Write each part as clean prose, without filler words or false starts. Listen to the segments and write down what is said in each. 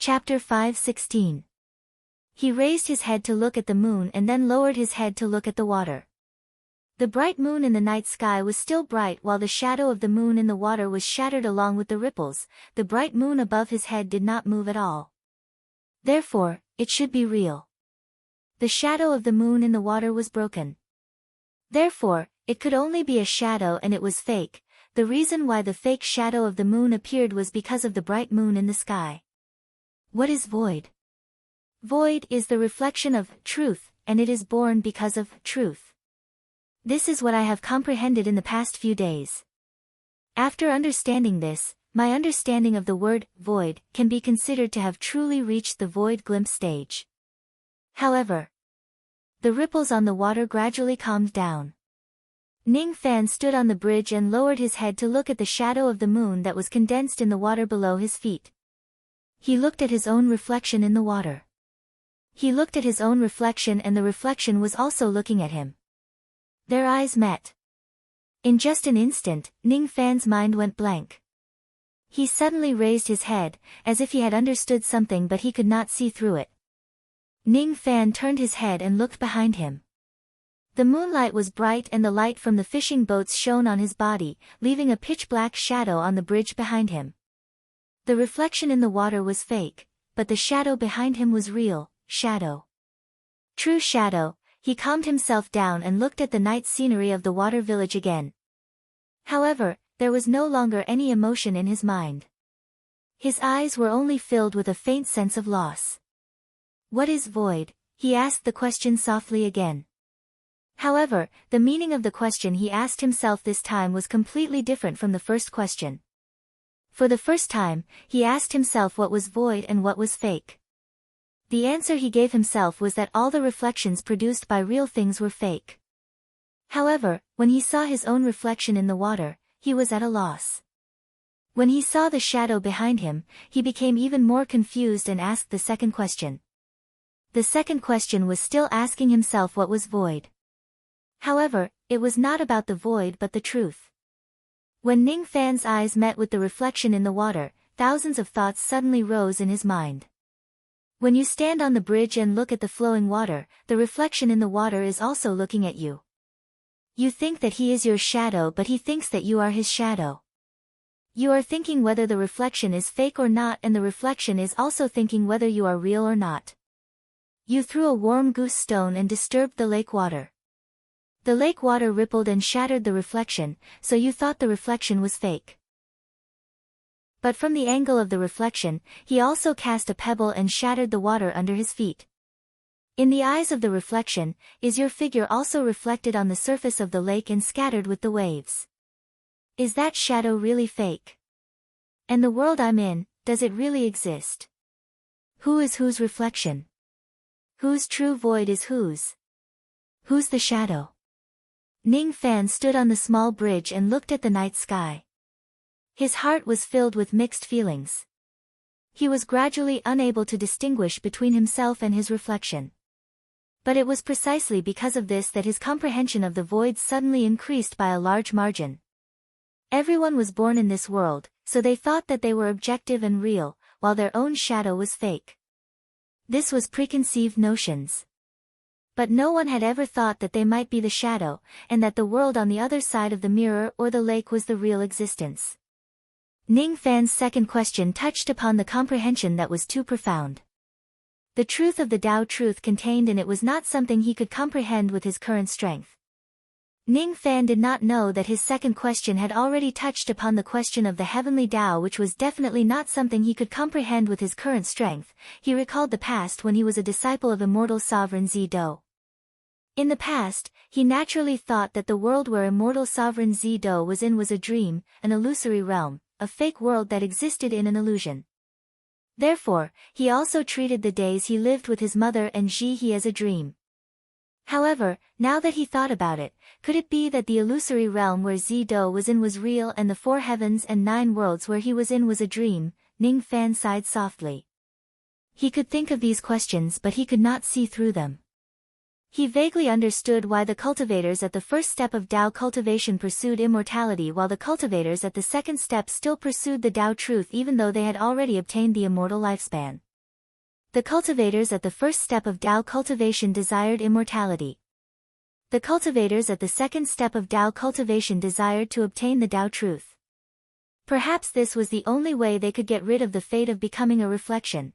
Chapter 5:16. He raised his head to look at the moon and then lowered his head to look at the water. The bright moon in the night sky was still bright while the shadow of the moon in the water was shattered along with the ripples. The bright moon above his head did not move at all. Therefore, it should be real. The shadow of the moon in the water was broken. Therefore, it could only be a shadow and it was fake. The reason why the fake shadow of the moon appeared was because of the bright moon in the sky. What is void? Void is the reflection of truth, and it is born because of truth. This is what I have comprehended in the past few days. After understanding this, my understanding of the word void can be considered to have truly reached the void glimpse stage. However, the ripples on the water gradually calmed down. Ning Fan stood on the bridge and lowered his head to look at the shadow of the moon that was condensed in the water below his feet. He looked at his own reflection in the water. He looked at his own reflection and the reflection was also looking at him. Their eyes met. In just an instant, Ning Fan's mind went blank. He suddenly raised his head, as if he had understood something but he could not see through it. Ning Fan turned his head and looked behind him. The moonlight was bright and the light from the fishing boats shone on his body, leaving a pitch-black shadow on the bridge behind him. The reflection in the water was fake, but the shadow behind him was real, shadow. True shadow. He calmed himself down and looked at the night scenery of the water village again. However, there was no longer any emotion in his mind. His eyes were only filled with a faint sense of loss. What is void? He asked the question softly again. However, the meaning of the question he asked himself this time was completely different from the first question. For the first time, he asked himself what was void and what was fake. The answer he gave himself was that all the reflections produced by real things were fake. However, when he saw his own reflection in the water, he was at a loss. When he saw the shadow behind him, he became even more confused and asked the second question. The second question was still asking himself what was void. However, it was not about the void but the truth. When Ning Fan's eyes met with the reflection in the water, thousands of thoughts suddenly rose in his mind. When you stand on the bridge and look at the flowing water, the reflection in the water is also looking at you. You think that he is your shadow but he thinks that you are his shadow. You are thinking whether the reflection is fake or not and the reflection is also thinking whether you are real or not. You threw a warm goose stone and disturbed the lake water. The lake water rippled and shattered the reflection, so you thought the reflection was fake. But from the angle of the reflection, he also cast a pebble and shattered the water under his feet. In the eyes of the reflection, is your figure also reflected on the surface of the lake and scattered with the waves? Is that shadow really fake? And the world I'm in, does it really exist? Who is whose reflection? Whose true void is whose? Who's the shadow? Ning Fan stood on the small bridge and looked at the night sky. His heart was filled with mixed feelings. He was gradually unable to distinguish between himself and his reflection. But it was precisely because of this that his comprehension of the void suddenly increased by a large margin. Everyone was born in this world, so they thought that they were objective and real, while their own shadow was fake. This was preconceived notions. But no one had ever thought that they might be the shadow, and that the world on the other side of the mirror or the lake was the real existence. Ning Fan's second question touched upon the comprehension that was too profound. The truth of the Tao truth contained in it was not something he could comprehend with his current strength. Ning Fan did not know that his second question had already touched upon the question of the heavenly Tao, which was definitely not something he could comprehend with his current strength. He recalled the past when he was a disciple of immortal sovereign Zido. In the past, he naturally thought that the world where immortal sovereign Zido was in was a dream, an illusory realm, a fake world that existed in an illusion. Therefore, he also treated the days he lived with his mother and Ji He as a dream. However, now that he thought about it, could it be that the illusory realm where Zido was in was real and the 4 heavens and 9 worlds where he was in was a dream? Ning Fan sighed softly. He could think of these questions but he could not see through them. He vaguely understood why the cultivators at the first step of Tao cultivation pursued immortality while the cultivators at the second step still pursued the Tao truth even though they had already obtained the immortal lifespan. The cultivators at the first step of Tao cultivation desired immortality. The cultivators at the second step of Tao cultivation desired to obtain the Tao truth. Perhaps this was the only way they could get rid of the fate of becoming a reflection.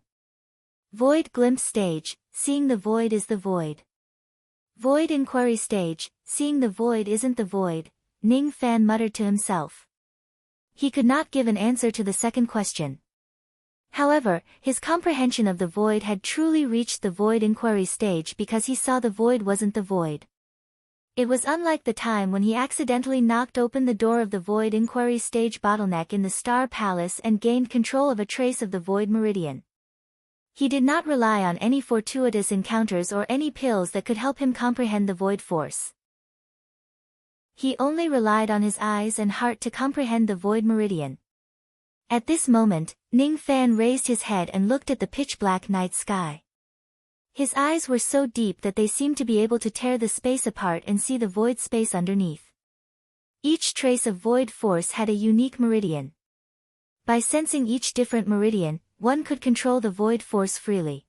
Void glimpse stage, seeing the void is the void. Void inquiry stage, seeing the void isn't the void, Ning Fan muttered to himself. He could not give an answer to the second question. However, his comprehension of the void had truly reached the void inquiry stage because he saw the void wasn't the void. It was unlike the time when he accidentally knocked open the door of the void inquiry stage bottleneck in the Star Palace and gained control of a trace of the void meridian. He did not rely on any fortuitous encounters or any pills that could help him comprehend the void force. He only relied on his eyes and heart to comprehend the void meridian. At this moment, Ning Fan raised his head and looked at the pitch-black night sky. His eyes were so deep that they seemed to be able to tear the space apart and see the void space underneath. Each trace of void force had a unique meridian. By sensing each different meridian, one could control the void force freely.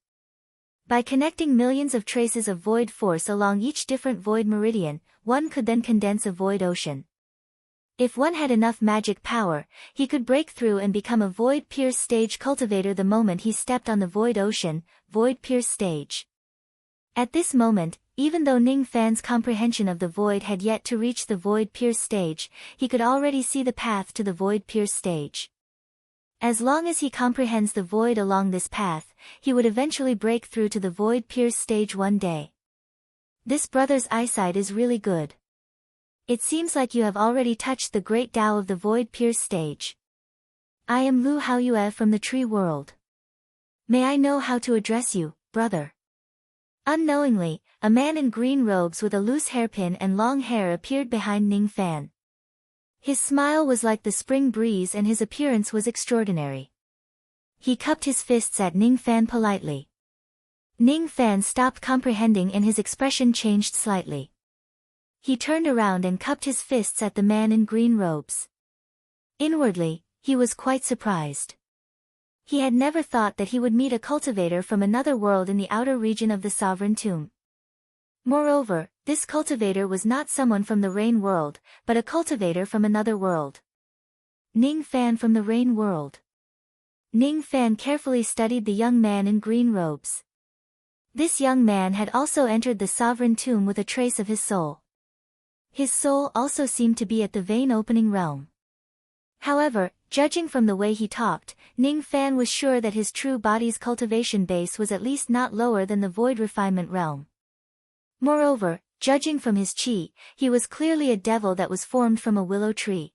By connecting millions of traces of void force along each different void meridian, one could then condense a void ocean. If one had enough magic power, he could break through and become a void pierce stage cultivator the moment he stepped on the void ocean, void pierce stage. At this moment, even though Ning Fan's comprehension of the void had yet to reach the void pierce stage, he could already see the path to the void pierce stage. As long as he comprehends the void along this path, he would eventually break through to the void pierce stage one day. This brother's eyesight is really good. It seems like you have already touched the great Tao of the void pierce stage. I am Lu Haoyue from the tree world. May I know how to address you, brother? Unknowingly, a man in green robes with a loose hairpin and long hair appeared behind Ning Fan. His smile was like the spring breeze and his appearance was extraordinary. He cupped his fists at Ning Fan politely. Ning Fan stopped comprehending and his expression changed slightly. He turned around and cupped his fists at the man in green robes. Inwardly, he was quite surprised. He had never thought that he would meet a cultivator from another world in the outer region of the Sovereign Tomb. Moreover, this cultivator was not someone from the Rain World, but a cultivator from another world. Ning Fan from the Rain World. Ning Fan carefully studied the young man in green robes. This young man had also entered the Sovereign Tomb with a trace of his soul. His soul also seemed to be at the vein-opening realm. However, judging from the way he talked, Ning Fan was sure that his true body's cultivation base was at least not lower than the void refinement realm. Moreover, judging from his chi, he was clearly a devil that was formed from a willow tree.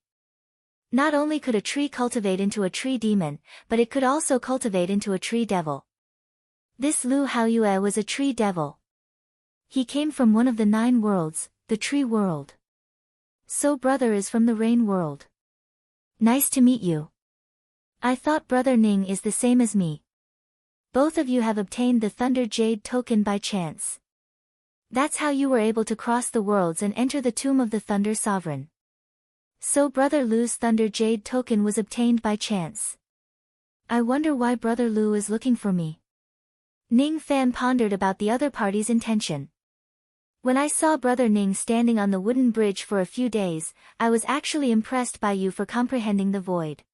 Not only could a tree cultivate into a tree demon, but it could also cultivate into a tree devil. This Lu Haoyue was a tree devil. He came from one of the 9 worlds, the tree world. So brother is from the rain world. Nice to meet you. I thought brother Ning is the same as me. Both of you have obtained the Thunder Jade token by chance. That's how you were able to cross the worlds and enter the tomb of the Thunder Sovereign. So brother Lu's Thunder Jade token was obtained by chance. I wonder why brother Lu is looking for me. Ning Fan pondered about the other party's intention. When I saw brother Ning standing on the wooden bridge for a few days, I was actually impressed by you for comprehending the void.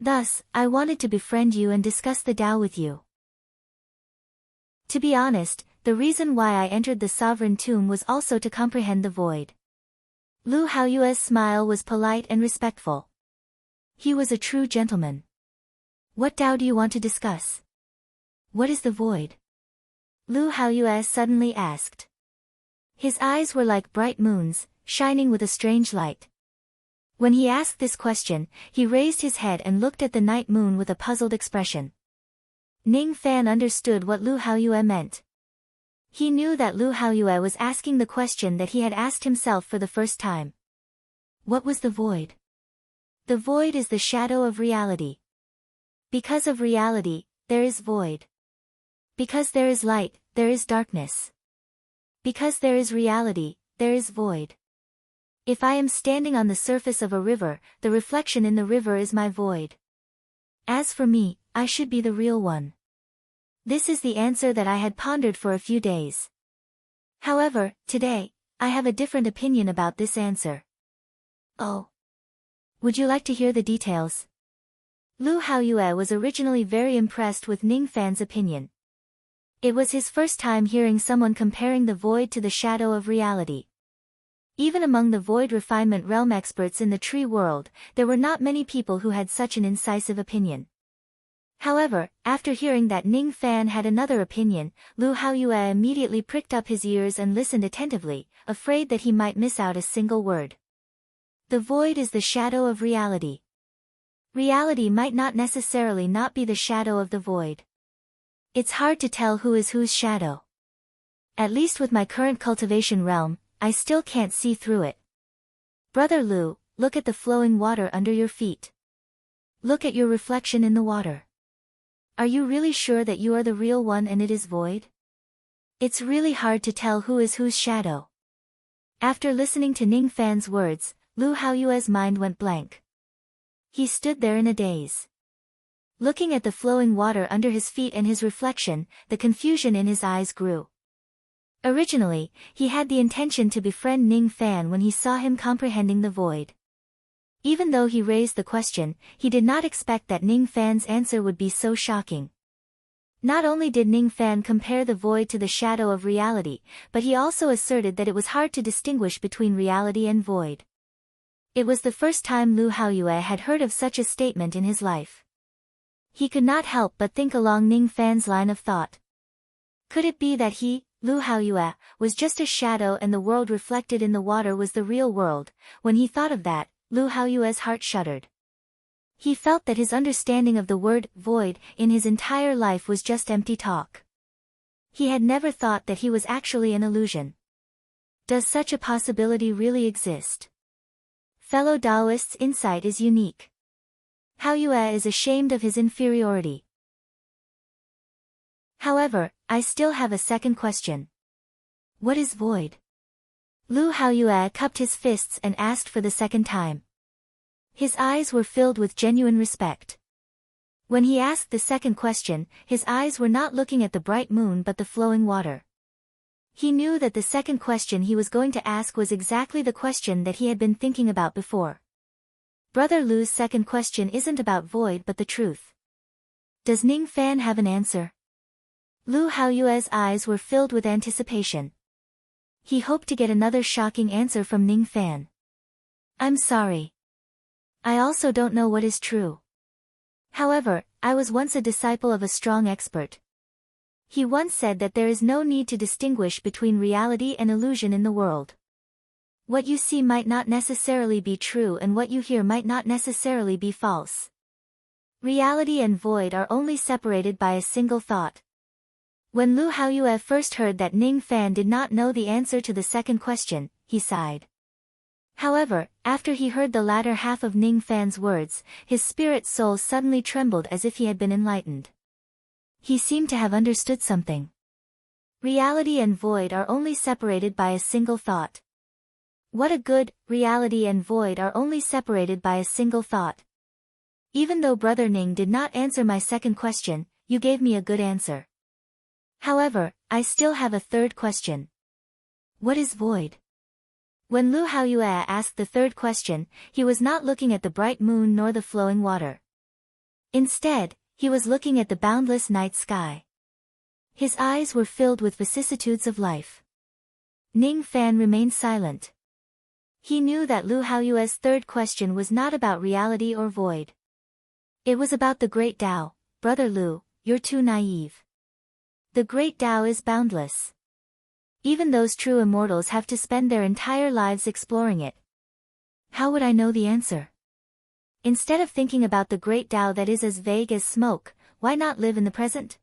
Thus, I wanted to befriend you and discuss the Tao with you. To be honest, the reason why I entered the Sovereign Tomb was also to comprehend the void. Lu Haoyue's smile was polite and respectful. He was a true gentleman. What Tao do you want to discuss? What is the void? Lu Haoyue suddenly asked. His eyes were like bright moons, shining with a strange light. When he asked this question, he raised his head and looked at the night moon with a puzzled expression. Ning Fan understood what Lu Haoyue meant. He knew that Lu Haoyue was asking the question that he had asked himself for the first time. What was the void? The void is the shadow of reality. Because of reality, there is void. Because there is light, there is darkness. Because there is reality, there is void. If I am standing on the surface of a river, the reflection in the river is my void. As for me, I should be the real one. This is the answer that I had pondered for a few days. However, today, I have a different opinion about this answer. Oh. Would you like to hear the details? Lu Haoyue was originally very impressed with Ning Fan's opinion. It was his first time hearing someone comparing the void to the shadow of reality. Even among the void refinement realm experts in the tree world, there were not many people who had such an incisive opinion. However, after hearing that Ning Fan had another opinion, Lu Haoyue immediately pricked up his ears and listened attentively, afraid that he might miss out a single word. The void is the shadow of reality. Reality might not necessarily not be the shadow of the void. It's hard to tell who is whose shadow. At least with my current cultivation realm, I still can't see through it. Brother Lu, look at the flowing water under your feet. Look at your reflection in the water. Are you really sure that you are the real one and it is void? It's really hard to tell who is whose shadow. After listening to Ning Fan's words, Lu Haoyue's mind went blank. He stood there in a daze. Looking at the flowing water under his feet and his reflection, the confusion in his eyes grew. Originally, he had the intention to befriend Ning Fan when he saw him comprehending the void. Even though he raised the question, he did not expect that Ning Fan's answer would be so shocking. Not only did Ning Fan compare the void to the shadow of reality, but he also asserted that it was hard to distinguish between reality and void. It was the first time Lu Haoyue had heard of such a statement in his life. He could not help but think along Ning Fan's line of thought. Could it be that he, Lu Haoyue, was just a shadow and the world reflected in the water was the real world? When he thought of that, Lu Haoyue's heart shuddered. He felt that his understanding of the word void in his entire life was just empty talk. He had never thought that he was actually an illusion. Does such a possibility really exist? Fellow Taoists' insight is unique. Haoyue is ashamed of his inferiority. However, I still have a second question. What is void? Lu Haoyue cupped his fists and asked for the second time. His eyes were filled with genuine respect. When he asked the second question, his eyes were not looking at the bright moon but the flowing water. He knew that the second question he was going to ask was exactly the question that he had been thinking about before. Brother Lu's second question isn't about void but the truth. Does Ning Fan have an answer? Lu Haoyue's eyes were filled with anticipation. He hoped to get another shocking answer from Ning Fan. I'm sorry. I also don't know what is true. However, I was once a disciple of a strong expert. He once said that there is no need to distinguish between reality and illusion in the world. What you see might not necessarily be true and what you hear might not necessarily be false. Reality and void are only separated by a single thought. When Lu Haoyue first heard that Ning Fan did not know the answer to the second question, he sighed. However, after he heard the latter half of Ning Fan's words, his spirit soul suddenly trembled as if he had been enlightened. He seemed to have understood something. Reality and void are only separated by a single thought. What a good, reality and void are only separated by a single thought. Even though Brother Ning did not answer my second question, you gave me a good answer. However, I still have a third question. What is void? When Lu Haoyue asked the third question, he was not looking at the bright moon nor the flowing water. Instead, he was looking at the boundless night sky. His eyes were filled with vicissitudes of life. Ning Fan remained silent. He knew that Lu Haoyue's third question was not about reality or void. It was about the Great Tao. Brother Lu, you're too naive. The Great Tao is boundless. Even those true immortals have to spend their entire lives exploring it. How would I know the answer? Instead of thinking about the Great Tao that is as vague as smoke, why not live in the present?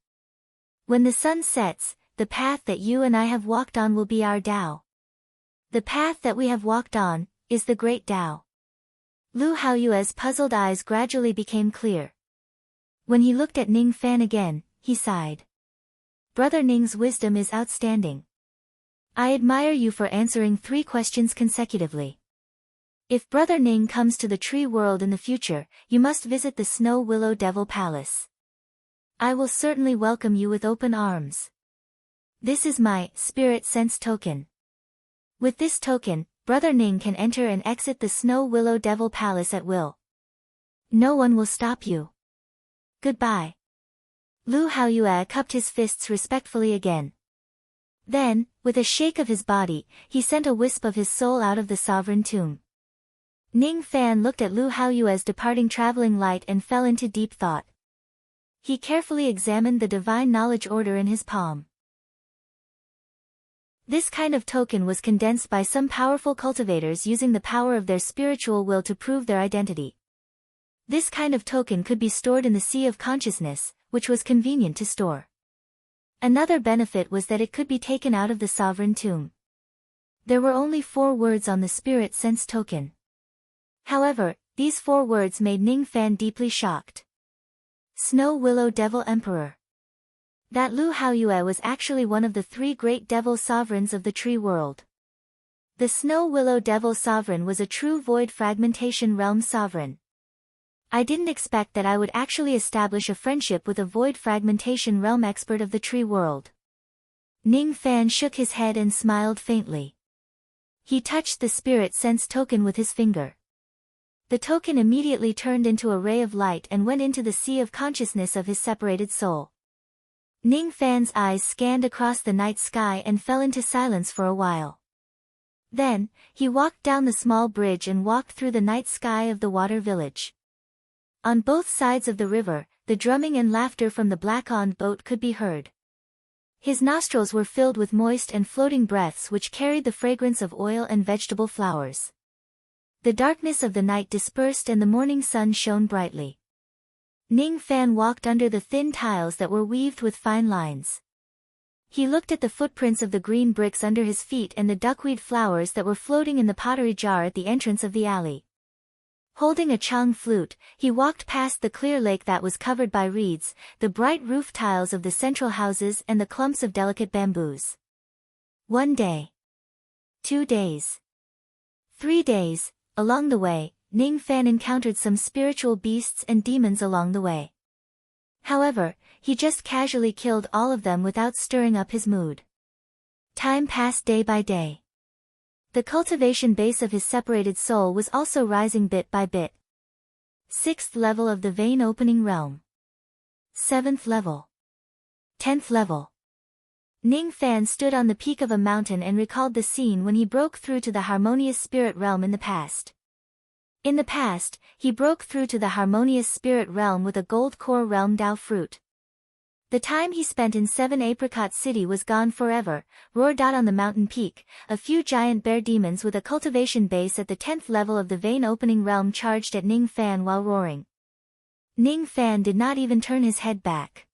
When the sun sets, the path that you and I have walked on will be our Tao. The path that we have walked on is the Great Tao. Lu Haoyue's puzzled eyes gradually became clear. When he looked at Ning Fan again, he sighed. Brother Ning's wisdom is outstanding. I admire you for answering 3 questions consecutively. If Brother Ning comes to the tree world in the future, you must visit the Snow Willow Devil Palace. I will certainly welcome you with open arms. This is my spirit sense token. With this token, Brother Ning can enter and exit the Snow Willow Devil Palace at will. No one will stop you. Goodbye. Lu Haoyue cupped his fists respectfully again. Then, with a shake of his body, he sent a wisp of his soul out of the sovereign tomb. Ning Fan looked at Lu Haoyue's departing traveling light and fell into deep thought. He carefully examined the divine knowledge order in his palm. This kind of token was condensed by some powerful cultivators using the power of their spiritual will to prove their identity. This kind of token could be stored in the Sea of Consciousness, which was convenient to store. Another benefit was that it could be taken out of the sovereign tomb. There were only 4 words on the spirit sense token. However, these 4 words made Ning Fan deeply shocked. Snow Willow Devil Emperor. That Lu Haoyue was actually one of the 3 great devil sovereigns of the tree world. The Snow Willow Devil Sovereign was a true void fragmentation realm sovereign. I didn't expect that I would actually establish a friendship with a void fragmentation realm expert of the tree world. Ning Fan shook his head and smiled faintly. He touched the spirit sense token with his finger. The token immediately turned into a ray of light and went into the sea of consciousness of his separated soul. Ning Fan's eyes scanned across the night sky and fell into silence for a while. Then, he walked down the small bridge and walked through the night sky of the water village. On both sides of the river, the drumming and laughter from the black-owned boat could be heard. His nostrils were filled with moist and floating breaths which carried the fragrance of oil and vegetable flowers. The darkness of the night dispersed and the morning sun shone brightly. Ning Fan walked under the thin tiles that were weaved with fine lines. He looked at the footprints of the green bricks under his feet and the duckweed flowers that were floating in the pottery jar at the entrance of the alley. Holding a chang flute, he walked past the clear lake that was covered by reeds, the bright roof tiles of the central houses and the clumps of delicate bamboos. 1 day. 2 days. 3 days. Along the way, Ning Fan encountered some spiritual beasts and demons along the way. However, he just casually killed all of them without stirring up his mood. Time passed day by day. The cultivation base of his separated soul was also rising bit by bit. 6th level of the vein opening realm. 7th level. 10th level. Ning Fan stood on the peak of a mountain and recalled the scene when he broke through to the harmonious spirit realm in the past. In the past, he broke through to the harmonious spirit realm with a gold core realm Dao fruit. The time he spent in 7 Apricot City was gone forever. Roared out on the mountain peak, a few giant bear demons with a cultivation base at the 10th level of the vein opening realm charged at Ning Fan while roaring. Ning Fan did not even turn his head back.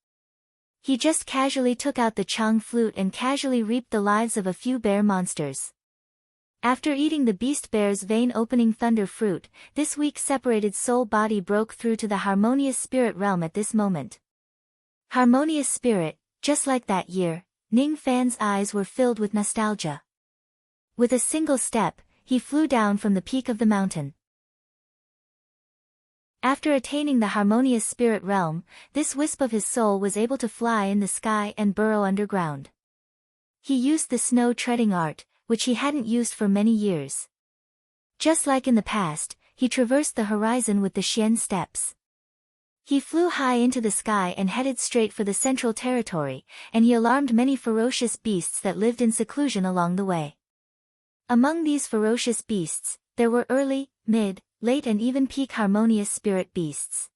He just casually took out the chang flute and casually reaped the lives of a few bear monsters. After eating the beast bear's vein-opening thunder fruit, this weak separated soul body broke through to the harmonious spirit realm at this moment. Harmonious spirit, just like that year, Ning Fan's eyes were filled with nostalgia. With a single step, he flew down from the peak of the mountain. After attaining the harmonious spirit realm, this wisp of his soul was able to fly in the sky and burrow underground. He used the snow treading art, which he hadn't used for many years. Just like in the past, he traversed the horizon with the Xian steps. He flew high into the sky and headed straight for the central territory, and he alarmed many ferocious beasts that lived in seclusion along the way. Among these ferocious beasts, there were early, mid, late and even peak harmonious spirit beasts.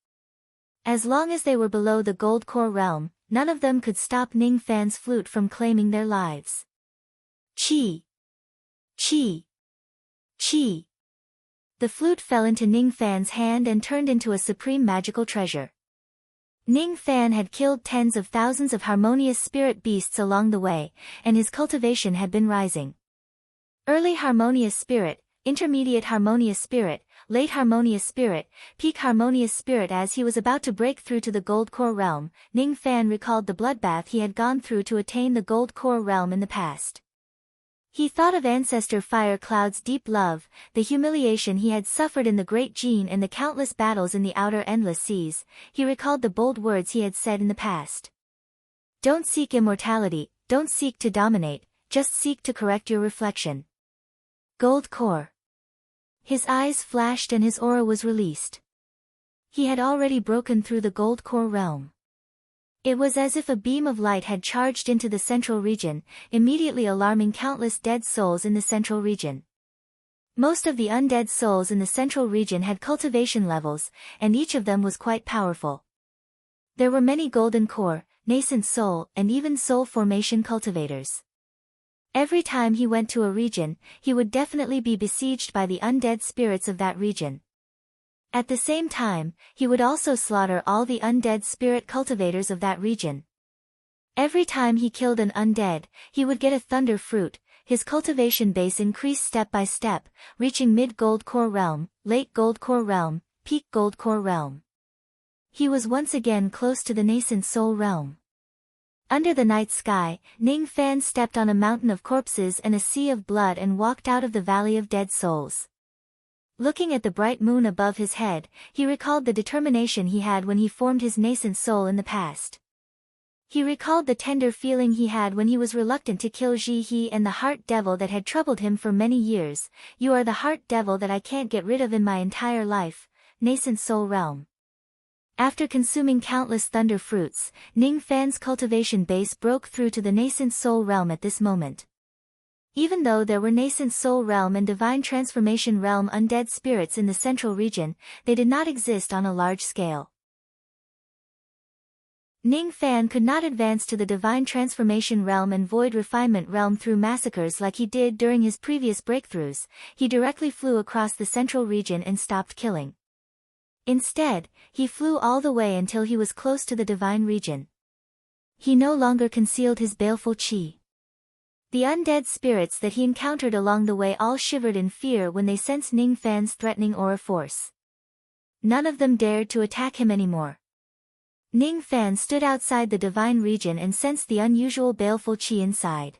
As long as they were below the gold core realm, none of them could stop Ning Fan's flute from claiming their lives. Chi! Chi! Chi! The flute fell into Ning Fan's hand and turned into a supreme magical treasure. Ning Fan had killed tens of thousands of harmonious spirit beasts along the way, and his cultivation had been rising. Early harmonious spirit, intermediate harmonious spirit, late harmonious spirit, peak harmonious spirit. As he was about to break through to the gold core realm, Ning Fan recalled the bloodbath he had gone through to attain the gold core realm in the past. He thought of Ancestor Fire Cloud's deep love, the humiliation he had suffered in the Great Gene and the countless battles in the outer endless seas. He recalled the bold words he had said in the past. Don't seek immortality, don't seek to dominate, just seek to correct your reflection. Gold core. His eyes flashed and his aura was released. He had already broken through the gold core realm. It was as if a beam of light had charged into the central region, immediately alarming countless dead souls in the central region. Most of the undead souls in the central region had cultivation levels, and each of them was quite powerful. There were many golden core, nascent soul, and even soul formation cultivators. Every time he went to a region, he would definitely be besieged by the undead spirits of that region. At the same time, he would also slaughter all the undead spirit cultivators of that region. Every time he killed an undead, he would get a thunder fruit. His cultivation base increased step by step, reaching mid-gold core realm, late gold core realm, peak gold core realm. He was once again close to the nascent soul realm. Under the night sky, Ning Fan stepped on a mountain of corpses and a sea of blood and walked out of the valley of dead souls. Looking at the bright moon above his head, he recalled the determination he had when he formed his nascent soul in the past. He recalled the tender feeling he had when he was reluctant to kill Ji He and the heart devil that had troubled him for many years. You are the heart devil that I can't get rid of in my entire life, nascent soul realm. After consuming countless thunder fruits, Ning Fan's cultivation base broke through to the nascent soul realm at this moment. Even though there were nascent soul realm and divine transformation realm undead spirits in the central region, they did not exist on a large scale. Ning Fan could not advance to the divine transformation realm and void refinement realm through massacres like he did during his previous breakthroughs. He directly flew across the central region and stopped killing. Instead, he flew all the way until he was close to the divine region. He no longer concealed his baleful qi. The undead spirits that he encountered along the way all shivered in fear when they sensed Ning Fan's threatening aura force. None of them dared to attack him anymore. Ning Fan stood outside the divine region and sensed the unusual baleful qi inside.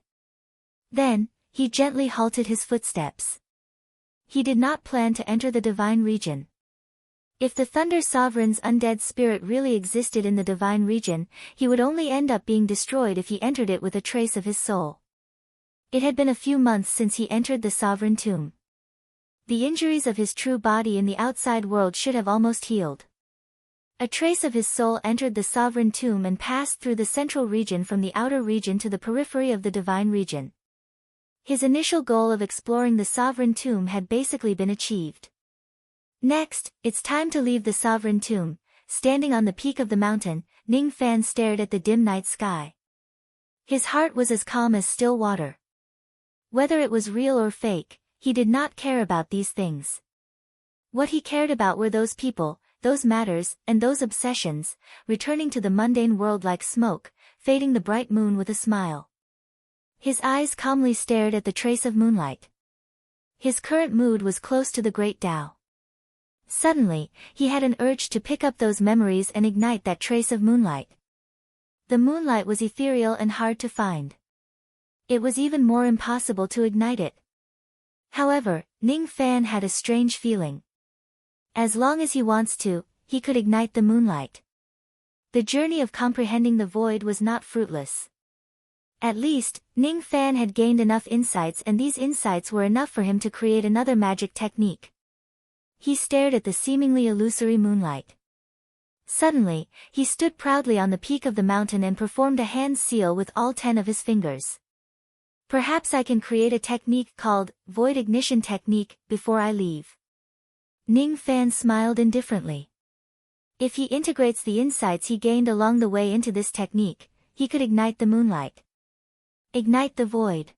Then, he gently halted his footsteps. He did not plan to enter the divine region. If the Thunder Sovereign's undead spirit really existed in the divine region, he would only end up being destroyed if he entered it with a trace of his soul. It had been a few months since he entered the sovereign tomb. The injuries of his true body in the outside world should have almost healed. A trace of his soul entered the sovereign tomb and passed through the central region from the outer region to the periphery of the divine region. His initial goal of exploring the sovereign tomb had basically been achieved. Next, it's time to leave the sovereign tomb. Standing on the peak of the mountain, Ning Fan stared at the dim night sky. His heart was as calm as still water. Whether it was real or fake, he did not care about these things. What he cared about were those people, those matters, and those obsessions, returning to the mundane world like smoke, fading the bright moon with a smile. His eyes calmly stared at the trace of moonlight. His current mood was close to the great Tao. Suddenly, he had an urge to pick up those memories and ignite that trace of moonlight. The moonlight was ethereal and hard to find. It was even more impossible to ignite it. However, Ning Fan had a strange feeling. As long as he wants to, he could ignite the moonlight. The journey of comprehending the void was not fruitless. At least, Ning Fan had gained enough insights, and these insights were enough for him to create another magic technique. He stared at the seemingly illusory moonlight. Suddenly, he stood proudly on the peak of the mountain and performed a hand seal with all 10 of his fingers. Perhaps I can create a technique called Void Ignition Technique before I leave. Ning Fan smiled indifferently. If he integrates the insights he gained along the way into this technique, he could ignite the moonlight. Ignite the void.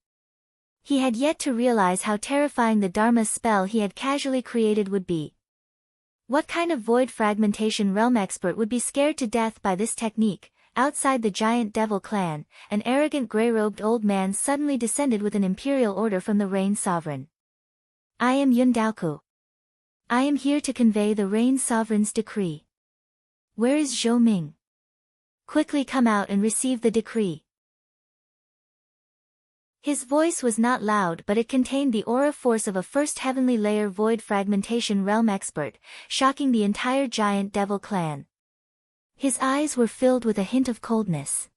He had yet to realize how terrifying the Dharma spell he had casually created would be. What kind of void fragmentation realm expert would be scared to death by this technique? Outside the giant devil clan, an arrogant grey-robed old man suddenly descended with an imperial order from the Rain Sovereign. I am Yun Daoku. I am here to convey the Rain Sovereign's decree. Where is Zhou Ming? Quickly come out and receive the decree. His voice was not loud, but it contained the aura force of a first heavenly layer void fragmentation realm expert, shocking the entire giant devil clan. His eyes were filled with a hint of coldness.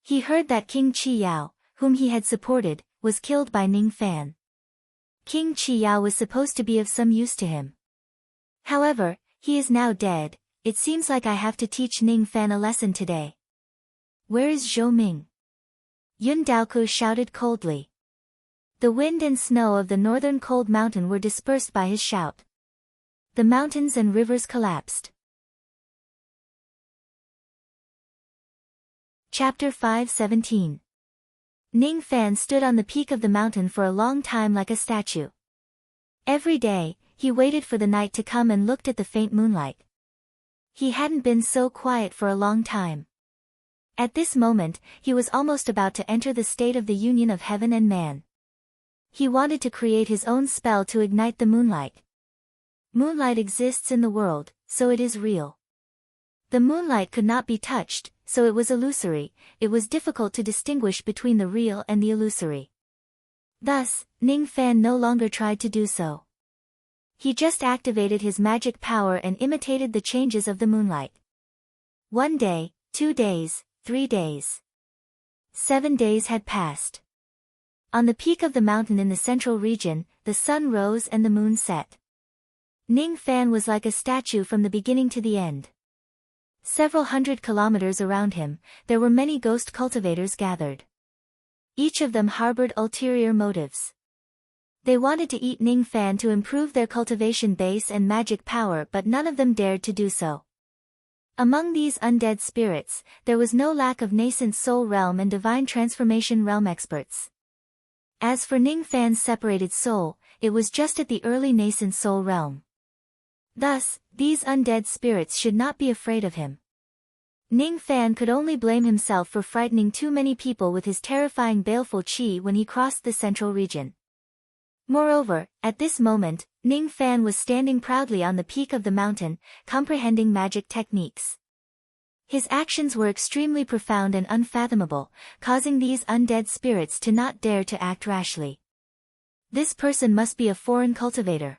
He heard that King Qi Yao, whom he had supported, was killed by Ning Fan. King Qi Yao was supposed to be of some use to him. However, he is now dead. It seems like I have to teach Ning Fan a lesson today. Where is Zhou Ming? Yun Daoku shouted coldly. The wind and snow of the northern cold mountain were dispersed by his shout. The mountains and rivers collapsed. Chapter 5:17. Ning Fan stood on the peak of the mountain for a long time like a statue. Every day, he waited for the night to come and looked at the faint moonlight. He hadn't been so quiet for a long time. At this moment, he was almost about to enter the state of the union of heaven and man. He wanted to create his own spell to ignite the moonlight. Moonlight exists in the world, so it is real. The moonlight could not be touched, so it was illusory. It was difficult to distinguish between the real and the illusory. Thus, Ning Fan no longer tried to do so. He just activated his magic power and imitated the changes of the moonlight. 1 day, 2 days, 3 days. 7 days had passed. On the peak of the mountain in the central region, the sun rose and the moon set. Ning Fan was like a statue from the beginning to the end. Several hundred kilometers around him, there were many ghost cultivators gathered. Each of them harbored ulterior motives. They wanted to eat Ning Fan to improve their cultivation base and magic power, but none of them dared to do so. Among these undead spirits, there was no lack of nascent soul realm and divine transformation realm experts. As for Ning Fan's separated soul, it was just at the early nascent soul realm. Thus, these undead spirits should not be afraid of him. Ning Fan could only blame himself for frightening too many people with his terrifying baleful qi when he crossed the central region. Moreover, at this moment, Ning Fan was standing proudly on the peak of the mountain, comprehending magic techniques. His actions were extremely profound and unfathomable, causing these undead spirits to not dare to act rashly. This person must be a foreign cultivator.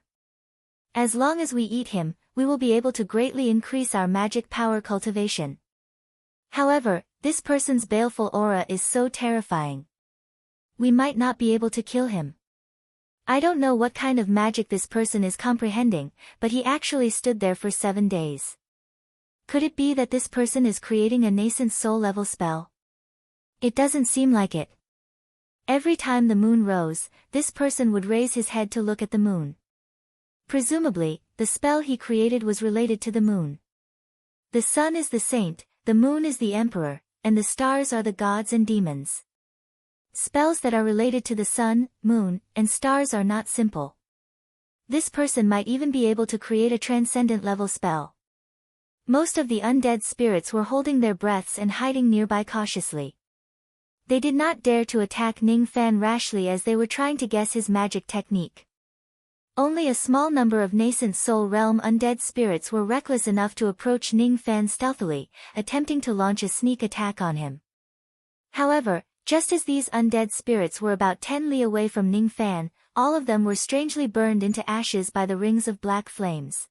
As long as we eat him, we will be able to greatly increase our magic power cultivation. However, this person's baleful aura is so terrifying. We might not be able to kill him. I don't know what kind of magic this person is comprehending, but he actually stood there for 7 days. Could it be that this person is creating a nascent soul level spell? It doesn't seem like it. Every time the moon rose, this person would raise his head to look at the moon. Presumably, the spell he created was related to the moon. The sun is the saint, the moon is the emperor, and the stars are the gods and demons. Spells that are related to the sun, moon, and stars are not simple. This person might even be able to create a transcendent level spell. Most of the undead spirits were holding their breaths and hiding nearby cautiously. They did not dare to attack Ning Fan rashly as they were trying to guess his magic technique. Only a small number of nascent soul realm undead spirits were reckless enough to approach Ning Fan stealthily, attempting to launch a sneak attack on him. However, just as these undead spirits were about 10 li away from Ning Fan, all of them were strangely burned into ashes by the rings of black flames.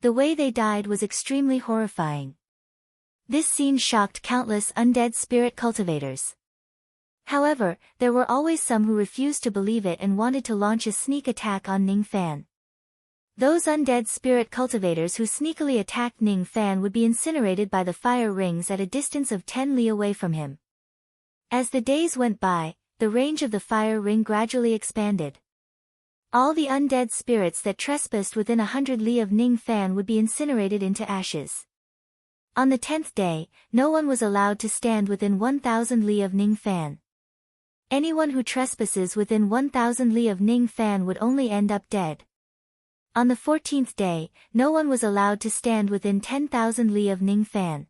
The way they died was extremely horrifying. This scene shocked countless undead spirit cultivators. However, there were always some who refused to believe it and wanted to launch a sneak attack on Ning Fan. Those undead spirit cultivators who sneakily attacked Ning Fan would be incinerated by the fire rings at a distance of 10 li away from him. As the days went by, the range of the fire ring gradually expanded. All the undead spirits that trespassed within 100 li of Ning Fan would be incinerated into ashes. On the 10th day, no one was allowed to stand within 1,000 li of Ning Fan. Anyone who trespasses within 1,000 li of Ning Fan would only end up dead. On the 14th day, no one was allowed to stand within 10,000 li of Ning Fan.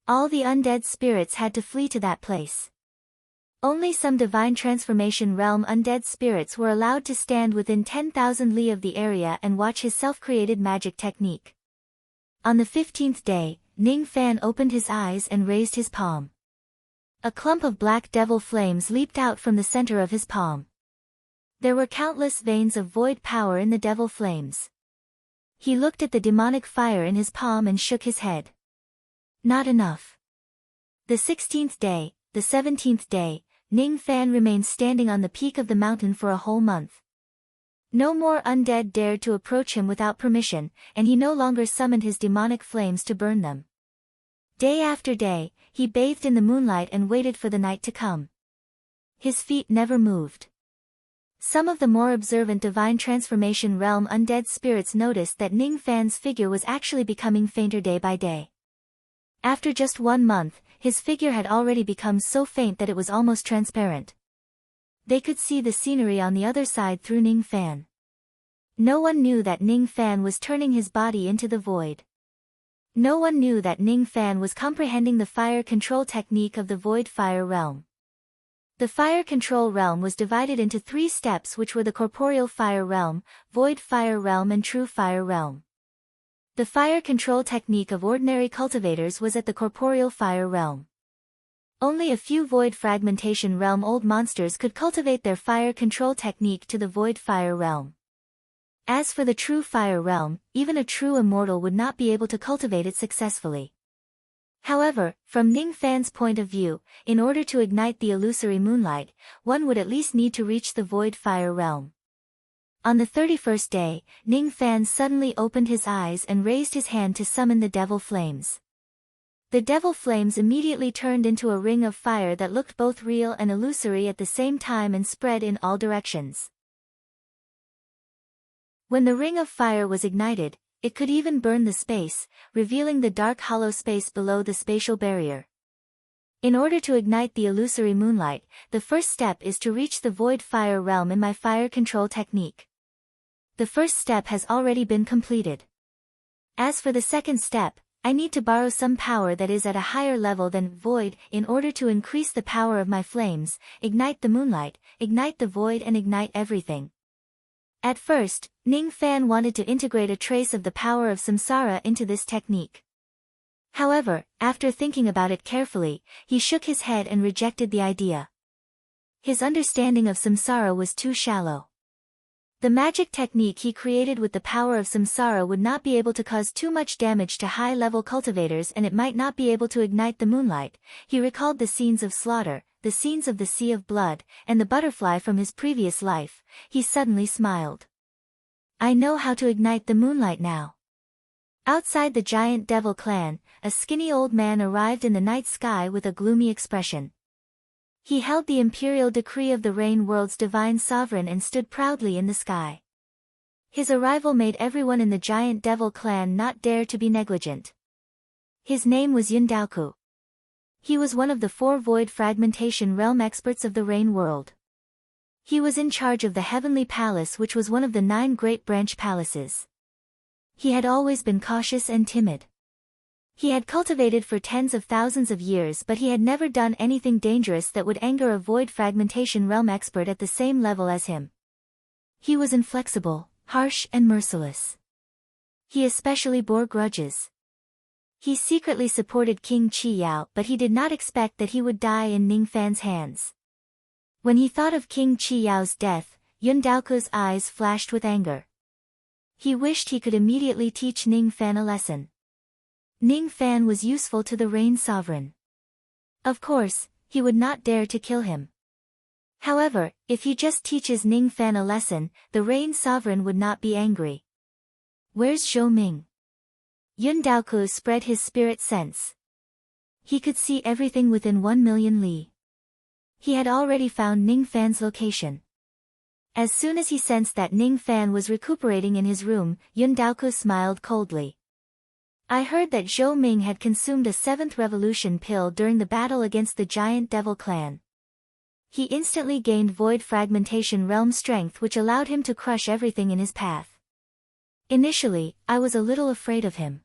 All the undead spirits had to flee to that place. Only some divine transformation realm undead spirits were allowed to stand within 10,000 li of the area and watch his self-created magic technique. On the 15th day, Ning Fan opened his eyes and raised his palm. A clump of black devil flames leaped out from the center of his palm. There were countless veins of void power in the devil flames. He looked at the demonic fire in his palm and shook his head. Not enough. The 16th day, the 17th day, Ning Fan remained standing on the peak of the mountain for a whole month. No more undead dared to approach him without permission, and he no longer summoned his demonic flames to burn them. Day after day, he bathed in the moonlight and waited for the night to come. His feet never moved. Some of the more observant divine transformation realm undead spirits noticed that Ning Fan's figure was actually becoming fainter day by day. After just 1 month, his figure had already become so faint that it was almost transparent. They could see the scenery on the other side through Ning Fan. No one knew that Ning Fan was turning his body into the void. No one knew that Ning Fan was comprehending the fire control technique of the void fire realm. The fire control realm was divided into 3 steps, which were the corporeal fire realm, void fire realm and true fire realm. The fire control technique of ordinary cultivators was at the corporeal fire realm. Only a few void fragmentation realm old monsters could cultivate their fire control technique to the void fire realm. As for the true fire realm, even a true immortal would not be able to cultivate it successfully. However, from Ning Fan's point of view, in order to ignite the illusory moonlight, one would at least need to reach the void fire realm. On the 31st day, Ning Fan suddenly opened his eyes and raised his hand to summon the devil flames. The devil flames immediately turned into a ring of fire that looked both real and illusory at the same time and spread in all directions. When the ring of fire was ignited, it could even burn the space, revealing the dark hollow space below the spatial barrier. In order to ignite the illusory moonlight, the first step is to reach the void fire realm in my fire control technique. The first step has already been completed. As for the second step, I need to borrow some power that is at a higher level than void in order to increase the power of my flames, ignite the moonlight, ignite the void and ignite everything. At first, Ning Fan wanted to integrate a trace of the power of samsara into this technique. However, after thinking about it carefully, he shook his head and rejected the idea. His understanding of samsara was too shallow. The magic technique he created with the power of samsara would not be able to cause too much damage to high-level cultivators, and it might not be able to ignite the moonlight. He recalled the scenes of slaughter, the scenes of the sea of blood, and the butterfly from his previous life. He suddenly smiled. I know how to ignite the moonlight now. Outside the giant devil clan, a skinny old man arrived in the night sky with a gloomy expression. He held the imperial decree of the rain world's divine sovereign and stood proudly in the sky. His arrival made everyone in the giant devil clan not dare to be negligent. His name was Yundaoku. He was one of the 4 void fragmentation realm experts of the rain world. He was in charge of the heavenly palace, which was one of the 9 great branch palaces. He had always been cautious and timid. He had cultivated for tens of thousands of years, but he had never done anything dangerous that would anger a void fragmentation realm expert at the same level as him. He was inflexible, harsh and merciless. He especially bore grudges. He secretly supported King Chi Yao, but he did not expect that he would die in Ning Fan's hands. When he thought of King Chi Yao's death, Yundaoku's eyes flashed with anger. He wished he could immediately teach Ning Fan a lesson. Ning Fan was useful to the Rain Sovereign. Of course, he would not dare to kill him. However, if he just teaches Ning Fan a lesson, the Rain Sovereign would not be angry. Where's Zhou Ming? Yundaoku spread his spirit sense. He could see everything within 1 million li. He had already found Ning Fan's location. As soon as he sensed that Ning Fan was recuperating in his room, Yundaoku smiled coldly. I heard that Zhou Ming had consumed a 7th revolution pill during the battle against the giant devil clan. He instantly gained void fragmentation realm strength, which allowed him to crush everything in his path. Initially, I was a little afraid of him.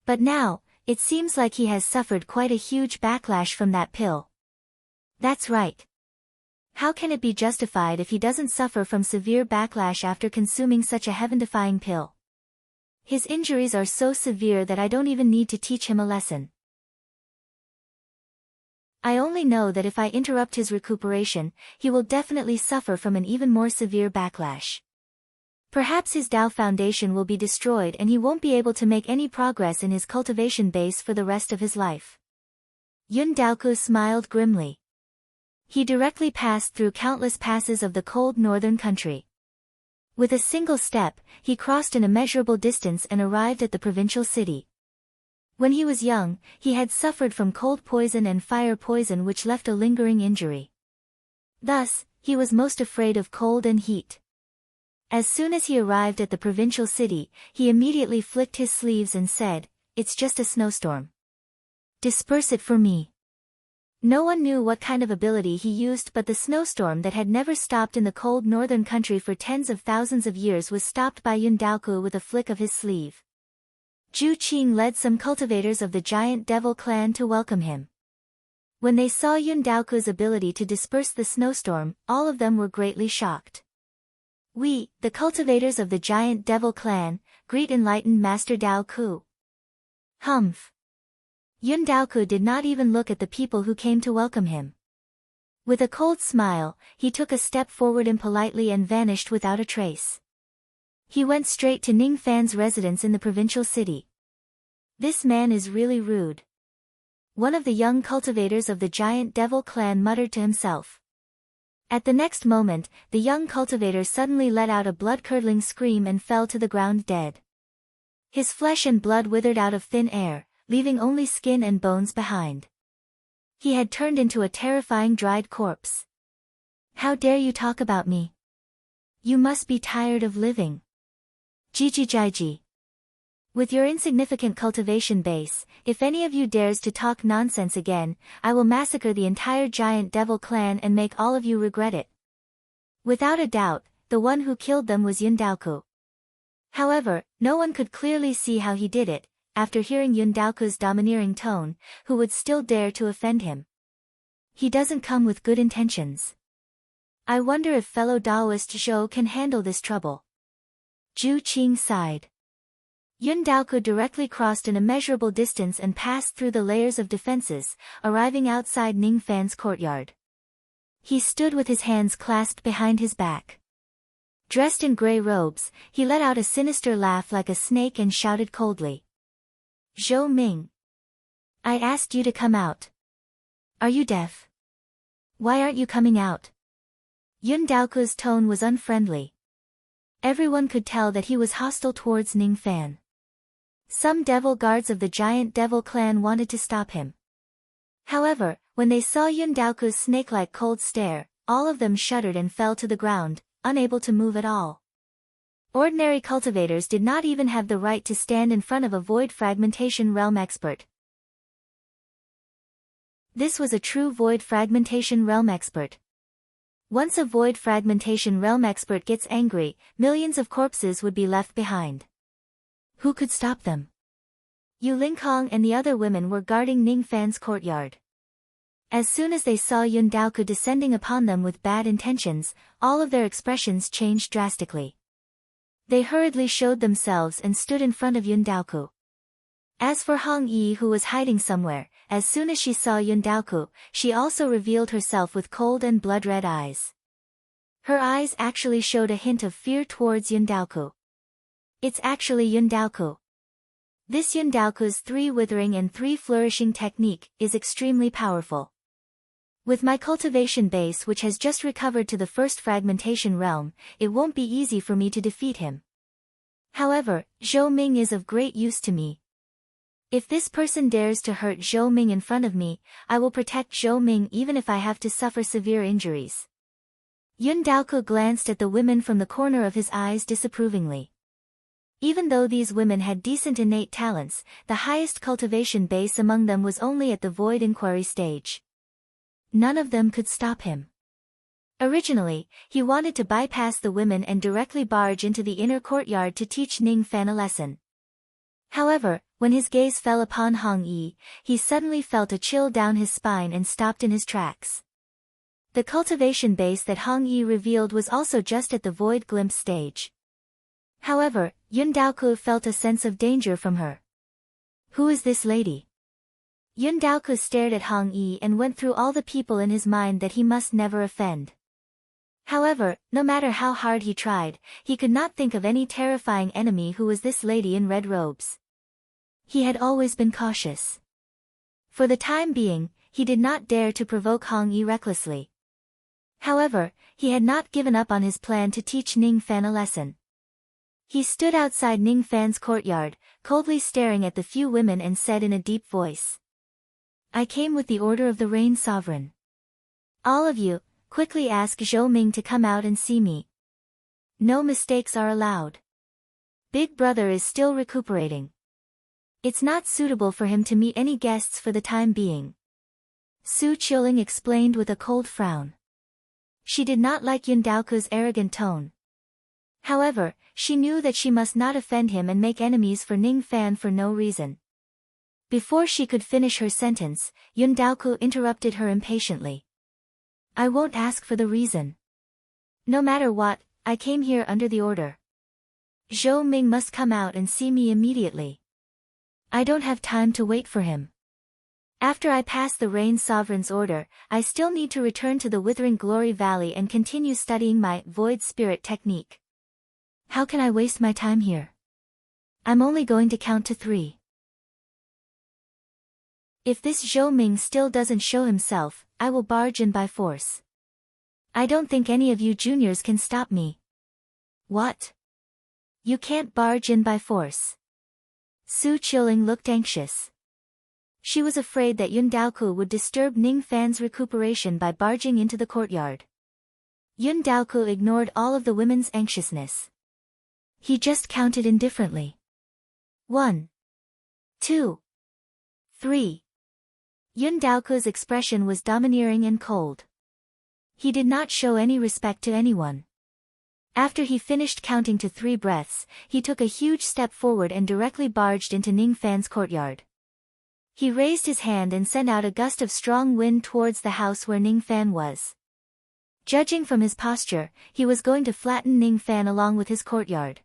But now, it seems like he has suffered quite a huge backlash from that pill. That's right. How can it be justified if he doesn't suffer from severe backlash after consuming such a heaven-defying pill? His injuries are so severe that I don't even need to teach him a lesson. I only know that if I interrupt his recuperation, he will definitely suffer from an even more severe backlash. Perhaps his Tao foundation will be destroyed and he won't be able to make any progress in his cultivation base for the rest of his life. Yun Daoku smiled grimly. He directly passed through countless passes of the cold northern country. With a single step, he crossed an immeasurable distance and arrived at the provincial city. When he was young, he had suffered from cold poison and fire poison which left a lingering injury. Thus, he was most afraid of cold and heat. As soon as he arrived at the provincial city, he immediately flicked his sleeves and said, "It's just a snowstorm. Disperse it for me." No one knew what kind of ability he used, but the snowstorm that had never stopped in the cold northern country for tens of thousands of years was stopped by Yun Daoku with a flick of his sleeve. Zhu Qing led some cultivators of the giant devil clan to welcome him. When they saw Yun Daoku's ability to disperse the snowstorm, all of them were greatly shocked. "We, the cultivators of the giant devil clan, greet enlightened Master Daoku." Humph. Yun Daoku did not even look at the people who came to welcome him. With a cold smile, he took a step forward impolitely and vanished without a trace. He went straight to Ning Fan's residence in the provincial city. "This man is really rude," one of the young cultivators of the giant devil clan muttered to himself. At the next moment, the young cultivator suddenly let out a blood-curdling scream and fell to the ground dead. His flesh and blood withered out of thin air, leaving only skin and bones behind. He had turned into a terrifying dried corpse. "How dare you talk about me? You must be tired of living. Jijijiji. With your insignificant cultivation base, if any of you dares to talk nonsense again, I will massacre the entire giant devil clan and make all of you regret it." Without a doubt, the one who killed them was Yun Daoku. However, no one could clearly see how he did it. After hearing Yun Daoku's domineering tone, who would still dare to offend him? He doesn't come with good intentions. I wonder if fellow Daoist Zhou can handle this trouble. Zhu Qing sighed. Yun Daoku directly crossed an immeasurable distance and passed through the layers of defenses, arriving outside Ning Fan's courtyard. He stood with his hands clasped behind his back. Dressed in gray robes, he let out a sinister laugh like a snake and shouted coldly. "Zhou Ming. I asked you to come out. Are you deaf? Why aren't you coming out?" Yun Daoku's tone was unfriendly. Everyone could tell that he was hostile towards Ning Fan. Some devil guards of the giant devil clan wanted to stop him. However, when they saw Yun Daoku's snake-like cold stare, all of them shuddered and fell to the ground, unable to move at all. Ordinary cultivators did not even have the right to stand in front of a void fragmentation realm expert. This was a true void fragmentation realm expert. Once a void fragmentation realm expert gets angry, millions of corpses would be left behind. Who could stop them? Yu Lingkong and the other women were guarding Ning Fan's courtyard. As soon as they saw Yun Daoku descending upon them with bad intentions, all of their expressions changed drastically. They hurriedly showed themselves and stood in front of Yun Daoku. As for Hong Yi, who was hiding somewhere, as soon as she saw Yun Daoku, she also revealed herself with cold and blood-red eyes. Her eyes actually showed a hint of fear towards Yun Daoku. It's actually Yun Daoku. This Yun Daoku's 3 withering and 3 flourishing technique is extremely powerful. With my cultivation base which has just recovered to the first fragmentation realm, it won't be easy for me to defeat him. However, Zhou Ming is of great use to me. If this person dares to hurt Zhou Ming in front of me, I will protect Zhou Ming even if I have to suffer severe injuries. Yun Daoku glanced at the women from the corner of his eyes disapprovingly. Even though these women had decent innate talents, the highest cultivation base among them was only at the void inquiry stage. None of them could stop him. Originally, he wanted to bypass the women and directly barge into the inner courtyard to teach Ning Fan a lesson. However, when his gaze fell upon Hong Yi, he suddenly felt a chill down his spine and stopped in his tracks. The cultivation base that Hong Yi revealed was also just at the void glimpse stage. However, Yun Daoku felt a sense of danger from her. Who is this lady? Yun Daoku stared at Hong Yi and went through all the people in his mind that he must never offend. However, no matter how hard he tried, he could not think of any terrifying enemy who was this lady in red robes. He had always been cautious. For the time being, he did not dare to provoke Hong Yi recklessly. However, he had not given up on his plan to teach Ning Fan a lesson. He stood outside Ning Fan's courtyard, coldly staring at the few women and said in a deep voice, "I came with the order of the Rain Sovereign. All of you, quickly ask Zhou Ming to come out and see me. No mistakes are allowed. Big Brother is still recuperating. It's not suitable for him to meet any guests for the time being." Su Qiuling explained with a cold frown. She did not like Yun Daoku's arrogant tone. However, she knew that she must not offend him and make enemies for Ning Fan for no reason. Before she could finish her sentence, Yun Daoku interrupted her impatiently. "I won't ask for the reason. No matter what, I came here under the order. Zhou Ming must come out and see me immediately. I don't have time to wait for him. After I pass the Rain Sovereign's order, I still need to return to the Withering Glory Valley and continue studying my Void Spirit technique. How can I waste my time here? I'm only going to count to 3. If this Zhou Ming still doesn't show himself, I will barge in by force. I don't think any of you juniors can stop me." "What? You can't barge in by force?" Su Qiuling looked anxious. She was afraid that Yun Daoku would disturb Ning Fan's recuperation by barging into the courtyard. Yun Daoku ignored all of the women's anxiousness. He just counted indifferently. 1, 2, 3. Yun Daoku's expression was domineering and cold. He did not show any respect to anyone. After he finished counting to 3 breaths, he took a huge step forward and directly barged into Ning Fan's courtyard. He raised his hand and sent out a gust of strong wind towards the house where Ning Fan was. Judging from his posture, he was going to flatten Ning Fan along with his courtyard.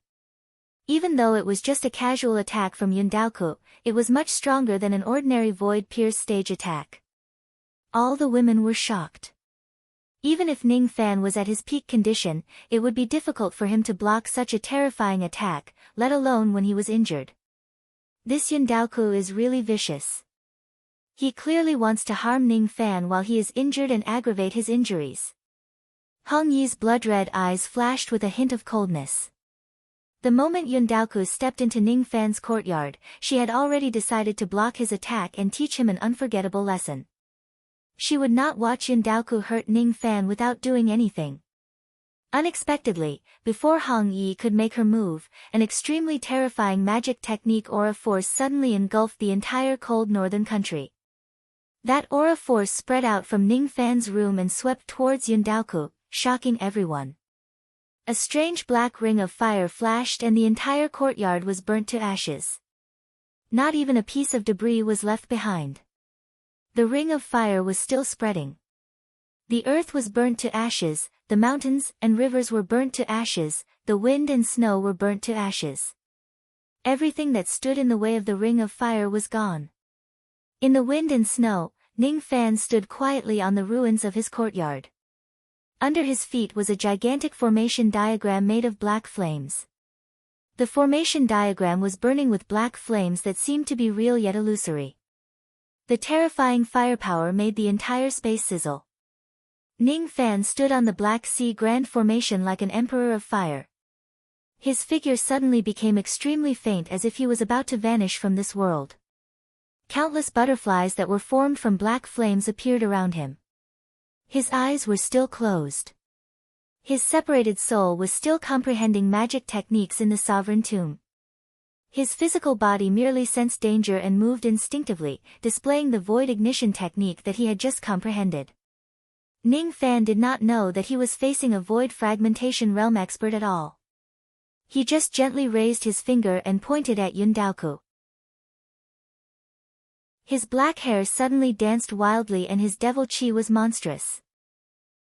Even though it was just a casual attack from Yun Daoku, it was much stronger than an ordinary Void Pierce stage attack. All the women were shocked. Even if Ning Fan was at his peak condition, it would be difficult for him to block such a terrifying attack, let alone when he was injured. This Yun Daoku is really vicious. He clearly wants to harm Ning Fan while he is injured and aggravate his injuries. Hong Yi's blood-red eyes flashed with a hint of coldness. The moment Yun Daoku stepped into Ning Fan's courtyard, she had already decided to block his attack and teach him an unforgettable lesson. She would not watch Yun Daoku hurt Ning Fan without doing anything. Unexpectedly, before Hong Yi could make her move, an extremely terrifying magic technique aura force suddenly engulfed the entire cold northern country. That aura force spread out from Ning Fan's room and swept towards Yun Daoku, shocking everyone. A strange black ring of fire flashed and the entire courtyard was burnt to ashes. Not even a piece of debris was left behind. The ring of fire was still spreading. The earth was burnt to ashes, the mountains and rivers were burnt to ashes, the wind and snow were burnt to ashes. Everything that stood in the way of the ring of fire was gone. In the wind and snow, Ning Fan stood quietly on the ruins of his courtyard. Under his feet was a gigantic formation diagram made of black flames. The formation diagram was burning with black flames that seemed to be real yet illusory. The terrifying firepower made the entire space sizzle. Ning Fan stood on the Black Sea Grand Formation like an emperor of fire. His figure suddenly became extremely faint as if he was about to vanish from this world. Countless butterflies that were formed from black flames appeared around him. His eyes were still closed. His separated soul was still comprehending magic techniques in the sovereign tomb. His physical body merely sensed danger and moved instinctively, displaying the void ignition technique that he had just comprehended. Ning Fan did not know that he was facing a void fragmentation realm expert at all. He just gently raised his finger and pointed at Yun Daoku. His black hair suddenly danced wildly and his devil chi was monstrous.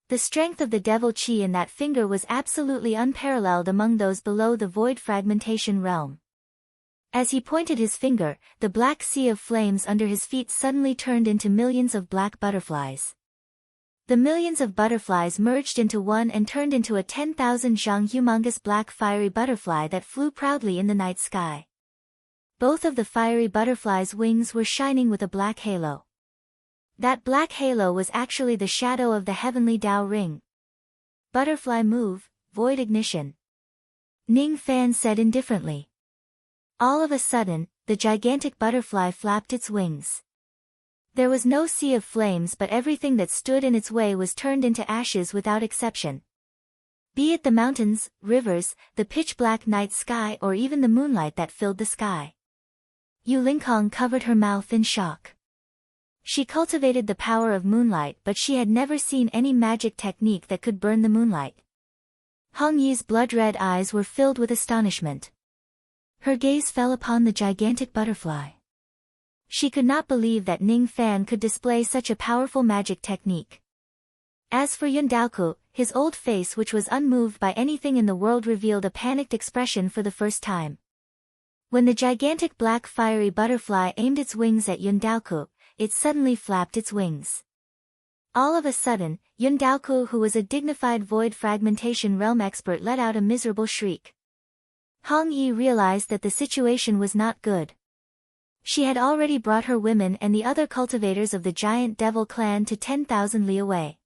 The strength of the devil chi in that finger was absolutely unparalleled among those below the void fragmentation realm. As he pointed his finger, the black sea of flames under his feet suddenly turned into millions of black butterflies. The millions of butterflies merged into one and turned into a 10,000 zhang humongous black fiery butterfly that flew proudly in the night sky. Both of the fiery butterfly's wings were shining with a black halo. That black halo was actually the shadow of the heavenly Tao ring. Butterfly move, void ignition. Ning Fan said indifferently. All of a sudden, the gigantic butterfly flapped its wings. There was no sea of flames, but everything that stood in its way was turned into ashes without exception. Be it the mountains, rivers, the pitch-black night sky, or even the moonlight that filled the sky. Yu Lingkong covered her mouth in shock. She cultivated the power of moonlight, but she had never seen any magic technique that could burn the moonlight. Hong Yi's blood-red eyes were filled with astonishment. Her gaze fell upon the gigantic butterfly. She could not believe that Ning Fan could display such a powerful magic technique. As for Yun Daoku, his old face, which was unmoved by anything in the world, revealed a panicked expression for the first time. When the gigantic black fiery butterfly aimed its wings at Yun Daoku, it suddenly flapped its wings. All of a sudden, Yun Daoku, who was a dignified void fragmentation realm expert, let out a miserable shriek. Hong Yi realized that the situation was not good. She had already brought her women and the other cultivators of the giant devil clan to 10,000 li away.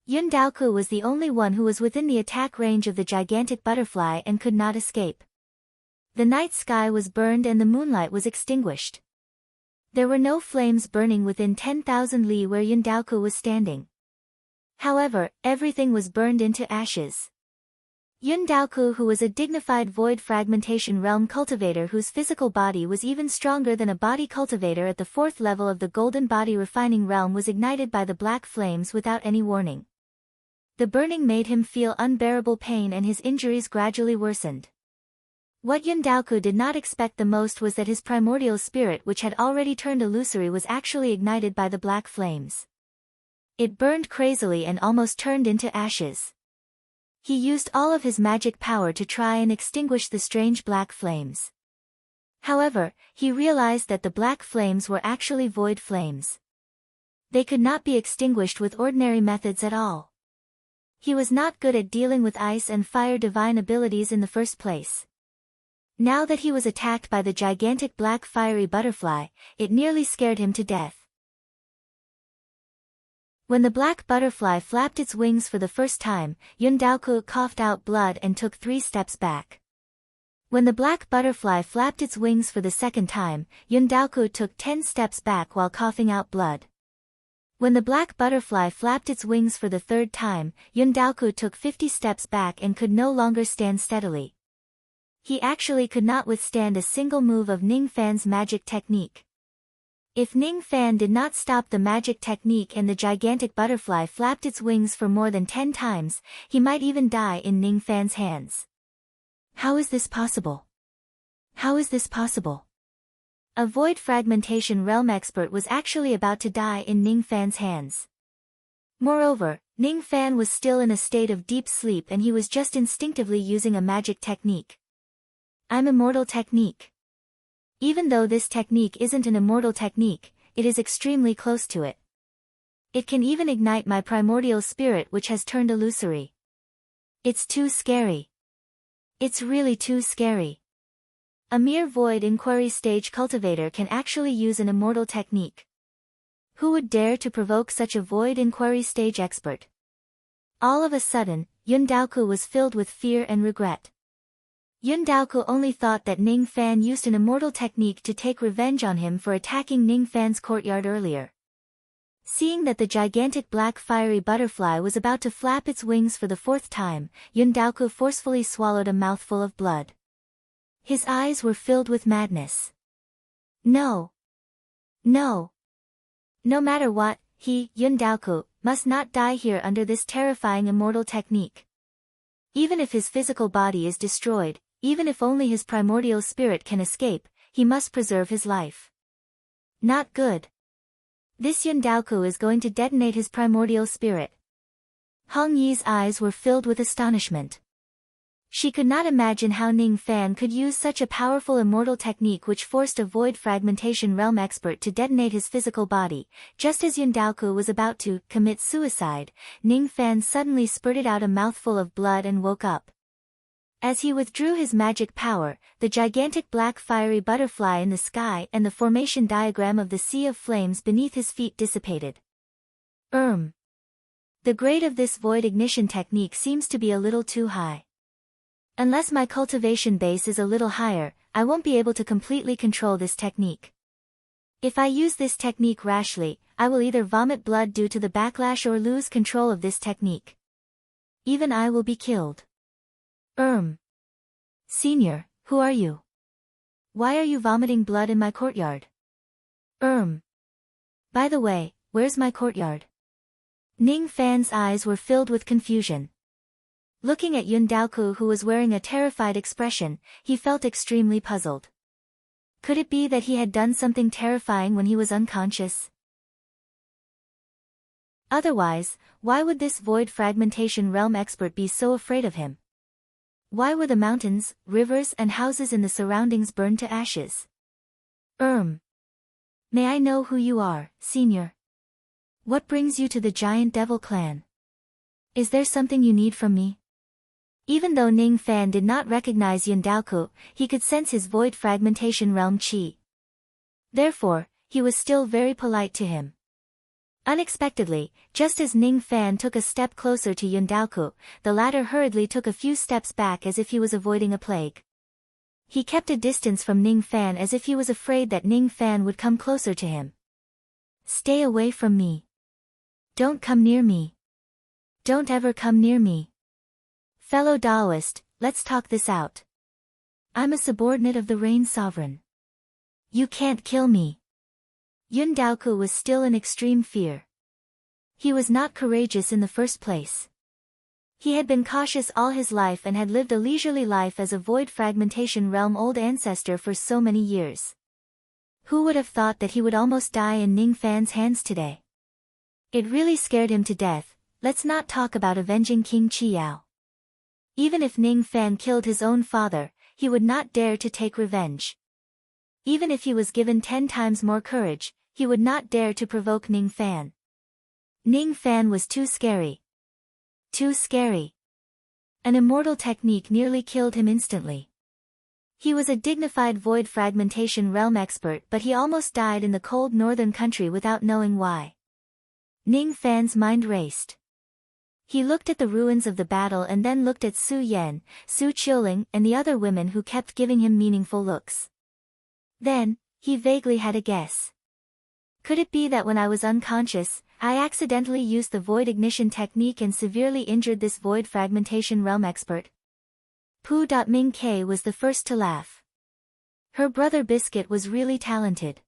Yun Daoku was the only one who was within the attack range of the gigantic butterfly and could not escape. The night sky was burned and the moonlight was extinguished. There were no flames burning within 10,000 li where Yun Daoku was standing. However, everything was burned into ashes. Yun Daoku, who was a dignified void fragmentation realm cultivator whose physical body was even stronger than a body cultivator at the 4th level of the golden body refining realm, was ignited by the black flames without any warning. The burning made him feel unbearable pain and his injuries gradually worsened. What Yun Daoku did not expect the most was that his primordial spirit, which had already turned illusory, was actually ignited by the black flames. It burned crazily and almost turned into ashes. He used all of his magic power to try and extinguish the strange black flames. However, he realized that the black flames were actually void flames. They could not be extinguished with ordinary methods at all. He was not good at dealing with ice and fire divine abilities in the first place. Now that he was attacked by the gigantic black fiery butterfly, it nearly scared him to death. When the black butterfly flapped its wings for the first time, Yun Daoku coughed out blood and took 3 steps back. When the black butterfly flapped its wings for the second time, Yun Daoku took 10 steps back while coughing out blood. When the black butterfly flapped its wings for the third time, Yun Daoku took 50 steps back and could no longer stand steadily. He actually could not withstand a single move of Ning Fan's magic technique. If Ning Fan did not stop the magic technique and the gigantic butterfly flapped its wings for more than 10 times, he might even die in Ning Fan's hands. How is this possible? How is this possible? A void fragmentation realm expert was actually about to die in Ning Fan's hands. Moreover, Ning Fan was still in a state of deep sleep and he was just instinctively using a magic technique. I'm immortal technique. Even though this technique isn't an immortal technique, it is extremely close to it. It can even ignite my primordial spirit, which has turned illusory. It's too scary. It's really too scary. A mere void inquiry stage cultivator can actually use an immortal technique. Who would dare to provoke such a void inquiry stage expert? All of a sudden, Yun Daoku was filled with fear and regret. Yun Daoku only thought that Ning Fan used an immortal technique to take revenge on him for attacking Ning Fan's courtyard earlier. Seeing that the gigantic black fiery butterfly was about to flap its wings for the 4th time, Yun Daoku forcefully swallowed a mouthful of blood. His eyes were filled with madness. No. No. No matter what, he, Yun Daoku, must not die here under this terrifying immortal technique. Even if his physical body is destroyed, even if only his primordial spirit can escape, he must preserve his life. Not good. This Yun Daoku is going to detonate his primordial spirit. Hong Yi's eyes were filled with astonishment. She could not imagine how Ning Fan could use such a powerful immortal technique which forced a void fragmentation realm expert to detonate his physical body. Just as Yun Daoku was about to commit suicide, Ning Fan suddenly spurted out a mouthful of blood and woke up. As he withdrew his magic power, the gigantic black fiery butterfly in the sky and the formation diagram of the sea of flames beneath his feet dissipated. The grade of this void ignition technique seems to be a little too high. Unless my cultivation base is a little higher, I won't be able to completely control this technique. If I use this technique rashly, I will either vomit blood due to the backlash or lose control of this technique. Even I will be killed. Senior, who are you? Why are you vomiting blood in my courtyard? By the way, where's my courtyard? Ning Fan's eyes were filled with confusion. Looking at Yun Daoku, who was wearing a terrified expression, he felt extremely puzzled. Could it be that he had done something terrifying when he was unconscious? Otherwise, why would this void fragmentation realm expert be so afraid of him? Why were the mountains, rivers and houses in the surroundings burned to ashes? May I know who you are, senior? What brings you to the giant devil clan? Is there something you need from me? Even though Ning Fan did not recognize Yun Daoku, he could sense his void fragmentation realm chi. Therefore, he was still very polite to him. Unexpectedly, just as Ning Fan took a step closer to Yun Daoku, the latter hurriedly took a few steps back as if he was avoiding a plague. He kept a distance from Ning Fan as if he was afraid that Ning Fan would come closer to him. Stay away from me. Don't come near me. Don't ever come near me. Fellow Taoist, let's talk this out. I'm a subordinate of the Rain Sovereign. You can't kill me. Yun Daoku was still in extreme fear. He was not courageous in the first place. He had been cautious all his life and had lived a leisurely life as a void fragmentation realm old ancestor for so many years. Who would have thought that he would almost die in Ning Fan's hands today? It really scared him to death. Let's not talk about avenging King Chiao. Even if Ning Fan killed his own father, he would not dare to take revenge. Even if he was given 10 times more courage, he would not dare to provoke Ning Fan. Ning Fan was too scary. Too scary. An immortal technique nearly killed him instantly. He was a dignified void fragmentation realm expert, but he almost died in the cold northern country without knowing why. Ning Fan's mind raced. He looked at the ruins of the battle and then looked at Su Yan, Su Qiuling and the other women who kept giving him meaningful looks. Then, he vaguely had a guess. Could it be that when I was unconscious, I accidentally used the void ignition technique and severely injured this void fragmentation realm expert? Pu Ming K was the first to laugh. Her brother Biscuit was really talented.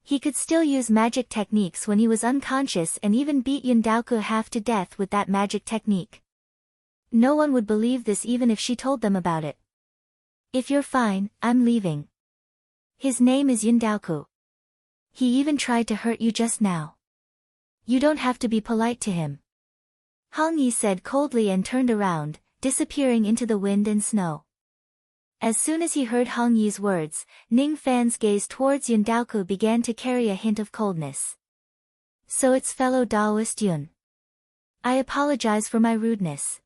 He could still use magic techniques when he was unconscious and even beat Yun Daoku half to death with that magic technique. No one would believe this even if she told them about it. If you're fine, I'm leaving. His name is Yun Daoku. He even tried to hurt you just now. You don't have to be polite to him. Hong Yi said coldly and turned around, disappearing into the wind and snow. As soon as he heard Hong Yi's words, Ning Fan's gaze towards Yun Daoku began to carry a hint of coldness. So it's fellow Taoist Yun. I apologize for my rudeness.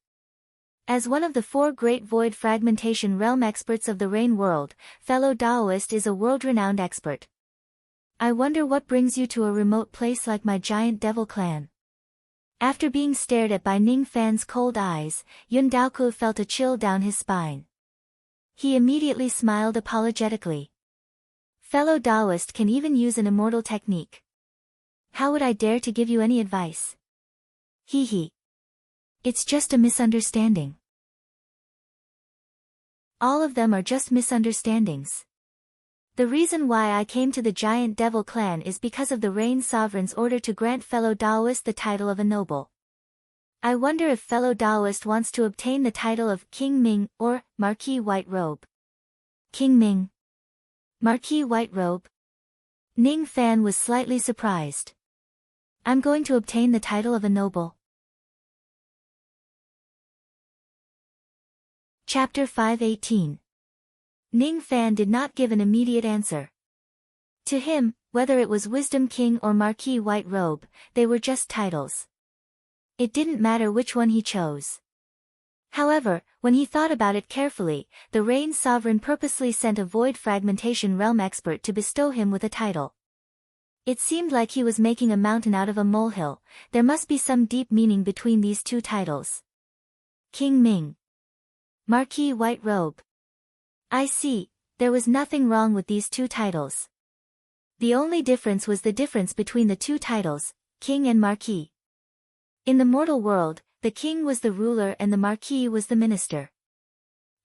As one of the 4 great void fragmentation realm experts of the Rain world, fellow Taoist is a world-renowned expert. I wonder what brings you to a remote place like my giant devil clan. After being stared at by Ning Fan's cold eyes, Yun Daoku felt a chill down his spine. He immediately smiled apologetically. Fellow Taoist can even use an immortal technique. How would I dare to give you any advice? Hee hee. It's just a misunderstanding. All of them are just misunderstandings. The reason why I came to the Giant Devil Clan is because of the Rain Sovereign's order to grant fellow Taoist the title of a noble. I wonder if fellow Taoist wants to obtain the title of King Ming or Marquis White Robe. King Ming. Marquis White Robe. Ning Fan was slightly surprised. I'm going to obtain the title of a noble. Chapter 518. Ning Fan did not give an immediate answer. To him, whether it was Wisdom King or Marquis White Robe, they were just titles. It didn't matter which one he chose. However, when he thought about it carefully, the Rain Sovereign purposely sent a Void Fragmentation Realm expert to bestow him with a title. It seemed like he was making a mountain out of a molehill. There must be some deep meaning between these two titles. King Ming. Marquis White Robe. I see, there was nothing wrong with these two titles. The only difference was the difference between the two titles, King and Marquis. In the mortal world, the king was the ruler and the marquis was the minister.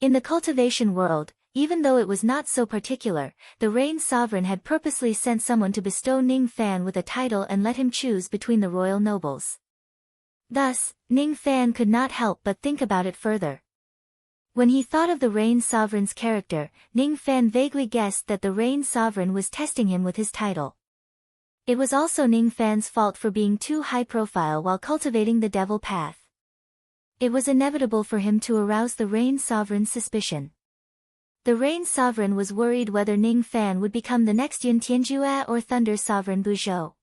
In the cultivation world, even though it was not so particular, the Rain Sovereign had purposely sent someone to bestow Ning Fan with a title and let him choose between the royal nobles. Thus, Ning Fan could not help but think about it further. When he thought of the Rain Sovereign's character, Ning Fan vaguely guessed that the Rain Sovereign was testing him with his title. It was also Ning Fan's fault for being too high-profile while cultivating the devil path. It was inevitable for him to arouse the Rain Sovereign's suspicion. The Rain Sovereign was worried whether Ning Fan would become the next Yun Tianjue or Thunder Sovereign Buzhou.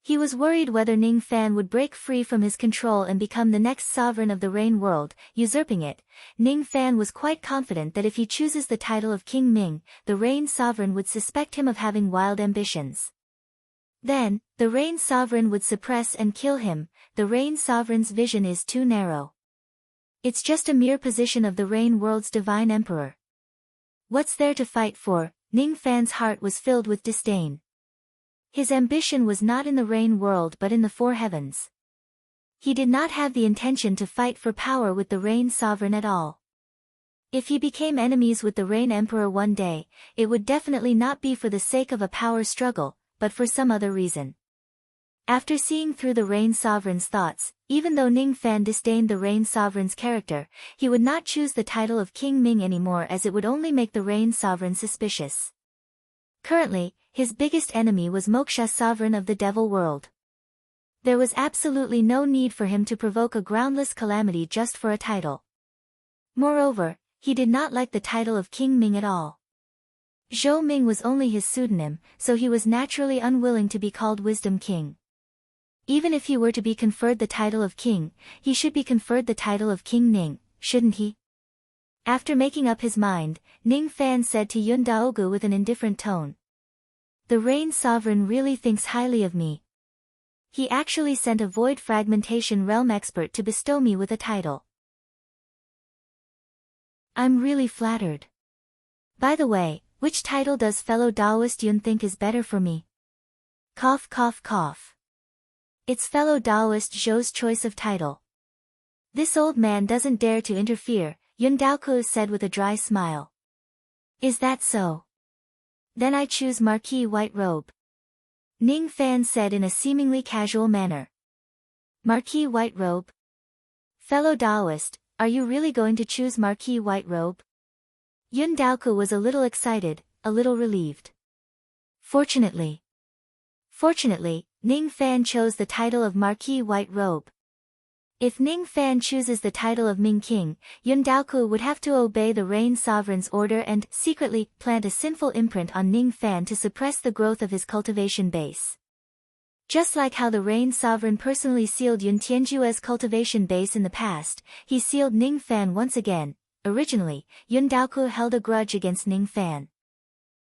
He was worried whether Ning Fan would break free from his control and become the next sovereign of the Rain world, usurping it. Ning Fan was quite confident that if he chooses the title of King Ming, the Rain Sovereign would suspect him of having wild ambitions. Then, the Rain Sovereign would suppress and kill him. The Rain Sovereign's vision is too narrow. It's just a mere position of the Rain world's divine emperor. What's there to fight for? Ning Fan's heart was filled with disdain. His ambition was not in the Rain world but in the four heavens. He did not have the intention to fight for power with the Rain Sovereign at all. If he became enemies with the Rain Emperor one day, it would definitely not be for the sake of a power struggle, but for some other reason. After seeing through the Rain Sovereign's thoughts, even though Ning Fan disdained the Rain Sovereign's character, he would not choose the title of King Ming anymore as it would only make the Rain Sovereign suspicious. Currently, his biggest enemy was Moksha Sovereign of the Devil World. There was absolutely no need for him to provoke a groundless calamity just for a title. Moreover, he did not like the title of King Ming at all. Zhou Ming was only his pseudonym, so he was naturally unwilling to be called Wisdom King. Even if he were to be conferred the title of king, he should be conferred the title of King Ning, shouldn't he? After making up his mind, Ning Fan said to Yun Daogu with an indifferent tone. The Rain Sovereign really thinks highly of me. He actually sent a Void Fragmentation Realm expert to bestow me with a title. I'm really flattered. By the way, which title does fellow Taoist Yun think is better for me? Cough cough cough. It's fellow Taoist Zhou's choice of title. This old man doesn't dare to interfere, Yun Daoku said with a dry smile. Is that so? Then I choose Marquis White Robe. Ning Fan said in a seemingly casual manner. Marquis White Robe? Fellow Taoist, are you really going to choose Marquis White Robe? Yun Daoku was a little excited, a little relieved. Fortunately, Ning Fan chose the title of Marquis White Robe. If Ning Fan chooses the title of Ming King, Yun Daoku would have to obey the Rain Sovereign's order and, secretly, plant a sinful imprint on Ning Fan to suppress the growth of his cultivation base. Just like how the Rain Sovereign personally sealed Yun Tianjue's cultivation base in the past, he sealed Ning Fan once again. Originally, Yun Daoku held a grudge against Ning Fan.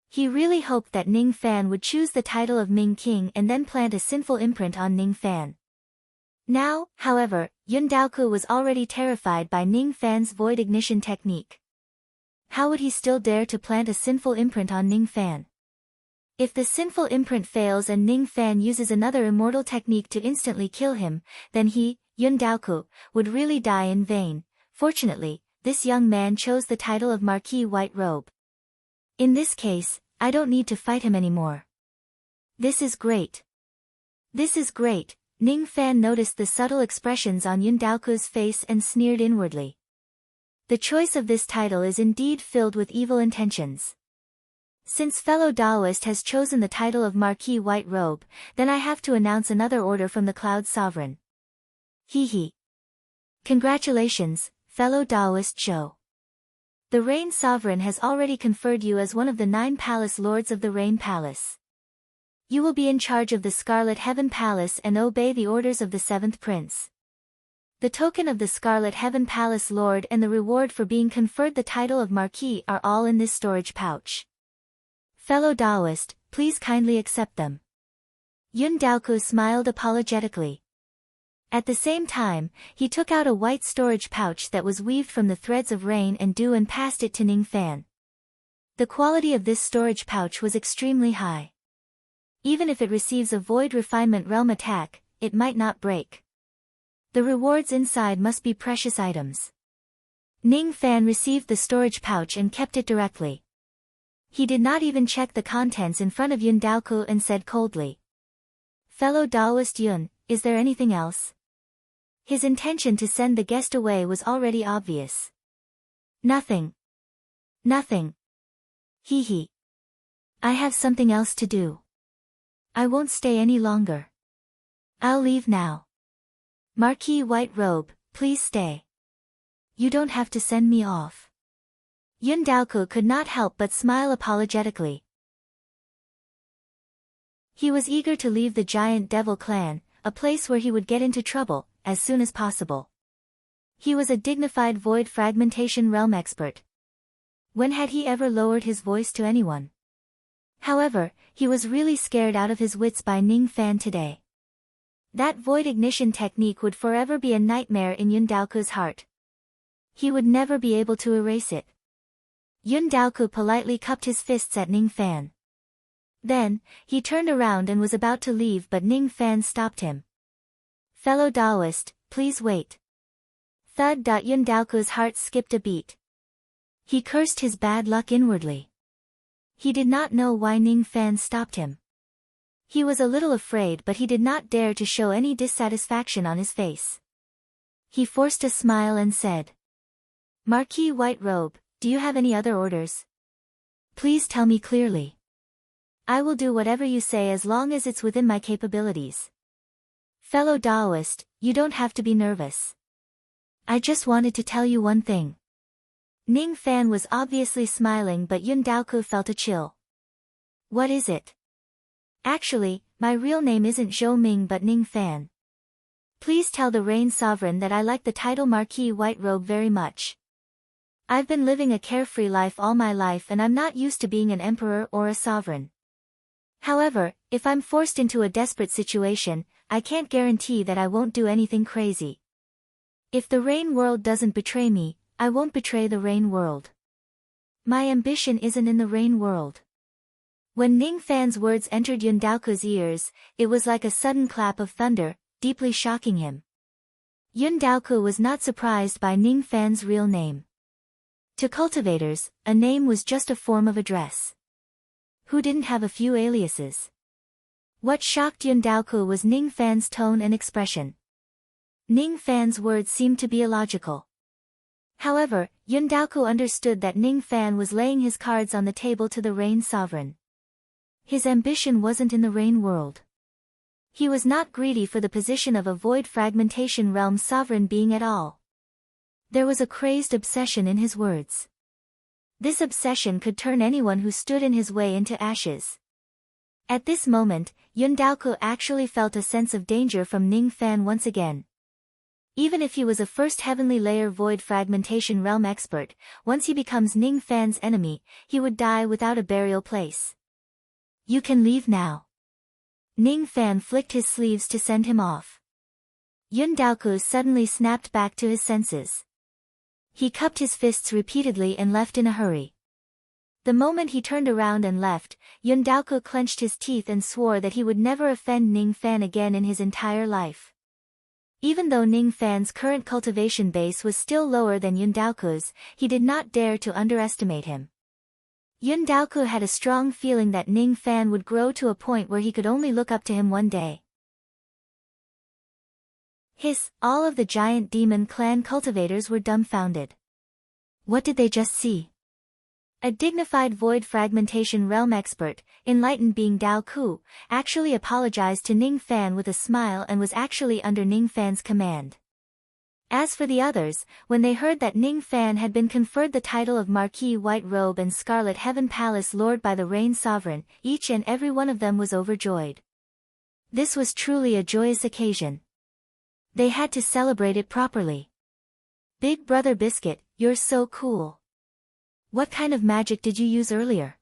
He really hoped that Ning Fan would choose the title of Ming King and then plant a sinful imprint on Ning Fan. Now, however, Yun Daoku was already terrified by Ning Fan's void ignition technique. How would he still dare to plant a sinful imprint on Ning Fan? If the sinful imprint fails and Ning Fan uses another immortal technique to instantly kill him, then he, Yun Daoku, would really die in vain. Fortunately, this young man chose the title of Marquis White Robe. In this case, I don't need to fight him anymore. This is great. This is great. Ning Fan noticed the subtle expressions on Yun Daoku's face and sneered inwardly. The choice of this title is indeed filled with evil intentions. Since fellow Taoist has chosen the title of Marquis White Robe, then I have to announce another order from the Cloud Sovereign. Hee hee. Congratulations, fellow Taoist Zhou. The Rain Sovereign has already conferred you as one of the 9 Palace Lords of the Rain Palace. You will be in charge of the Scarlet Heaven Palace and obey the orders of the 7th Prince. The token of the Scarlet Heaven Palace Lord and the reward for being conferred the title of Marquis are all in this storage pouch. Fellow Taoist, please kindly accept them. Yun Daoku smiled apologetically. At the same time, he took out a white storage pouch that was weaved from the threads of rain and dew and passed it to Ning Fan. The quality of this storage pouch was extremely high. Even if it receives a Void Refinement Realm attack, it might not break. The rewards inside must be precious items. Ning Fan received the storage pouch and kept it directly. He did not even check the contents in front of Yun Daoku and said coldly, "Fellow Taoist Yun, is there anything else?" His intention to send the guest away was already obvious. Nothing. Nothing. Hee. I have something else to do. I won't stay any longer. I'll leave now. Marquis White Robe, please stay. You don't have to send me off. Yun Daoku could not help but smile apologetically. He was eager to leave the Giant Devil Clan, a place where he would get into trouble, as soon as possible. He was a dignified Void Fragmentation Realm expert. When had he ever lowered his voice to anyone? However, he was really scared out of his wits by Ning Fan today. That Void Ignition technique would forever be a nightmare in Yun Daoku's heart. He would never be able to erase it. Yun Daoku politely cupped his fists at Ning Fan. Then, he turned around and was about to leave, but Ning Fan stopped him. Fellow Taoist, please wait. Thud. Yun Daoku's heart skipped a beat. He cursed his bad luck inwardly. He did not know why Ning Fan stopped him. He was a little afraid, but he did not dare to show any dissatisfaction on his face. He forced a smile and said, "Marquis White Robe, do you have any other orders? Please tell me clearly. I will do whatever you say as long as it's within my capabilities. Fellow Taoist, you don't have to be nervous. I just wanted to tell you one thing." Ning Fan was obviously smiling, but Yun Daoku felt a chill. "What is it?" "Actually, my real name isn't Zhou Ming but Ning Fan. Please tell the Rain Sovereign that I like the title Marquis White Robe very much. I've been living a carefree life all my life and I'm not used to being an emperor or a sovereign. However, if I'm forced into a desperate situation, I can't guarantee that I won't do anything crazy. If the Rain World doesn't betray me, I won't betray the Rain World. My ambition isn't in the Rain World." When Ning Fan's words entered Yun Daoku's ears, it was like a sudden clap of thunder, deeply shocking him. Yun Daoku was not surprised by Ning Fan's real name. To cultivators, a name was just a form of address. Who didn't have a few aliases? What shocked Yun Daoku was Ning Fan's tone and expression. Ning Fan's words seemed to be illogical. However, Yun Daoku understood that Ning Fan was laying his cards on the table to the Rain Sovereign. His ambition wasn't in the Rain World. He was not greedy for the position of a Void Fragmentation Realm Sovereign being at all. There was a crazed obsession in his words. This obsession could turn anyone who stood in his way into ashes. At this moment, Yun Daoku actually felt a sense of danger from Ning Fan once again. Even if he was a first heavenly layer Void Fragmentation Realm expert, once he becomes Ning Fan's enemy, he would die without a burial place. "You can leave now." Ning Fan flicked his sleeves to send him off. Yun Daoku suddenly snapped back to his senses. He cupped his fists repeatedly and left in a hurry. The moment he turned around and left, Yun Daoku clenched his teeth and swore that he would never offend Ning Fan again in his entire life. Even though Ning Fan's current cultivation base was still lower than Yun Daoku's, he did not dare to underestimate him. Yun Daoku had a strong feeling that Ning Fan would grow to a point where he could only look up to him one day. Hiss! All of the Giant Demon Clan cultivators were dumbfounded. What did they just see? A dignified Void Fragmentation Realm expert, enlightened being Daoku, actually apologized to Ning Fan with a smile and was actually under Ning Fan's command. As for the others, when they heard that Ning Fan had been conferred the title of Marquis White Robe and Scarlet Heaven Palace Lord by the Rain Sovereign, each and every one of them was overjoyed. This was truly a joyous occasion. They had to celebrate it properly. Big Brother Biscuit, you're so cool. What kind of magic did you use earlier?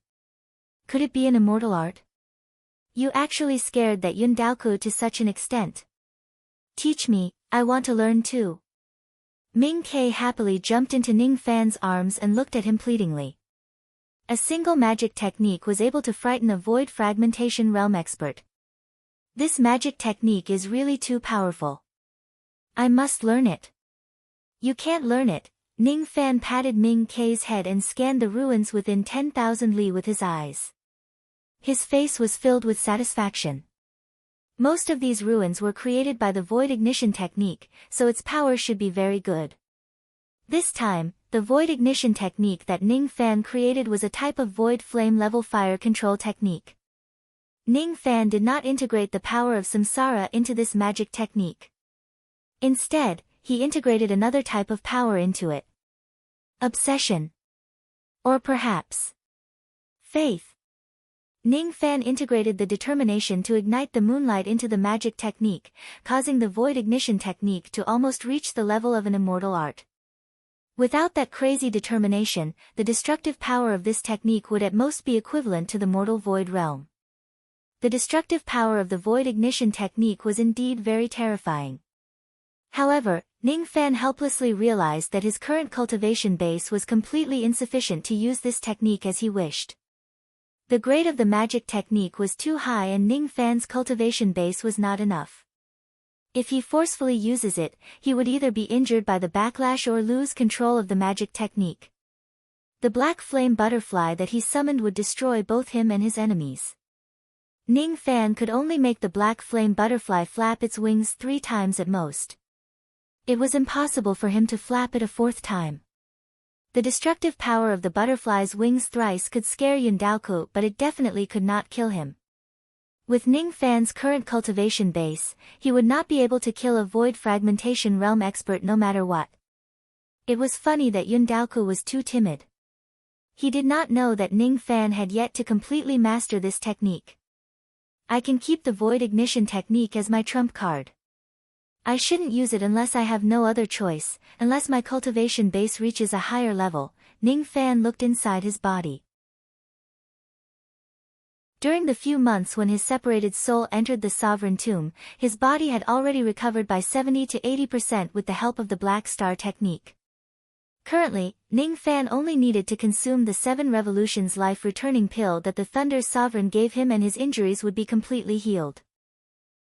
Could it be an immortal art? You actually scared that Yun Daoku to such an extent. Teach me, I want to learn too. Ming Ke happily jumped into Ning Fan's arms and looked at him pleadingly. A single magic technique was able to frighten a void fragmentation realm expert. This magic technique is really too powerful. I must learn it. You can't learn it. Ning Fan patted Ming Ke's head and scanned the ruins within 10,000 li with his eyes. His face was filled with satisfaction. Most of these ruins were created by the void ignition technique, so its power should be very good. This time, the void ignition technique that Ning Fan created was a type of void flame level fire control technique. Ning Fan did not integrate the power of samsara into this magic technique. Instead, he integrated another type of power into it. Obsession. Or perhaps faith. Ning Fan integrated the determination to ignite the moonlight into the magic technique, causing the void ignition technique to almost reach the level of an immortal art. Without that crazy determination, the destructive power of this technique would at most be equivalent to the mortal void realm. The destructive power of the void ignition technique was indeed very terrifying. However, Ning Fan helplessly realized that his current cultivation base was completely insufficient to use this technique as he wished. The grade of the magic technique was too high and Ning Fan's cultivation base was not enough. If he forcefully uses it, he would either be injured by the backlash or lose control of the magic technique. The black flame butterfly that he summoned would destroy both him and his enemies. Ning Fan could only make the black flame butterfly flap its wings 3 times at most. It was impossible for him to flap it a 4th time. The destructive power of the butterfly's wings thrice could scare Yun Daoku, but it definitely could not kill him. With Ning Fan's current cultivation base, he would not be able to kill a void fragmentation realm expert no matter what. It was funny that Yun Daoku was too timid. He did not know that Ning Fan had yet to completely master this technique. I can keep the void ignition technique as my trump card. I shouldn't use it unless I have no other choice, unless my cultivation base reaches a higher level. Ning Fan looked inside his body. During the few months when his separated soul entered the sovereign tomb, his body had already recovered by 70 to 80% with the help of the Black Star technique. Currently, Ning Fan only needed to consume the 7 revolutions life-returning pill that the Thunder Sovereign gave him and his injuries would be completely healed.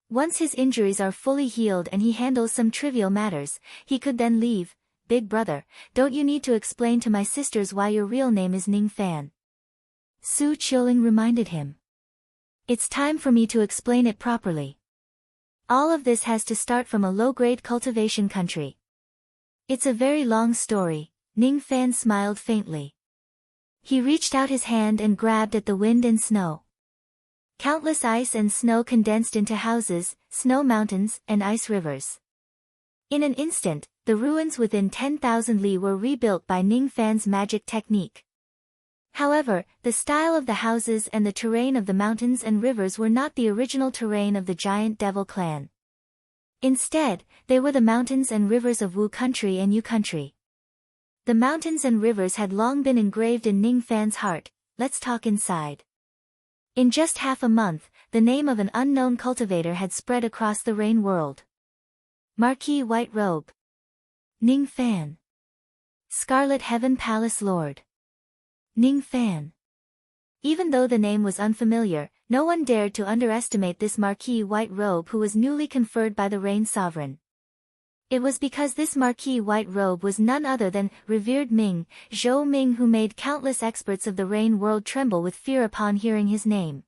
Once his injuries are fully healed and he handles some trivial matters, he could then leave. Big brother, don't you need to explain to my sisters why your real name is Ning Fan? Su Qiuling reminded him. It's time for me to explain it properly. All of this has to start from a low-grade cultivation country. It's a very long story. Ning Fan smiled faintly. He reached out his hand and grabbed at the wind and snow. Countless ice and snow condensed into houses, snow mountains, and ice rivers. In an instant, the ruins within 10,000 li were rebuilt by Ning Fan's magic technique. However, the style of the houses and the terrain of the mountains and rivers were not the original terrain of the giant devil clan. Instead, they were the mountains and rivers of Wu country and Yu country. The mountains and rivers had long been engraved in Ning Fan's heart. Let's talk inside. In just half a month, the name of an unknown cultivator had spread across the rain world. Marquis White Robe. Ning Fan. Scarlet Heaven Palace Lord. Ning Fan. Even though the name was unfamiliar, no one dared to underestimate this Marquis White Robe who was newly conferred by the Rain Sovereign. It was because this Marquis White Robe was none other than revered Ming, Zhou Ming, who made countless experts of the rain world tremble with fear upon hearing his name.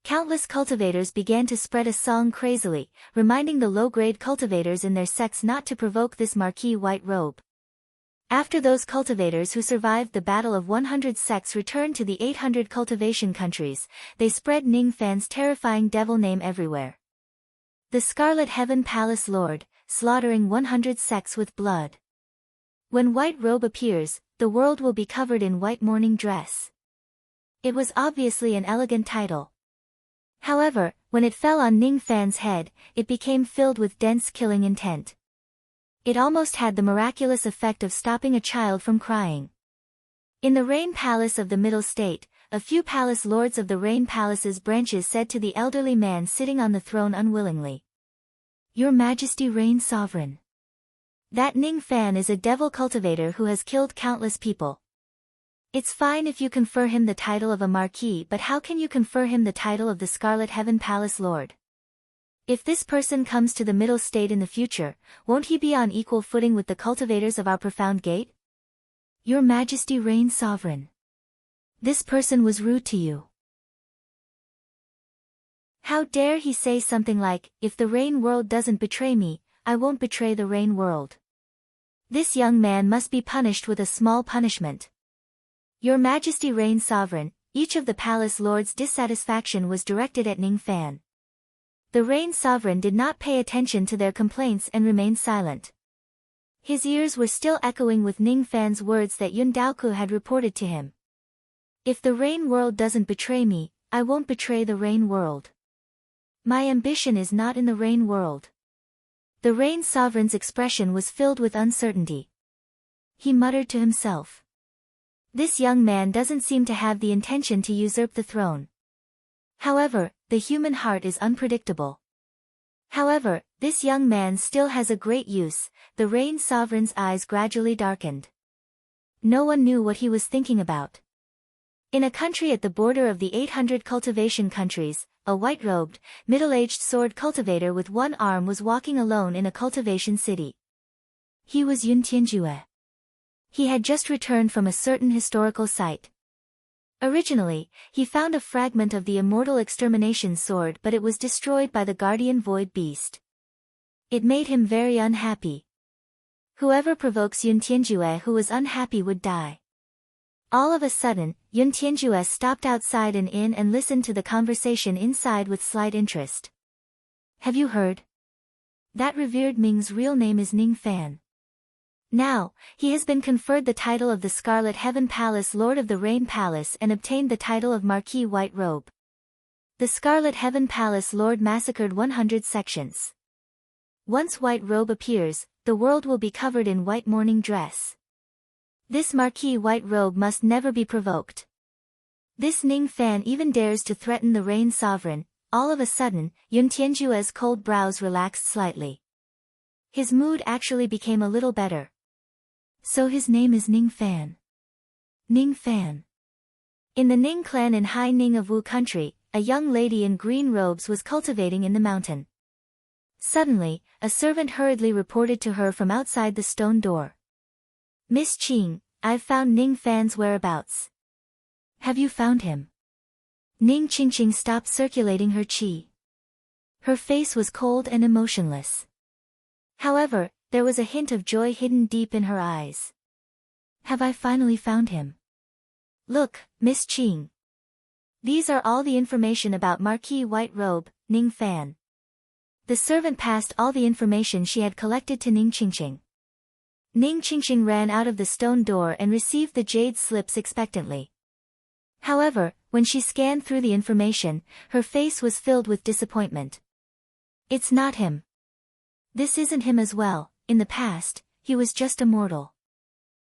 Countless cultivators began to spread a song crazily, reminding the low-grade cultivators in their sects not to provoke this Marquis White Robe. After those cultivators who survived the Battle of 100 Sects returned to the 800 cultivation countries, they spread Ning Fan's terrifying devil name everywhere. The Scarlet Heaven Palace Lord, slaughtering 100 sects with blood. When white robe appears, the world will be covered in white mourning dress. It was obviously an elegant title. However, when it fell on Ning Fan's head, it became filled with dense killing intent. It almost had the miraculous effect of stopping a child from crying. In the Rain Palace of the Middle State, a few palace lords of the Rain Palace's branches said to the elderly man sitting on the throne unwillingly, "Your Majesty reigns sovereign. That Ning Fan is a devil cultivator who has killed countless people. It's fine if you confer him the title of a marquis, but how can you confer him the title of the Scarlet Heaven Palace Lord? If this person comes to the Middle State in the future, won't he be on equal footing with the cultivators of our profound gate? Your Majesty reigns sovereign. This person was rude to you. How dare he say something like, if the Rain World doesn't betray me, I won't betray the Rain World. This young man must be punished with a small punishment. Your Majesty reigns sovereign." Each of the palace lords' dissatisfaction was directed at Ning Fan. The Rain Sovereign did not pay attention to their complaints and remained silent. His ears were still echoing with Ning Fan's words that Yun Daoku had reported to him. If the Rain World doesn't betray me, I won't betray the Rain World. My ambition is not in the Rain World. The Rain Sovereign's expression was filled with uncertainty. He muttered to himself, "This young man doesn't seem to have the intention to usurp the throne." However, the human heart is unpredictable. However, this young man still has a great use. The Rain Sovereign's eyes gradually darkened. No one knew what he was thinking about. In a country at the border of the 800 cultivation countries, a white-robed, middle-aged sword cultivator with one arm was walking alone in a cultivation city. He was Yun Tianjue. He had just returned from a certain historical site. Originally, he found a fragment of the immortal extermination sword, but it was destroyed by the guardian void beast. It made him very unhappy. Whoever provokes Yun Tianjue who was unhappy would die. All of a sudden, Yun Tianjue stopped outside an inn and listened to the conversation inside with slight interest. "Have you heard? That revered Ming's real name is Ning Fan. Now, he has been conferred the title of the Scarlet Heaven Palace Lord of the Rain Palace and obtained the title of Marquis White Robe. The Scarlet Heaven Palace Lord massacred 100 sections. Once White Robe appears, the world will be covered in white mourning dress. This Marquis White Robe must never be provoked. This Ning Fan even dares to threaten the Rain Sovereign." All of a sudden, Yun Tianjue's cold brows relaxed slightly. His mood actually became a little better. So his name is Ning Fan. Ning Fan. In the Ning clan in Hai Ning of Wu country, a young lady in green robes was cultivating in the mountain. Suddenly, a servant hurriedly reported to her from outside the stone door. "Miss Qing, I've found Ning Fan's whereabouts." "Have you found him?" Ning Qingqing stopped circulating her qi. Her face was cold and emotionless. However, there was a hint of joy hidden deep in her eyes. "Have I finally found him? Look, Miss Qing. These are all the information about Marquis White Robe, Ning Fan." The servant passed all the information she had collected to Ning Qingqing. Ning Qingqing ran out of the stone door and received the jade slips expectantly. However, when she scanned through the information, her face was filled with disappointment. "It's not him. This isn't him as well. In the past, he was just a mortal.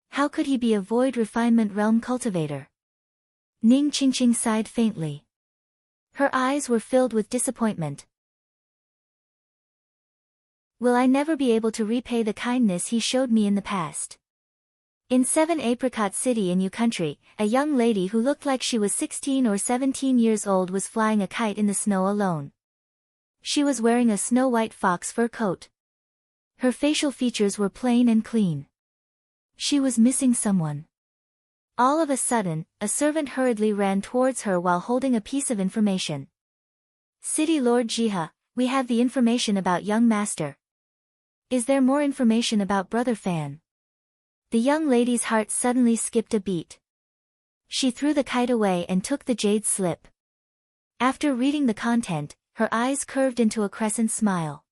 How could he be a void refinement realm cultivator?" Ning Qingqing sighed faintly. Her eyes were filled with disappointment. Will I never be able to repay the kindness he showed me in the past? In 7 Apricot City in Yu Country, a young lady who looked like she was 16 or 17 years old was flying a kite in the snow alone. She was wearing a snow-white fox fur coat. Her facial features were plain and clean. She was missing someone. All of a sudden, a servant hurriedly ran towards her while holding a piece of information. "City Lord Jiha, we have the information about young master. Is there more information about Brother Fan?" The young lady's heart suddenly skipped a beat. She threw the kite away and took the jade slip. After reading the content, her eyes curved into a crescent smile.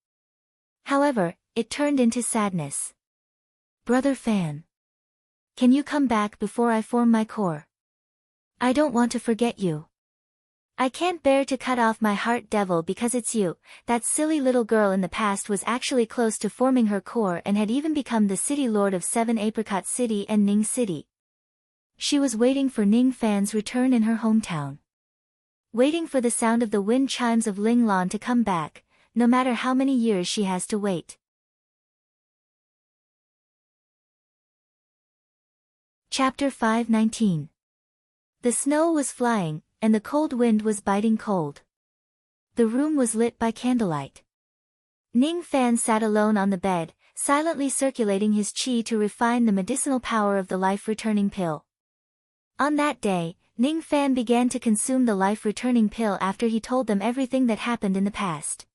However, it turned into sadness. Brother Fan. Can you come back before I form my core? I don't want to forget you. I can't bear to cut off my heart, devil, because it's you. That silly little girl in the past was actually close to forming her core and had even become the city lord of 7 Apricot City and Ning City. She was waiting for Ning Fan's return in her hometown. Waiting for the sound of the wind chimes of Ling Lan to come back, no matter how many years she has to wait. Chapter 5:19. The snow was flying, and the cold wind was biting cold. The room was lit by candlelight. Ning Fan sat alone on the bed, silently circulating his qi to refine the medicinal power of the life-returning pill. On that day, Ning Fan began to consume the life-returning pill after he told them everything that happened in the past.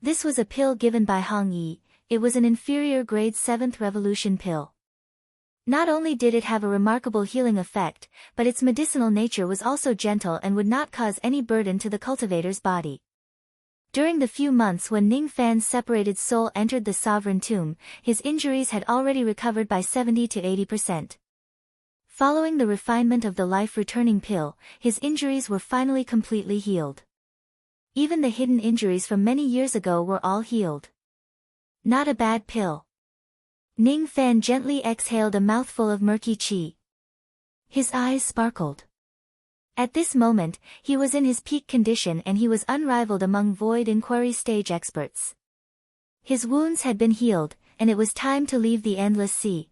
This was a pill given by Hong Yi. It was an inferior grade 7th revolution pill. Not only did it have a remarkable healing effect, but its medicinal nature was also gentle and would not cause any burden to the cultivator's body. During the few months when Ning Fan's separated soul entered the sovereign tomb, his injuries had already recovered by 70 to 80%. Following the refinement of the life-returning pill, his injuries were finally completely healed. Even the hidden injuries from many years ago were all healed. Not a bad pill. Ning Fan gently exhaled a mouthful of murky qi. His eyes sparkled. At this moment, he was in his peak condition and he was unrivaled among void inquiry stage experts. His wounds had been healed, and it was time to leave the endless sea.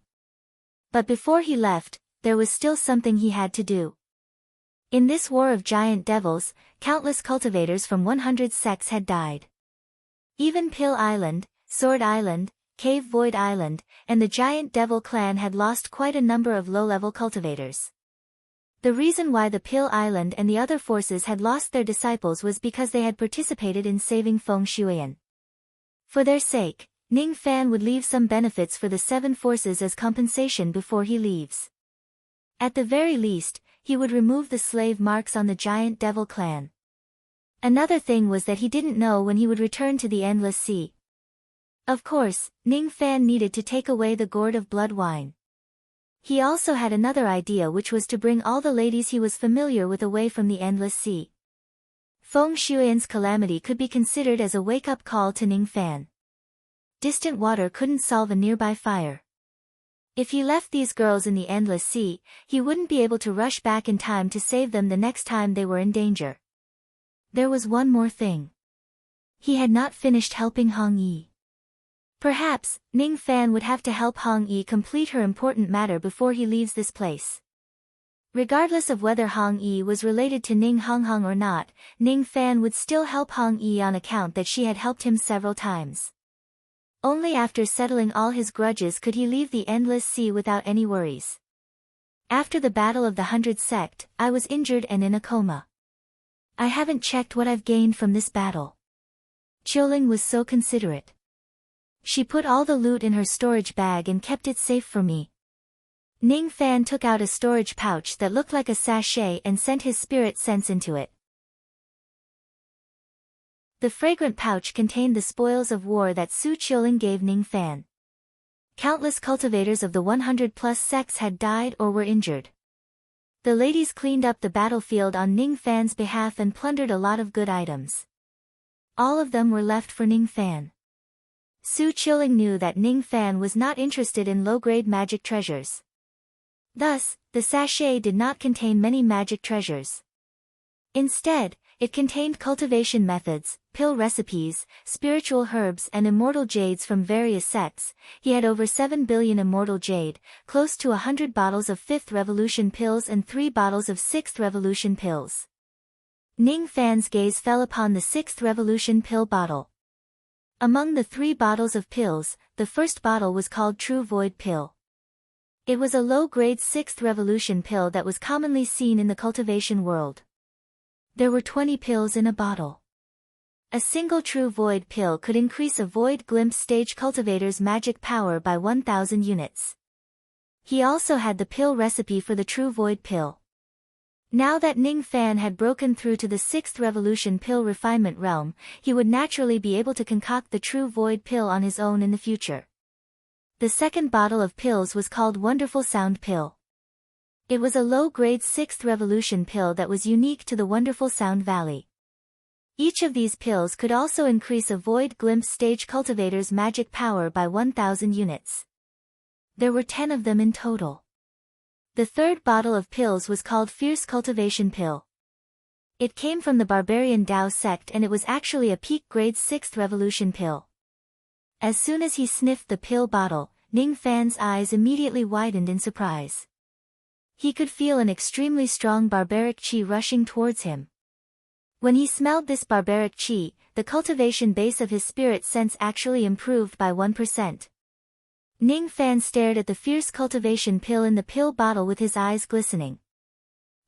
But before he left, there was still something he had to do. In this war of giant devils, countless cultivators from 100 sects had died. Even Pill Island, Sword Island, Cave Void Island, and the giant devil clan had lost quite a number of low-level cultivators. The reason why the Pill Island and the other forces had lost their disciples was because they had participated in saving Feng Shuian. For their sake, Ning Fan would leave some benefits for the 7 forces as compensation before he leaves. At the very least, he would remove the slave marks on the giant devil clan. Another thing was that he didn't know when he would return to the endless sea. Of course, Ning Fan needed to take away the gourd of blood wine. He also had another idea, which was to bring all the ladies he was familiar with away from the endless sea. Feng Shuian's calamity could be considered as a wake-up call to Ning Fan. Distant water couldn't solve a nearby fire. If he left these girls in the endless sea, he wouldn't be able to rush back in time to save them the next time they were in danger. There was one more thing. He had not finished helping Hong Yi. Perhaps, Ning Fan would have to help Hong Yi complete her important matter before he leaves this place. Regardless of whether Hong Yi was related to Ning Honghong or not, Ning Fan would still help Hong Yi on account that she had helped him several times. Only after settling all his grudges could he leave the endless sea without any worries. After the Battle of the 100 Sect, I was injured and in a coma. I haven't checked what I've gained from this battle. Qiuling was so considerate. She put all the loot in her storage bag and kept it safe for me. Ning Fan took out a storage pouch that looked like a sachet and sent his spirit sense into it. The fragrant pouch contained the spoils of war that Su Qiuling gave Ning Fan. Countless cultivators of the 100-plus sects had died or were injured. The ladies cleaned up the battlefield on Ning Fan's behalf and plundered a lot of good items. All of them were left for Ning Fan. Su Qiuling knew that Ning Fan was not interested in low-grade magic treasures. Thus, the sachet did not contain many magic treasures. Instead, it contained cultivation methods, pill recipes, spiritual herbs and immortal jades from various sects. He had over 7 billion immortal jade, close to 100 bottles of 5th revolution pills and 3 bottles of 6th revolution pills. Ning Fan's gaze fell upon the 6th revolution pill bottle. Among the 3 bottles of pills, the first bottle was called True Void Pill. It was a low-grade 6th revolution pill that was commonly seen in the cultivation world. There were 20 pills in a bottle. A single True Void pill could increase a Void Glimpse stage cultivator's magic power by 1,000 units. He also had the pill recipe for the True Void pill. Now that Ning Fan had broken through to the 6th Revolution Pill Refinement realm, he would naturally be able to concoct the true Void Pill on his own in the future. The second bottle of pills was called Wonderful Sound Pill. It was a low-grade 6th Revolution pill that was unique to the Wonderful Sound Valley. Each of these pills could also increase a Void Glimpse stage cultivator's magic power by 1,000 units. There were 10 of them in total. The third bottle of pills was called Fierce Cultivation Pill. It came from the Barbarian Dao sect and it was actually a peak grade 6th Revolution pill. As soon as he sniffed the pill bottle, Ning Fan's eyes immediately widened in surprise. He could feel an extremely strong barbaric chi rushing towards him. When he smelled this barbaric chi, the cultivation base of his spirit sense actually improved by 1%. Ning Fan stared at the fierce cultivation pill in the pill bottle with his eyes glistening.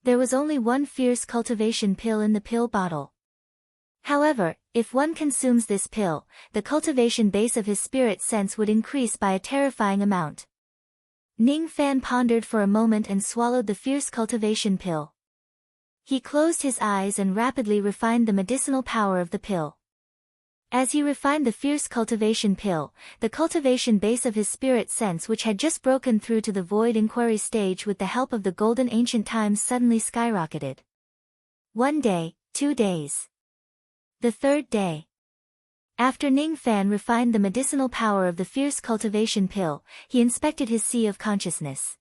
There was only one fierce cultivation pill in the pill bottle. However, if one consumes this pill, the cultivation base of his spirit sense would increase by a terrifying amount. Ning Fan pondered for a moment and swallowed the fierce cultivation pill. He closed his eyes and rapidly refined the medicinal power of the pill. As he refined the fierce cultivation pill, the cultivation base of his spirit sense which had just broken through to the void inquiry stage with the help of the golden ancient times suddenly skyrocketed. 1 day, 2 days. The third day. After Ning Fan refined the medicinal power of the fierce cultivation pill, he inspected his sea of consciousness.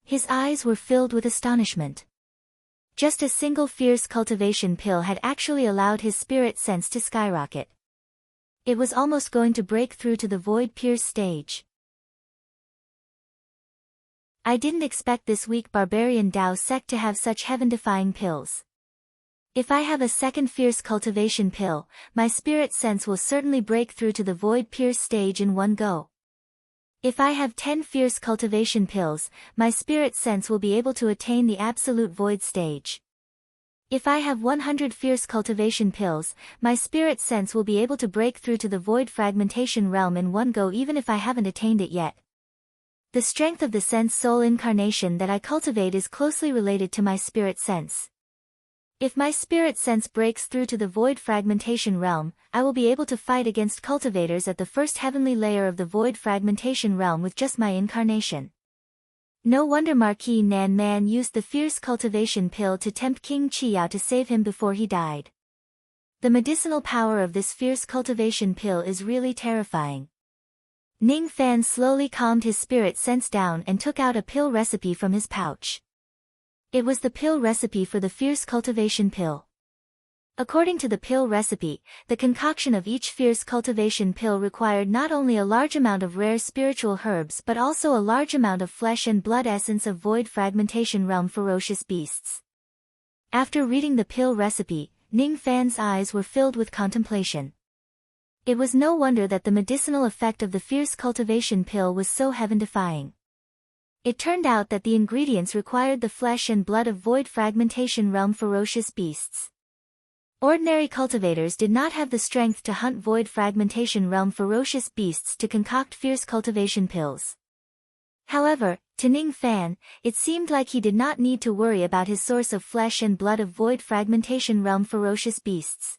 His eyes were filled with astonishment. Just a single fierce cultivation pill had actually allowed his spirit sense to skyrocket. It was almost going to break through to the void pierce stage. I didn't expect this weak barbarian Dao sect to have such heaven-defying pills. If I have a second fierce cultivation pill, my spirit sense will certainly break through to the void pierce stage in one go. If I have 10 fierce cultivation pills, my spirit sense will be able to attain the absolute void stage. If I have 100 fierce cultivation pills, my spirit sense will be able to break through to the void fragmentation realm in one go even if I haven't attained it yet. The strength of the sense soul incarnation that I cultivate is closely related to my spirit sense. If my spirit sense breaks through to the void fragmentation realm, I will be able to fight against cultivators at the first heavenly layer of the void fragmentation realm with just my incarnation. No wonder Marquis Nan Man used the fierce cultivation pill to tempt King Chiao to save him before he died. The medicinal power of this fierce cultivation pill is really terrifying. Ning Fan slowly calmed his spirit sense down and took out a pill recipe from his pouch. It was the pill recipe for the fierce cultivation pill. According to the pill recipe, the concoction of each fierce cultivation pill required not only a large amount of rare spiritual herbs but also a large amount of flesh and blood essence of void fragmentation realm ferocious beasts. After reading the pill recipe, Ning Fan's eyes were filled with contemplation. It was no wonder that the medicinal effect of the fierce cultivation pill was so heaven-defying. It turned out that the ingredients required the flesh and blood of void fragmentation realm ferocious beasts. Ordinary cultivators did not have the strength to hunt void fragmentation realm ferocious beasts to concoct fierce cultivation pills. However, to Ning Fan, it seemed like he did not need to worry about his source of flesh and blood of void fragmentation realm ferocious beasts.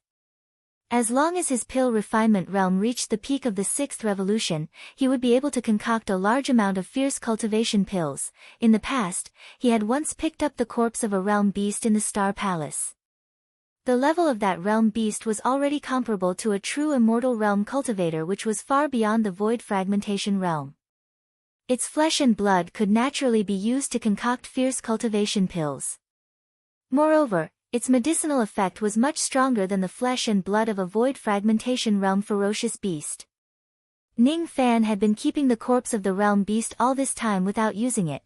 As long as his pill refinement realm reached the peak of the 6th revolution, he would be able to concoct a large amount of fierce cultivation pills. In the past, he had once picked up the corpse of a realm beast in the Star Palace. The level of that realm beast was already comparable to a true immortal realm cultivator which was far beyond the void fragmentation realm. Its flesh and blood could naturally be used to concoct fierce cultivation pills. Moreover, its medicinal effect was much stronger than the flesh and blood of a void fragmentation realm ferocious beast. Ning Fan had been keeping the corpse of the realm beast all this time without using it.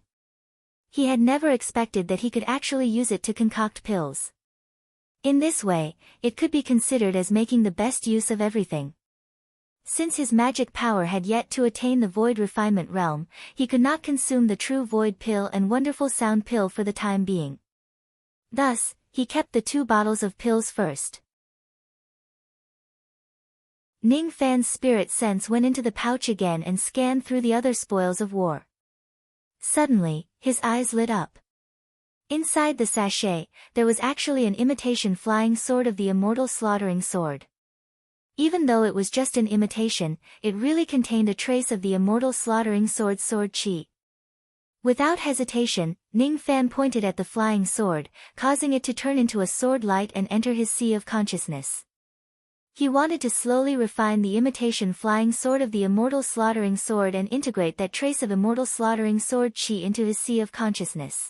He had never expected that he could actually use it to concoct pills. In this way, it could be considered as making the best use of everything. Since his magic power had yet to attain the void refinement realm, he could not consume the true void pill and wonderful sound pill for the time being. Thus, he kept the 2 bottles of pills first. Ning Fan's spirit sense went into the pouch again and scanned through the other spoils of war. Suddenly, his eyes lit up. Inside the sachet, there was actually an imitation flying sword of the immortal slaughtering sword. Even though it was just an imitation, it really contained a trace of the immortal slaughtering sword's sword chi. Without hesitation, Ning Fan pointed at the flying sword, causing it to turn into a sword light and enter his sea of consciousness. He wanted to slowly refine the imitation flying sword of the immortal slaughtering sword and integrate that trace of immortal slaughtering sword chi into his sea of consciousness.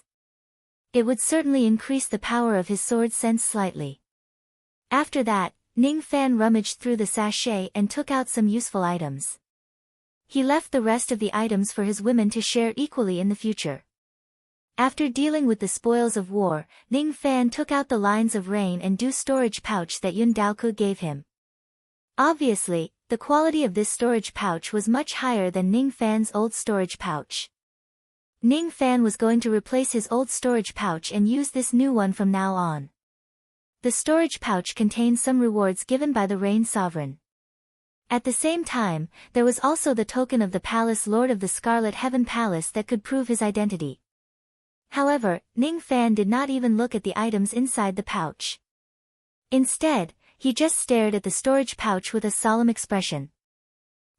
It would certainly increase the power of his sword sense slightly. After that, Ning Fan rummaged through the sachet and took out some useful items. He left the rest of the items for his women to share equally in the future. After dealing with the spoils of war, Ning Fan took out the lines of rain and dew storage pouch that Yun Daoku gave him. Obviously, the quality of this storage pouch was much higher than Ning Fan's old storage pouch. Ning Fan was going to replace his old storage pouch and use this new one from now on. The storage pouch contained some rewards given by the Rain Sovereign. At the same time, there was also the token of the Palace Lord of the Scarlet Heaven Palace that could prove his identity. However, Ning Fan did not even look at the items inside the pouch. Instead, he just stared at the storage pouch with a solemn expression.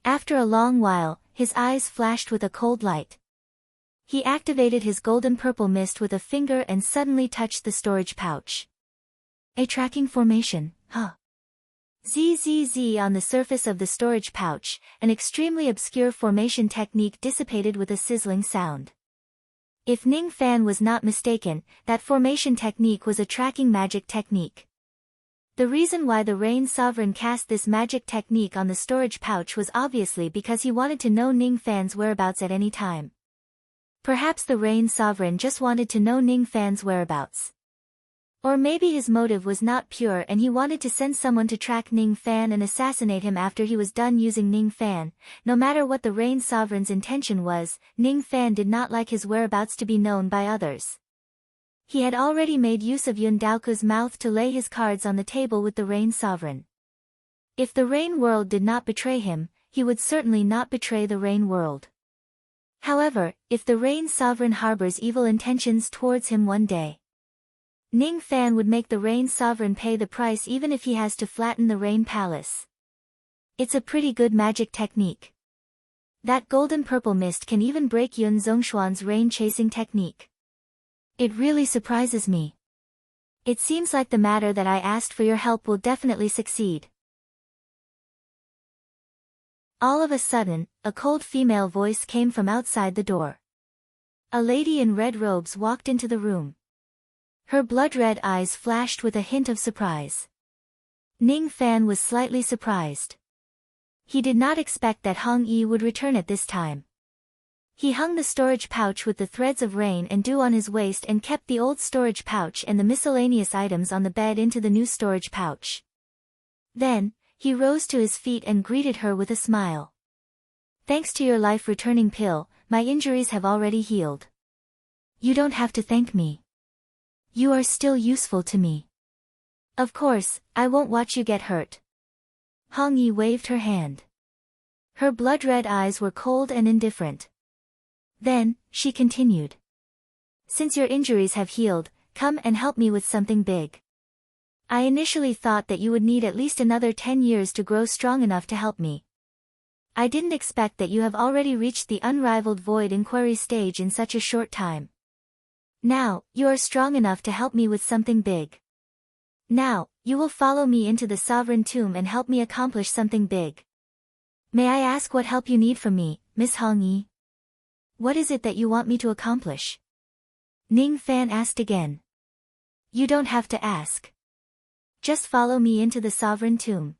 After a long while, his eyes flashed with a cold light. He activated his golden purple mist with a finger and suddenly touched the storage pouch. A tracking formation, huh? ZZZ on the surface of the storage pouch, an extremely obscure formation technique dissipated with a sizzling sound. If Ning Fan was not mistaken, that formation technique was a tracking magic technique. The reason why the Rain Sovereign cast this magic technique on the storage pouch was obviously because he wanted to know Ning Fan's whereabouts at any time. Perhaps the Rain Sovereign just wanted to know Ning Fan's whereabouts. Or maybe his motive was not pure and he wanted to send someone to track Ning Fan and assassinate him after he was done using Ning Fan. No matter what the Rain Sovereign's intention was, Ning Fan did not like his whereabouts to be known by others. He had already made use of Yun Daoku's mouth to lay his cards on the table with the Rain Sovereign. If the Rain World did not betray him, he would certainly not betray the Rain World. However, if the Rain Sovereign harbors evil intentions towards him one day, Ning Fan would make the Rain Sovereign pay the price even if he has to flatten the Rain Palace. It's a pretty good magic technique. That golden purple mist can even break Yun Zhongshuan's rain-chasing technique. It really surprises me. It seems like the matter that I asked for your help will definitely succeed. All of a sudden, a cold female voice came from outside the door. A lady in red robes walked into the room. Her blood-red eyes flashed with a hint of surprise. Ning Fan was slightly surprised. He did not expect that Hong Yi would return at this time. He hung the storage pouch with the threads of rain and dew on his waist and kept the old storage pouch and the miscellaneous items on the bed into the new storage pouch. Then, he rose to his feet and greeted her with a smile. Thanks to your life-returning pill, my injuries have already healed. You don't have to thank me. You are still useful to me. Of course, I won't watch you get hurt. Hong Yi waved her hand. Her blood-red eyes were cold and indifferent. Then, she continued. Since your injuries have healed, come and help me with something big. I initially thought that you would need at least another 10 years to grow strong enough to help me. I didn't expect that you have already reached the unrivaled void inquiry stage in such a short time. Now, you are strong enough to help me with something big. Now, you will follow me into the Sovereign Tomb and help me accomplish something big. May I ask what help you need from me, Miss Hong Yi? What is it that you want me to accomplish? Ning Fan asked again. You don't have to ask. Just follow me into the Sovereign Tomb.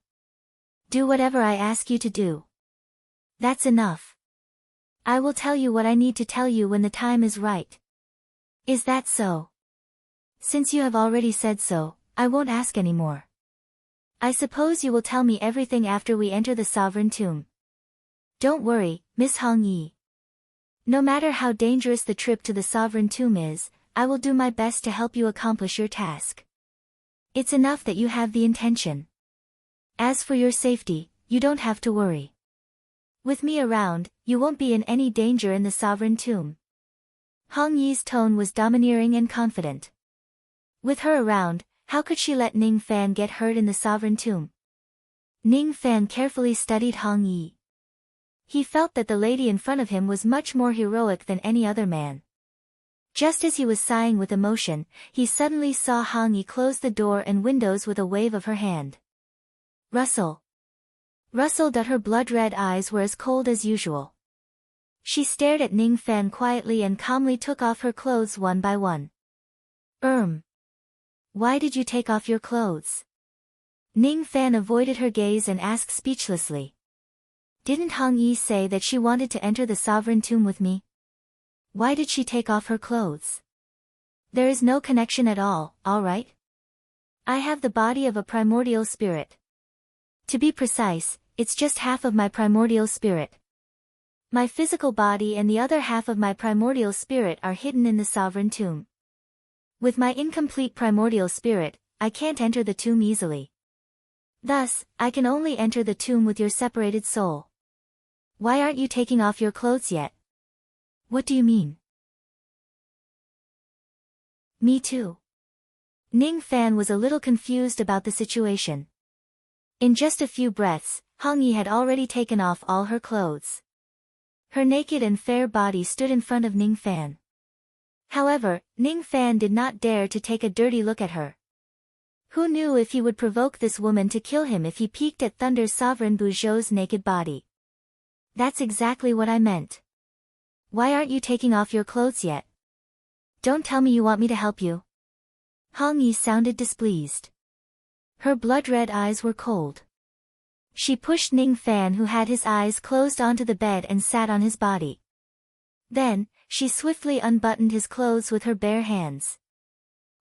Do whatever I ask you to do. That's enough. I will tell you what I need to tell you when the time is right. Is that so? Since you have already said so, I won't ask anymore. I suppose you will tell me everything after we enter the Sovereign Tomb. Don't worry, Miss Hong Yi. No matter how dangerous the trip to the Sovereign Tomb is, I will do my best to help you accomplish your task. It's enough that you have the intention. As for your safety, you don't have to worry. With me around, you won't be in any danger in the Sovereign Tomb. Hong Yi's tone was domineering and confident. With her around, how could she let Ning Fan get hurt in the sovereign tomb? Ning Fan carefully studied Hong Yi. He felt that the lady in front of him was much more heroic than any other man. Just as he was sighing with emotion, he suddenly saw Hong Yi close the door and windows with a wave of her hand. Rustle. Rustled, her blood-red eyes were as cold as usual. She stared at Ning Fan quietly and calmly took off her clothes one by one. Why did you take off your clothes? Ning Fan avoided her gaze and asked speechlessly. Didn't Hong Yi say that she wanted to enter the sovereign tomb with me? Why did she take off her clothes? There is no connection at all right? I have the body of a primordial spirit. To be precise, it's just half of my primordial spirit. My physical body and the other half of my primordial spirit are hidden in the sovereign tomb. With my incomplete primordial spirit, I can't enter the tomb easily. Thus, I can only enter the tomb with your separated soul. Why aren't you taking off your clothes yet? What do you mean? Me too. Ning Fan was a little confused about the situation. In just a few breaths, Hong Yi had already taken off all her clothes. Her naked and fair body stood in front of Ning Fan. However, Ning Fan did not dare to take a dirty look at her. Who knew if he would provoke this woman to kill him if he peeked at Thunder's sovereign Buzhou's naked body? That's exactly what I meant. Why aren't you taking off your clothes yet? Don't tell me you want me to help you. Hong Yi sounded displeased. Her blood-red eyes were cold. She pushed Ning Fan, who had his eyes closed, onto the bed and sat on his body. Then, she swiftly unbuttoned his clothes with her bare hands.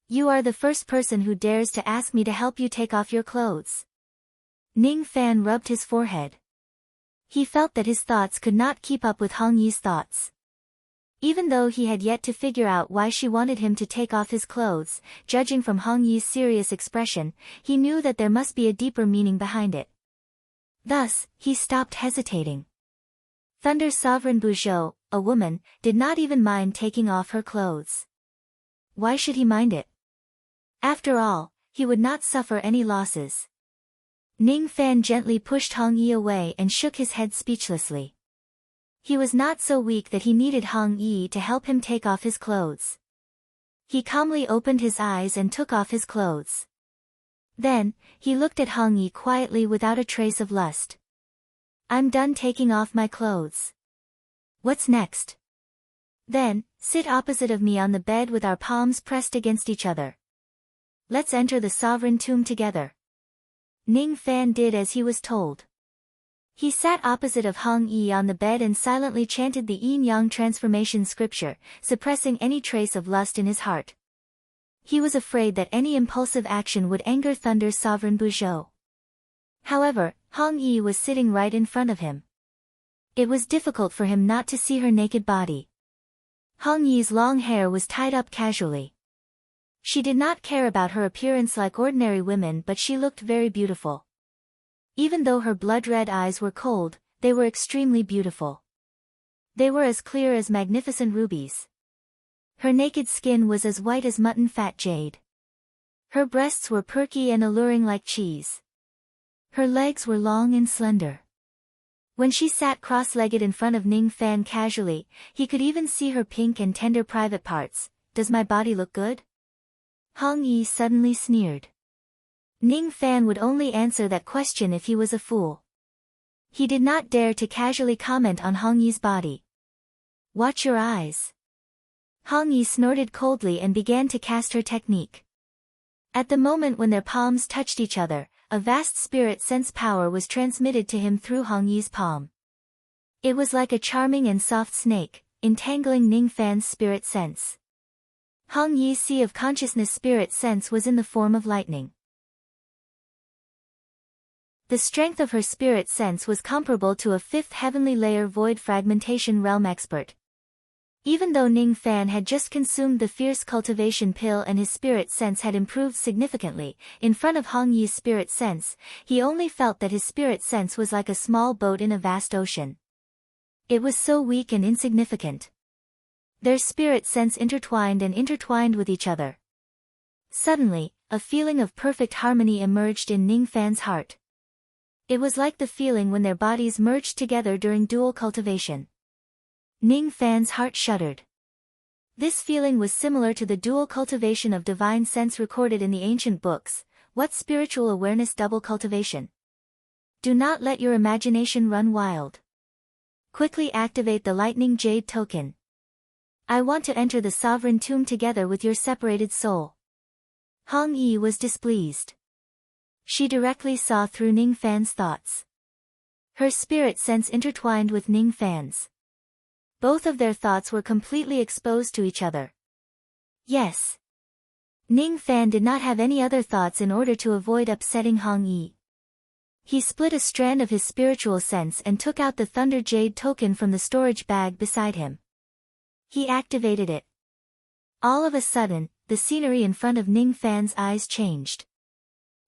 You are the first person who dares to ask me to help you take off your clothes. Ning Fan rubbed his forehead. He felt that his thoughts could not keep up with Hong Yi's thoughts. Even though he had yet to figure out why she wanted him to take off his clothes, judging from Hong Yi's serious expression, he knew that there must be a deeper meaning behind it. Thus, he stopped hesitating. Thunder's sovereign Buzhou, a woman, did not even mind taking off her clothes. Why should he mind it? After all, he would not suffer any losses. Ning Fan gently pushed Hong Yi away and shook his head speechlessly. He was not so weak that he needed Hong Yi to help him take off his clothes. He calmly opened his eyes and took off his clothes. Then, he looked at Hong Yi quietly without a trace of lust. I'm done taking off my clothes. What's next? Then, sit opposite of me on the bed with our palms pressed against each other. Let's enter the sovereign tomb together. Ning Fan did as he was told. He sat opposite of Hong Yi on the bed and silently chanted the yin-yang transformation scripture, suppressing any trace of lust in his heart. He was afraid that any impulsive action would anger Thunder's sovereign Buzhou. However, Hong Yi was sitting right in front of him. It was difficult for him not to see her naked body. Hong Yi's long hair was tied up casually. She did not care about her appearance like ordinary women, but she looked very beautiful. Even though her blood-red eyes were cold, they were extremely beautiful. They were as clear as magnificent rubies. Her naked skin was as white as mutton fat jade. Her breasts were perky and alluring like cheese. Her legs were long and slender. When she sat cross-legged in front of Ning Fan casually, he could even see her pink and tender private parts. Does my body look good? Hong Yi suddenly sneered. Ning Fan would only answer that question if he was a fool. He did not dare to casually comment on Hong Yi's body. Watch your eyes. Hong Yi snorted coldly and began to cast her technique. At the moment when their palms touched each other, a vast spirit sense power was transmitted to him through Hong Yi's palm. It was like a charming and soft snake, entangling Ning Fan's spirit sense. Hong Yi's sea of consciousness spirit sense was in the form of lightning. The strength of her spirit sense was comparable to a fifth heavenly layer void fragmentation realm expert. Even though Ning Fan had just consumed the fierce cultivation pill and his spirit sense had improved significantly, in front of Hong Yi's spirit sense, he only felt that his spirit sense was like a small boat in a vast ocean. It was so weak and insignificant. Their spirit sense intertwined with each other. Suddenly, a feeling of perfect harmony emerged in Ning Fan's heart. It was like the feeling when their bodies merged together during dual cultivation. Ning Fan's heart shuddered. This feeling was similar to the dual cultivation of divine sense recorded in the ancient books. What spiritual awareness double cultivation? Do not let your imagination run wild. Quickly activate the lightning jade token. I want to enter the sovereign tomb together with your separated soul. Hong Yi was displeased. She directly saw through Ning Fan's thoughts. Her spirit sense intertwined with Ning Fan's. Both of their thoughts were completely exposed to each other. Yes. Ning Fan did not have any other thoughts in order to avoid upsetting Hong Yi. He split a strand of his spiritual sense and took out the Thunder Jade token from the storage bag beside him. He activated it. All of a sudden, the scenery in front of Ning Fan's eyes changed.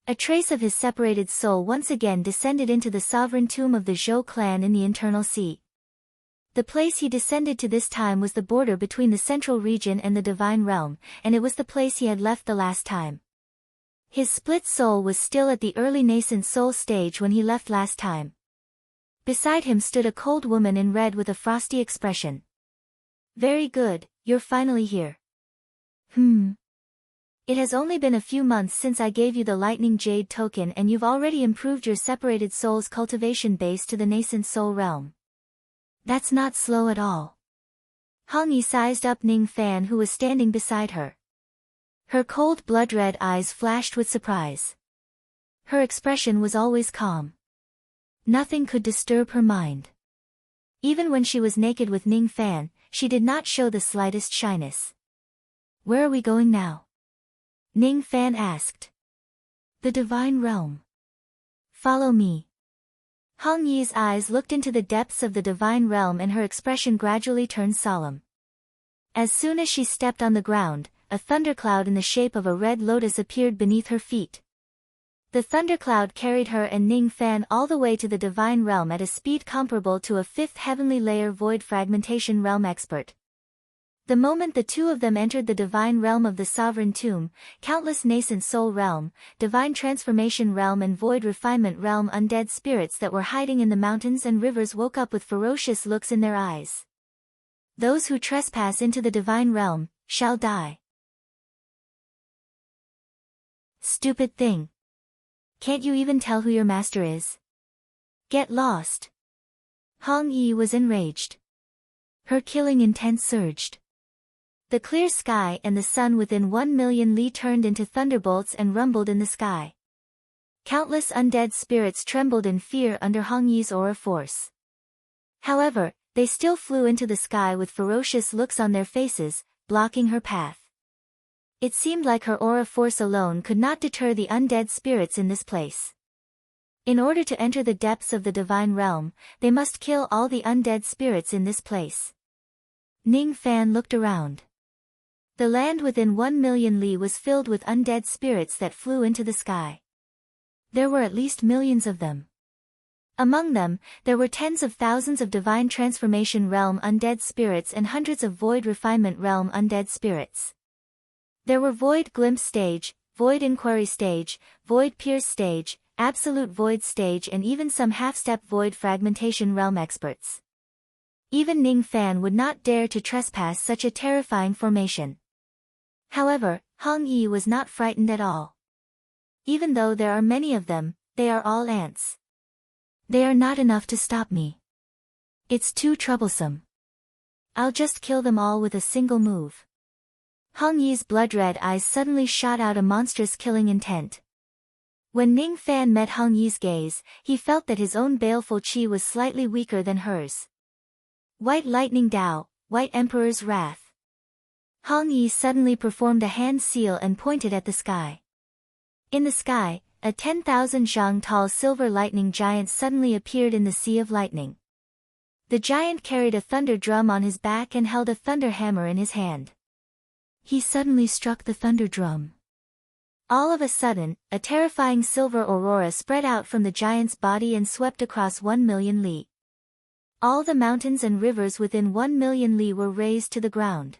A trace of his separated soul once again descended into the sovereign tomb of the Zhou clan in the internal sea. The place he descended to this time was the border between the central region and the divine realm, and it was the place he had left the last time. His split soul was still at the early nascent soul stage when he left last time. Beside him stood a cold woman in red with a frosty expression. Very good, you're finally here. It has only been a few months since I gave you the lightning jade token and you've already improved your separated soul's cultivation base to the nascent soul realm. That's not slow at all. Hong Yi sized up Ning Fan who was standing beside her. Her cold blood-red eyes flashed with surprise. Her expression was always calm. Nothing could disturb her mind. Even when she was naked with Ning Fan, she did not show the slightest shyness. Where are we going now? Ning Fan asked. The divine realm. Follow me. Hong Yi's eyes looked into the depths of the divine realm and her expression gradually turned solemn. As soon as she stepped on the ground, a thundercloud in the shape of a red lotus appeared beneath her feet. The thundercloud carried her and Ning Fan all the way to the divine realm at a speed comparable to a fifth heavenly layer void fragmentation realm expert. The moment the two of them entered the divine realm of the sovereign tomb, countless nascent soul realm, divine transformation realm and void refinement realm undead spirits that were hiding in the mountains and rivers woke up with ferocious looks in their eyes. Those who trespass into the divine realm shall die. Stupid thing. Can't you even tell who your master is? Get lost. Hong Yi was enraged. Her killing intent surged. The clear sky and the sun within 1,000,000 li turned into thunderbolts and rumbled in the sky. Countless undead spirits trembled in fear under Hong Yi's aura force. However, they still flew into the sky with ferocious looks on their faces, blocking her path. It seemed like her aura force alone could not deter the undead spirits in this place. In order to enter the depths of the divine realm, they must kill all the undead spirits in this place. Ning Fan looked around. The land within 1,000,000 li was filled with undead spirits that flew into the sky. There were at least millions of them. Among them, there were tens of thousands of divine transformation realm undead spirits and hundreds of void refinement realm undead spirits. There were void glimpse stage, void inquiry stage, void pierce stage, absolute void stage and even some half-step void fragmentation realm experts. Even Ning Fan would not dare to trespass such a terrifying formation. However, Hong Yi was not frightened at all. Even though there are many of them, they are all ants. They are not enough to stop me. It's too troublesome. I'll just kill them all with a single move. Hong Yi's blood-red eyes suddenly shot out a monstrous killing intent. When Ning Fan met Hong Yi's gaze, he felt that his own baleful qi was slightly weaker than hers. White Lightning Dao, White Emperor's Wrath. Hong Yi suddenly performed a hand seal and pointed at the sky. In the sky, a 10,000 zhang tall silver lightning giant suddenly appeared in the sea of lightning. The giant carried a thunder drum on his back and held a thunder hammer in his hand. He suddenly struck the thunder drum. All of a sudden, a terrifying silver aurora spread out from the giant's body and swept across 1,000,000 li. All the mountains and rivers within 1,000,000 li were razed to the ground.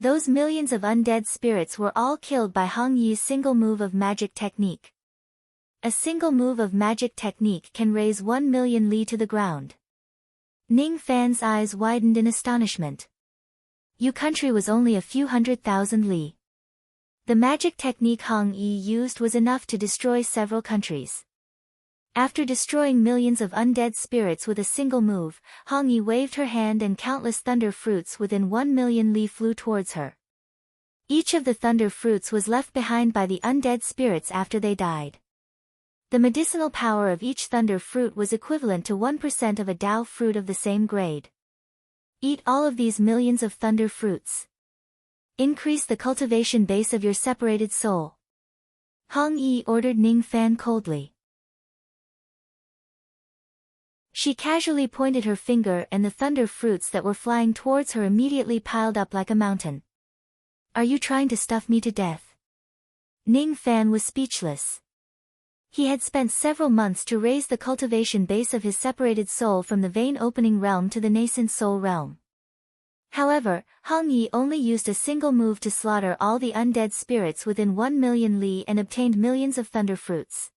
Those millions of undead spirits were all killed by Hong Yi's single move of magic technique. A single move of magic technique can raise 1,000,000 li to the ground. Ning Fan's eyes widened in astonishment. Yu country was only a few 100,000 li. The magic technique Hong Yi used was enough to destroy several countries. After destroying millions of undead spirits with a single move, Hong Yi waved her hand and countless thunder fruits within 1,000,000 li flew towards her. Each of the thunder fruits was left behind by the undead spirits after they died. The medicinal power of each thunder fruit was equivalent to 1% of a Dao fruit of the same grade. Eat all of these millions of thunder fruits. Increase the cultivation base of your separated soul. Hong Yi ordered Ning Fan coldly. She casually pointed her finger and the thunder fruits that were flying towards her immediately piled up like a mountain. Are you trying to stuff me to death? Ning Fan was speechless. He had spent several months to raise the cultivation base of his separated soul from the vein opening realm to the nascent soul realm. However, Hong Yi only used a single move to slaughter all the undead spirits within 1,000,000 li and obtained millions of thunder fruits.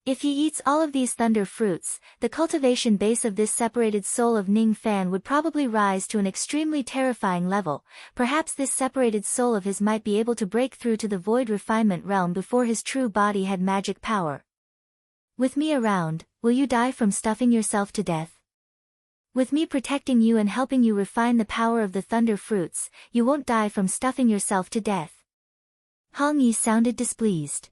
If he eats all of these thunder fruits, the cultivation base of this separated soul of Ning Fan would probably rise to an extremely terrifying level. Perhaps this separated soul of his might be able to break through to the void refinement realm before his true body had magic power. With me around, will you die from stuffing yourself to death? With me protecting you and helping you refine the power of the thunder fruits, you won't die from stuffing yourself to death. Hong Yi sounded displeased.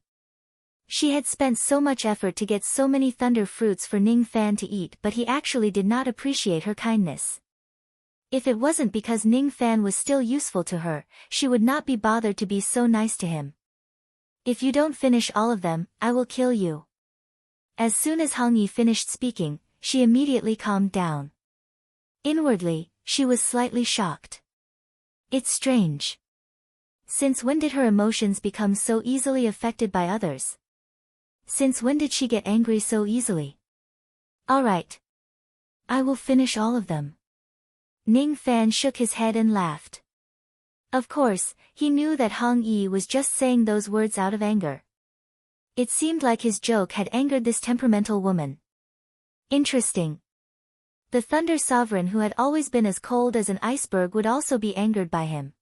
She had spent so much effort to get so many thunder fruits for Ning Fan to eat, but he actually did not appreciate her kindness. If it wasn't because Ning Fan was still useful to her, she would not be bothered to be so nice to him. If you don't finish all of them, I will kill you. As soon as Hong Yi finished speaking, she immediately calmed down. Inwardly, she was slightly shocked. It's strange. Since when did her emotions become so easily affected by others? Since when did she get angry so easily? All right. I will finish all of them. Ning Fan shook his head and laughed. Of course, he knew that Hong Yi was just saying those words out of anger. It seemed like his joke had angered this temperamental woman. Interesting. The Thunder Sovereign, who had always been as cold as an iceberg, would also be angered by him.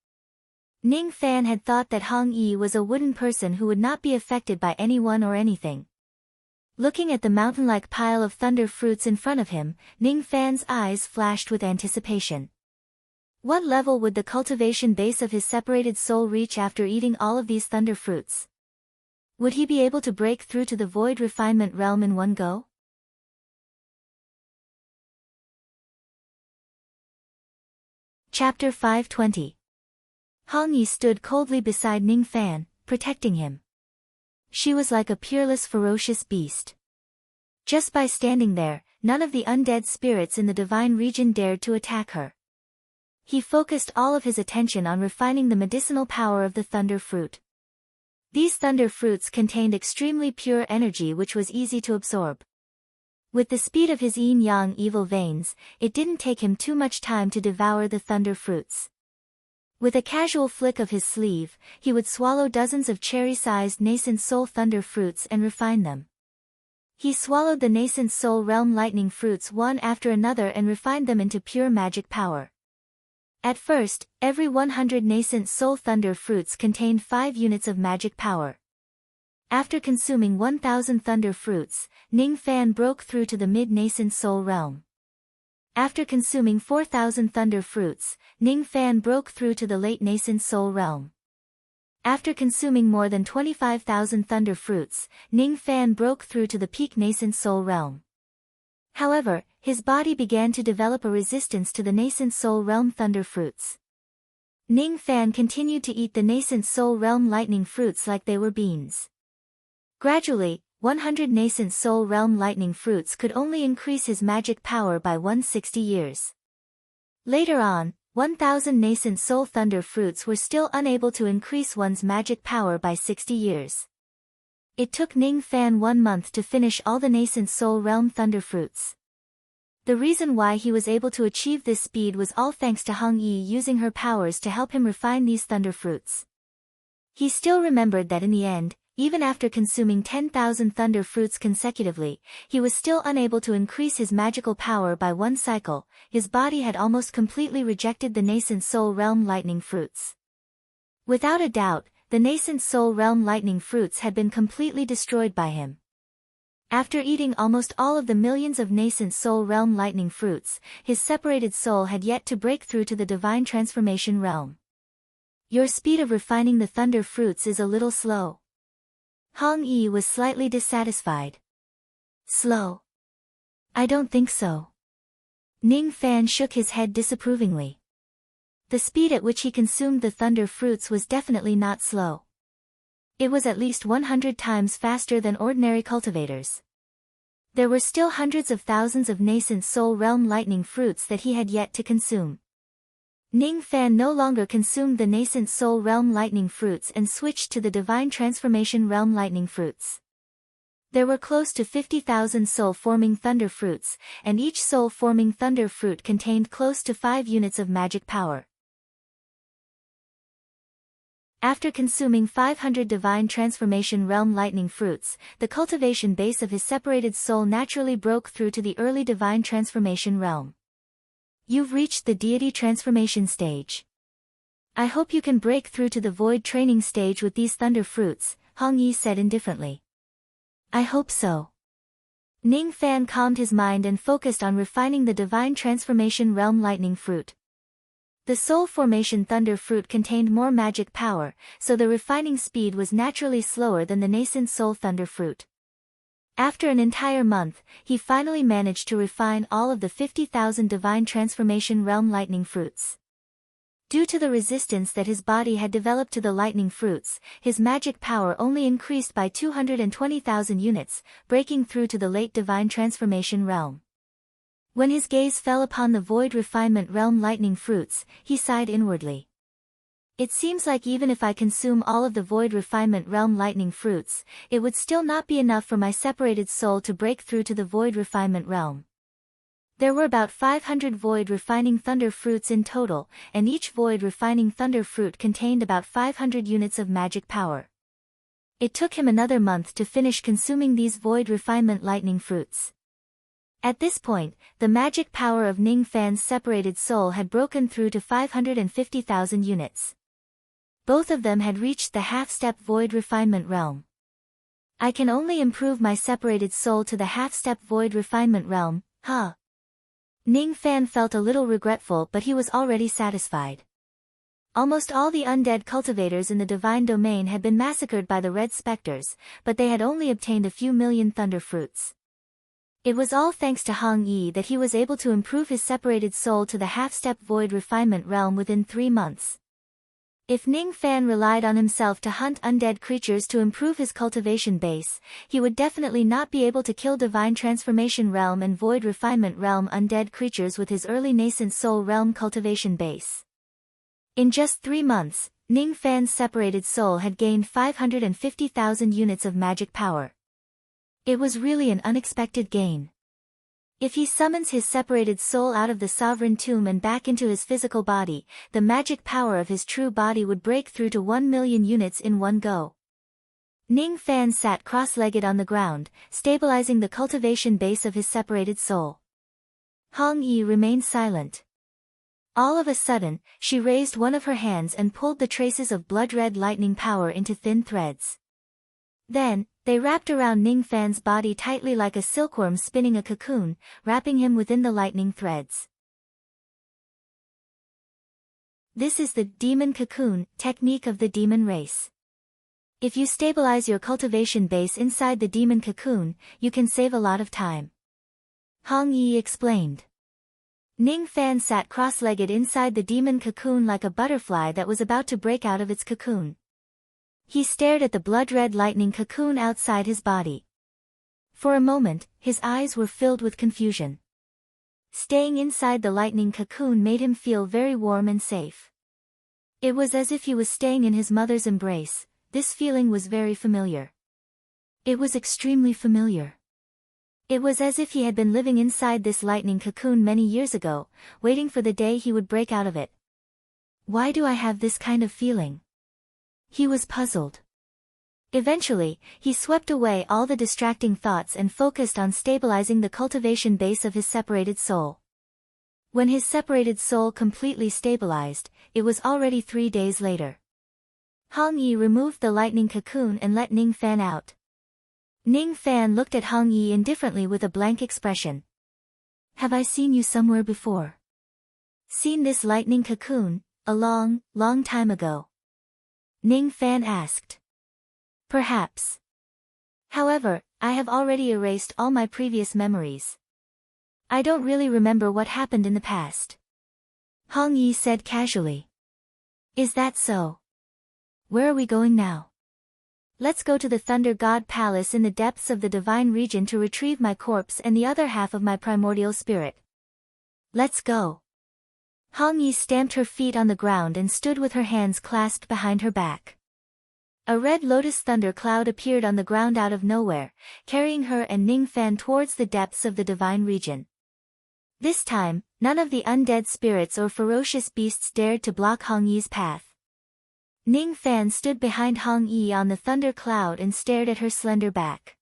Ning Fan had thought that Hong Yi was a wooden person who would not be affected by anyone or anything. Looking at the mountain-like pile of thunder fruits in front of him, Ning Fan's eyes flashed with anticipation. What level would the cultivation base of his separated soul reach after eating all of these thunder fruits? Would he be able to break through to the void refinement realm in one go? Chapter 520. Hong Yi stood coldly beside Ning Fan, protecting him. She was like a peerless, ferocious beast. Just by standing there, none of the undead spirits in the divine region dared to attack her. He focused all of his attention on refining the medicinal power of the thunder fruit. These thunder fruits contained extremely pure energy which was easy to absorb. With the speed of his yin-yang evil veins, it didn't take him too much time to devour the thunder fruits. With a casual flick of his sleeve, he would swallow dozens of cherry-sized nascent soul thunder fruits and refine them. He swallowed the nascent soul realm lightning fruits one after another and refined them into pure magic power. At first, every 100 nascent soul thunder fruits contained 5 units of magic power. After consuming 1,000 thunder fruits, Ning Fan broke through to the mid-nascent soul realm. After consuming 4,000 thunder fruits, Ning Fan broke through to the late nascent soul realm. After consuming more than 25,000 thunder fruits, Ning Fan broke through to the peak nascent soul realm. However, his body began to develop a resistance to the nascent soul realm thunder fruits. Ning Fan continued to eat the nascent soul realm lightning fruits like they were beans. Gradually, 100 nascent soul realm lightning fruits could only increase his magic power by 160 years. Later on, 1,000 nascent soul thunder fruits were still unable to increase one's magic power by 60 years. It took Ning Fan 1 month to finish all the nascent soul realm thunder fruits. The reason why he was able to achieve this speed was all thanks to Hong Yi using her powers to help him refine these thunder fruits. He still remembered that in the end, even after consuming 10,000 thunder fruits consecutively, he was still unable to increase his magical power by one cycle. His body had almost completely rejected the nascent soul realm lightning fruits. Without a doubt, the nascent soul realm lightning fruits had been completely destroyed by him. After eating almost all of the millions of nascent soul realm lightning fruits, his separated soul had yet to break through to the divine transformation realm. Your speed of refining the thunder fruits is a little slow. Hong Yi was slightly dissatisfied. Slow? I don't think so. Ning Fan shook his head disapprovingly. The speed at which he consumed the thunder fruits was definitely not slow. It was at least 100 times faster than ordinary cultivators. There were still hundreds of thousands of nascent soul realm lightning fruits that he had yet to consume. Ning Fan no longer consumed the nascent soul realm lightning fruits and switched to the divine transformation realm lightning fruits. There were close to 50,000 soul-forming thunder fruits, and each soul-forming thunder fruit contained close to 5 units of magic power. After consuming 500 divine transformation realm lightning fruits, the cultivation base of his separated soul naturally broke through to the early divine transformation realm. You've reached the deity transformation stage. I hope you can break through to the void training stage with these thunder fruits, Hong Yi said indifferently. I hope so. Ning Fan calmed his mind and focused on refining the divine transformation realm lightning fruit. The soul formation thunder fruit contained more magic power, so the refining speed was naturally slower than the nascent soul thunder fruit. After an entire month, he finally managed to refine all of the 50,000 divine transformation realm lightning fruits. Due to the resistance that his body had developed to the lightning fruits, his magic power only increased by 220,000 units, breaking through to the late divine transformation realm. When his gaze fell upon the void refinement realm lightning fruits, he sighed inwardly. It seems like even if I consume all of the void refinement realm lightning fruits, it would still not be enough for my separated soul to break through to the void refinement realm. There were about 500 void refining thunder fruits in total, and each void refining thunder fruit contained about 500 units of magic power. It took him another month to finish consuming these void refinement lightning fruits. At this point, the magic power of Ning Fan's separated soul had broken through to 550,000 units. Both of them had reached the half-step void refinement realm. I can only improve my separated soul to the half-step void refinement realm, huh? Ning Fan felt a little regretful, but he was already satisfied. Almost all the undead cultivators in the divine domain had been massacred by the red specters, but they had only obtained a few million thunder fruits. It was all thanks to Hong Yi that he was able to improve his separated soul to the half-step void refinement realm within 3 months. If Ning Fan relied on himself to hunt undead creatures to improve his cultivation base, he would definitely not be able to kill divine transformation realm and void refinement realm undead creatures with his early nascent soul realm cultivation base. In just 3 months, Ning Fan's separated soul had gained 550,000 units of magic power. It was really an unexpected gain. If he summons his separated soul out of the sovereign tomb and back into his physical body, the magic power of his true body would break through to 1 million units in one go. Ning Fan sat cross-legged on the ground, stabilizing the cultivation base of his separated soul. Hong Yi remained silent. All of a sudden, she raised one of her hands and pulled the traces of blood-red lightning power into thin threads. Then, they wrapped around Ning Fan's body tightly like a silkworm spinning a cocoon, wrapping him within the lightning threads. This is the demon cocoon technique of the demon race. If you stabilize your cultivation base inside the demon cocoon, you can save a lot of time. Hong Yi explained. Ning Fan sat cross-legged inside the demon cocoon like a butterfly that was about to break out of its cocoon. He stared at the blood-red lightning cocoon outside his body. For a moment, his eyes were filled with confusion. Staying inside the lightning cocoon made him feel very warm and safe. It was as if he was staying in his mother's embrace. This feeling was very familiar. It was extremely familiar. It was as if he had been living inside this lightning cocoon many years ago, waiting for the day he would break out of it. Why do I have this kind of feeling? He was puzzled. Eventually, he swept away all the distracting thoughts and focused on stabilizing the cultivation base of his separated soul. When his separated soul completely stabilized, it was already 3 days later. Hong Yi removed the lightning cocoon and let Ning Fan out. Ning Fan looked at Hong Yi indifferently with a blank expression. Have I seen you somewhere before? Seen this lightning cocoon, a long, long time ago? Ning Fan asked. Perhaps. However, I have already erased all my previous memories. I don't really remember what happened in the past. Hong Yi said casually. Is that so? Where are we going now? Let's go to the Thunder God Palace in the depths of the divine region to retrieve my corpse and the other half of my primordial spirit. Let's go. Hong Yi stamped her feet on the ground and stood with her hands clasped behind her back. A red lotus thunder cloud appeared on the ground out of nowhere, carrying her and Ning Fan towards the depths of the divine region. This time, none of the undead spirits or ferocious beasts dared to block Hong Yi's path. Ning Fan stood behind Hong Yi on the thunder cloud and stared at her slender back.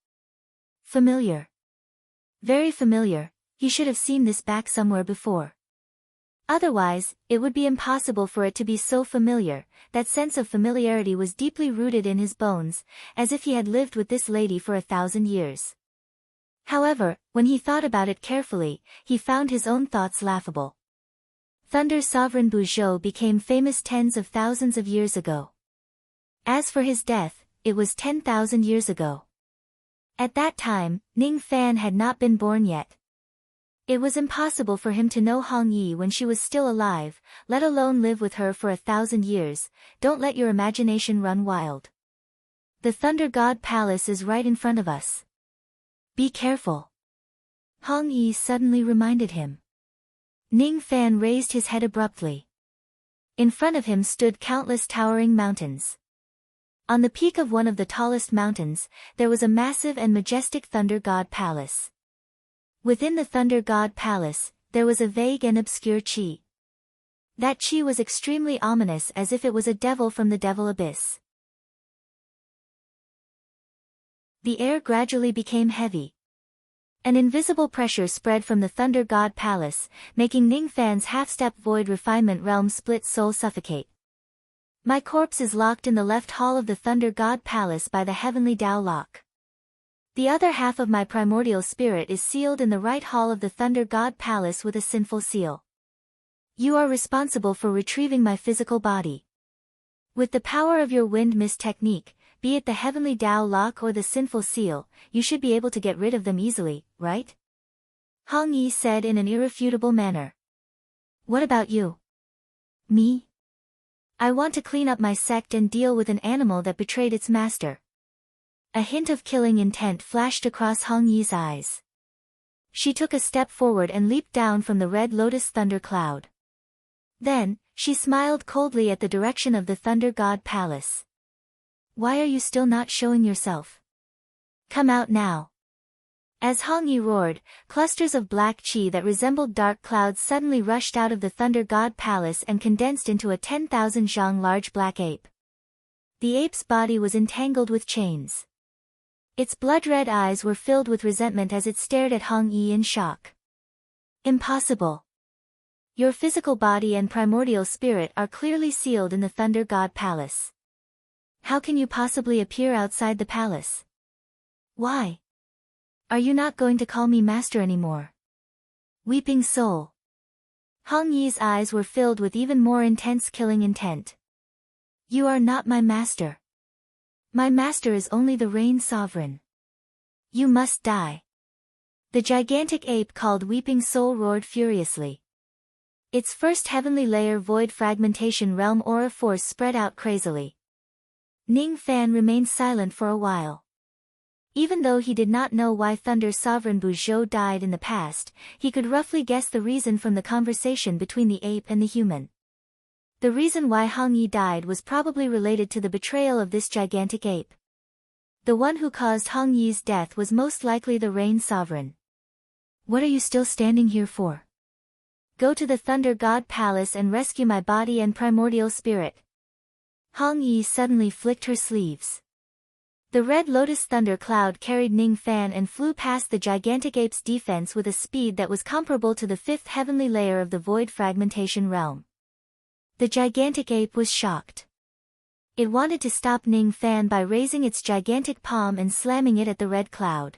Familiar. Very familiar, he should have seen this back somewhere before. Otherwise, it would be impossible for it to be so familiar. That sense of familiarity was deeply rooted in his bones, as if he had lived with this lady for 1,000 years. However, when he thought about it carefully, he found his own thoughts laughable. Thunder's sovereign Buzhou became famous tens of thousands of years ago. As for his death, it was 10,000 years ago. At that time, Ning Fan had not been born yet. It was impossible for him to know Hong Yi when she was still alive, let alone live with her for 1,000 years. Don't let your imagination run wild. The Thunder God Palace is right in front of us. Be careful. Hong Yi suddenly reminded him. Ning Fan raised his head abruptly. In front of him stood countless towering mountains. On the peak of one of the tallest mountains, there was a massive and majestic Thunder God Palace. Within the Thunder God Palace, there was a vague and obscure qi. That qi was extremely ominous, as if it was a devil from the devil abyss. The air gradually became heavy. An invisible pressure spread from the Thunder God Palace, making Ning Fan's half-step void refinement realm split soul suffocate. My corpse is locked in the left hall of the Thunder God Palace by the heavenly Dao lock. The other half of my primordial spirit is sealed in the right hall of the Thunder God Palace with a sinful seal. You are responsible for retrieving my physical body. With the power of your wind mist technique, be it the heavenly Dao lock or the sinful seal, you should be able to get rid of them easily, right? Hong Yi said in an irrefutable manner. What about you? Me? I want to clean up my sect and deal with an animal that betrayed its master. A hint of killing intent flashed across Hong Yi's eyes. She took a step forward and leaped down from the red lotus thunder cloud. Then, she smiled coldly at the direction of the Thunder God Palace. Why are you still not showing yourself? Come out now. As Hong Yi roared, clusters of black qi that resembled dark clouds suddenly rushed out of the Thunder God Palace and condensed into a 10,000 zhang large black ape. The ape's body was entangled with chains. Its blood-red eyes were filled with resentment as it stared at Hong Yi in shock. Impossible. Your physical body and primordial spirit are clearly sealed in the Thunder God Palace. How can you possibly appear outside the palace? Why? Are you not going to call me master anymore? Weeping soul. Hong Yi's eyes were filled with even more intense killing intent. You are not my master. My master is only the Rain Sovereign. You must die. The gigantic ape called Weeping Soul roared furiously. Its first heavenly layer void fragmentation realm aura force spread out crazily. Ning Fan remained silent for a while. Even though he did not know why Thunder's sovereign Buzhou died in the past, he could roughly guess the reason from the conversation between the ape and the human. The reason why Hong Yi died was probably related to the betrayal of this gigantic ape. The one who caused Hong Yi's death was most likely the Rain Sovereign. What are you still standing here for? Go to the Thunder God Palace and rescue my body and primordial spirit. Hong Yi suddenly flicked her sleeves. The red lotus thunder cloud carried Ning Fan and flew past the gigantic ape's defense with a speed that was comparable to the fifth heavenly layer of the void fragmentation realm. The gigantic ape was shocked. It wanted to stop Ning Fan by raising its gigantic palm and slamming it at the red cloud.